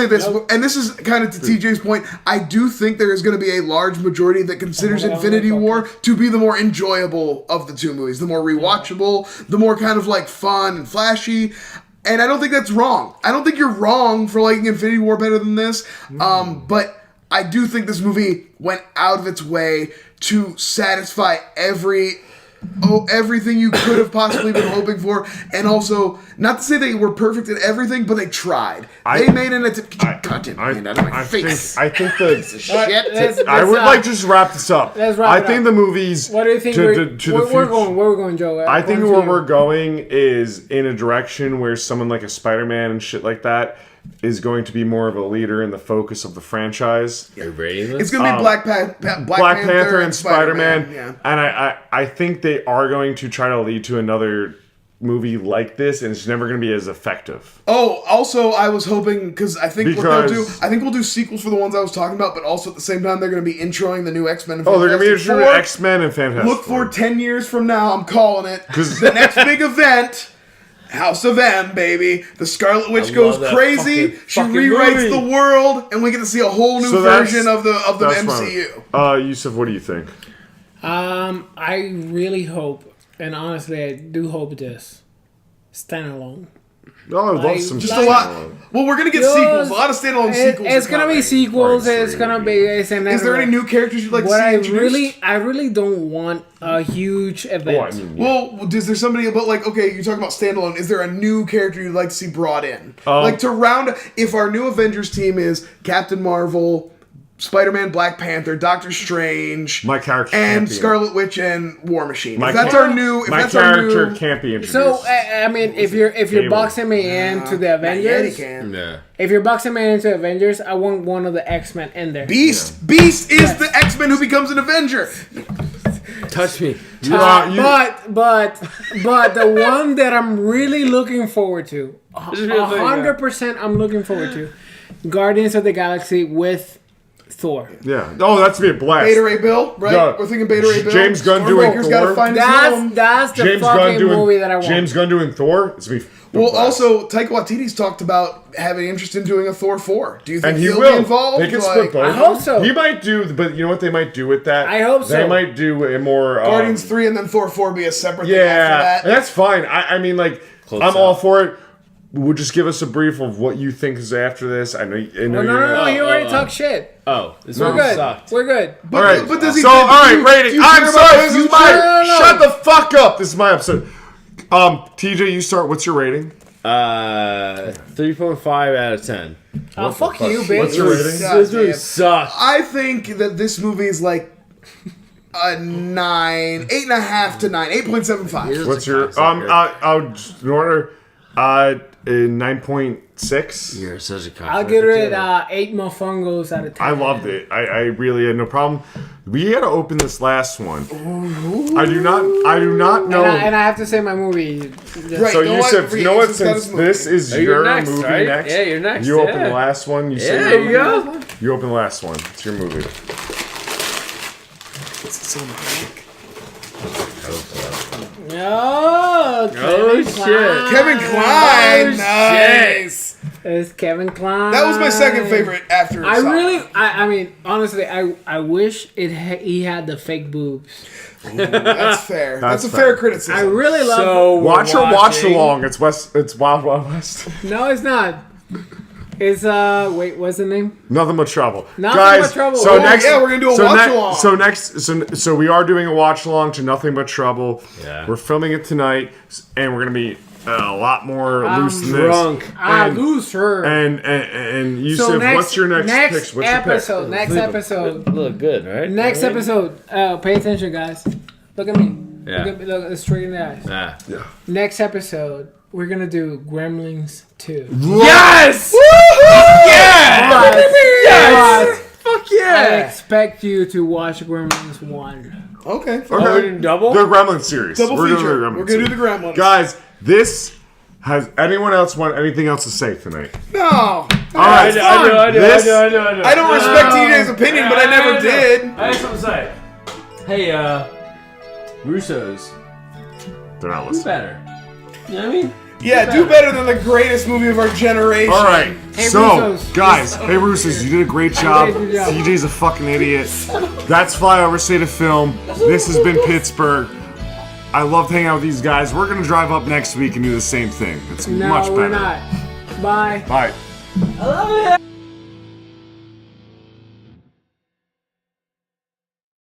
this, and this is kind of to TJ's point. I do think there is going to be a large majority that considers Infinity War to be the more enjoyable of the two movies, the more rewatchable, the more kind of like fun and flashy. And I don't think that's wrong. I don't think you're wrong for liking Infinity War better than this. But I do think this movie went out of its way to satisfy everything you could have possibly been hoping for, and also not to say they were perfect at everything, but they tried. They made an attempt. Content out of my face.
I think the.
Shit.
I would like to just wrap this up.
Let's wrap
I
it
think
up.
the movies.
What do you think
where
we're going, Joe?
I think where we're going is in a direction where someone like a Spider-Man and shit like that is going to be more of a leader in the focus of the franchise.
are you rating this?
It's going to be Black Panther
and Spider-Man.
Yeah.
And I think they are going to try to lead to another movie like this, and it's never going to be as effective.
Oh, also, I was hoping because I think what they'll do.
Because-
I think we'll do sequels for the ones I was talking about, but also at the same time they're going to be introing the new X-Men. And
Oh, they're going to be
Fantastic
interested in
Four.
X-Men and Fantastic
Look for
Four.
10 years from now. I'm calling it
'Cause-
the next big event. House of M, baby. The Scarlet Witch
I
goes
love that
crazy. She
fucking
rewrites
movie.
the world, and we get to see a whole new
So that's-
version of the
that's
MCU.
fine. Yusuf, what do you think?
I really hope, and honestly, I do hope this standalone.
Oh, I would love
Like,
some
Just
Like-
a lot. Well, we're gonna get sequels. A lot of standalone sequels.
It's gonna be sequels. It's gonna be. Is
there any new characters you'd like to see introduced?
I really don't want a huge event.
Well, is there somebody about okay, you're talking about standalone. Is there a new character you'd like to see brought in? To round, if our new Avengers team is Captain Marvel, Spider-Man, Black Panther, Doctor Strange,
my character
and Scarlet Witch and War Machine.
My
character
can't be introduced.
So I mean, if you're boxing me into the Avengers, if you're boxing me into Avengers, I want one of the X-Men in there.
Beast is the X-Men who becomes an Avenger.
Touch me.
But the one that I'm really looking forward to, 100% I'm looking forward to, Guardians of the Galaxy with Thor.
Yeah. Oh, that's gonna be a blast.
Beta Ray Bill, right?
No.
We're thinking Beta Ray Bill.
James Gunn doing Thor.
Gotta find
that's the
James
fucking movie that I want.
James Gunn doing Thor. It's gonna be.
Well, also Taika Waititi's talked about having interest in doing a Thor 4. Do you think he'll be involved?
They can split both.
I hope so.
He might do, but you know what they might do with that?
I hope so.
They might do a more
Guardians 3 and then Thor 4 be a separate thing after that.
That's fine. I mean, I'm all for it. We'll just give us a brief of what you think is after this. I know.
No. You already talked shit.
Oh, this
We're good.
Sucked.
We're good.
All right.
But does he?
So, all right, rating. I'm sorry. This is
No.
Shut the fuck up. This is my episode. TJ, you start. What's your rating?
3.5 out of 10.
Oh, fuck you, bitch.
What's your rating?
This movie sucks.
I think that this movie is like a 9, 8.5 to 9, 8.75.
What's your I'll in order 9.6.
You're such a cock.
I'll give it 8 mofungos out of 10.
I loved it. I really had no problem. We had to open this last one.
Ooh.
I do not know.
And I have to say my movie.
Right,
So Jusef, you know what? Since this is your
next,
movie
right?
next,
Yeah, you're next.
You open the last one. You say
there you go.
You open the last one. It's your movie.
Oh,
Kevin Kline. Nice.
It's Kevin Kline.
That was my second favorite after.
I mean, honestly, I wish he had the fake boobs.
Ooh, that's fair. That's a fair criticism.
I really love.
So
watch along. It's Wild Wild West.
No, it's not. It's wait, what's the name?
Nothing But Trouble.
Nothing But Trouble.
So
we're gonna do a watch along.
So we are doing a watch along to Nothing But Trouble.
Yeah.
We're filming it tonight, and we're gonna be a lot more loose than
drunk.
this.
I'm looser.
And Jusef, what's your next picks? What's
episode?
your pick?
Next episode.
Look good, right?
Next episode. Pay attention, guys. Look at me.
Yeah.
Look straight in the eyes.
Yeah.
Next episode, we're gonna do Gremlins 2.
Yes!
Yes!
Fuck yeah!
I expect you to watch Gremlins 1.
Okay.
We're doing double?
The Gremlin series.
Double
We're
feature.
doing the Gremlin
We're gonna do
series.
the Gremlins.
Guys, has anyone else want anything else to say tonight?
No.
All right.
I do.
I don't respect TJ's opinion, but I never did.
I have something to say. Hey, Russo's.
They're not
Do
listening.
better. You know what I mean?
Yeah, do better than the greatest movie of our generation.
All right.
Hey,
So,
Russos.
guys, hey Russos, you did a great job.
Good job.
TJ's a fucking idiot. That's Flyover State of Film. This has been Pittsburgh. I loved hanging out with these guys. We're gonna drive up next week and do the same thing. It's much better.
We're not. Bye.
Bye.
I love it.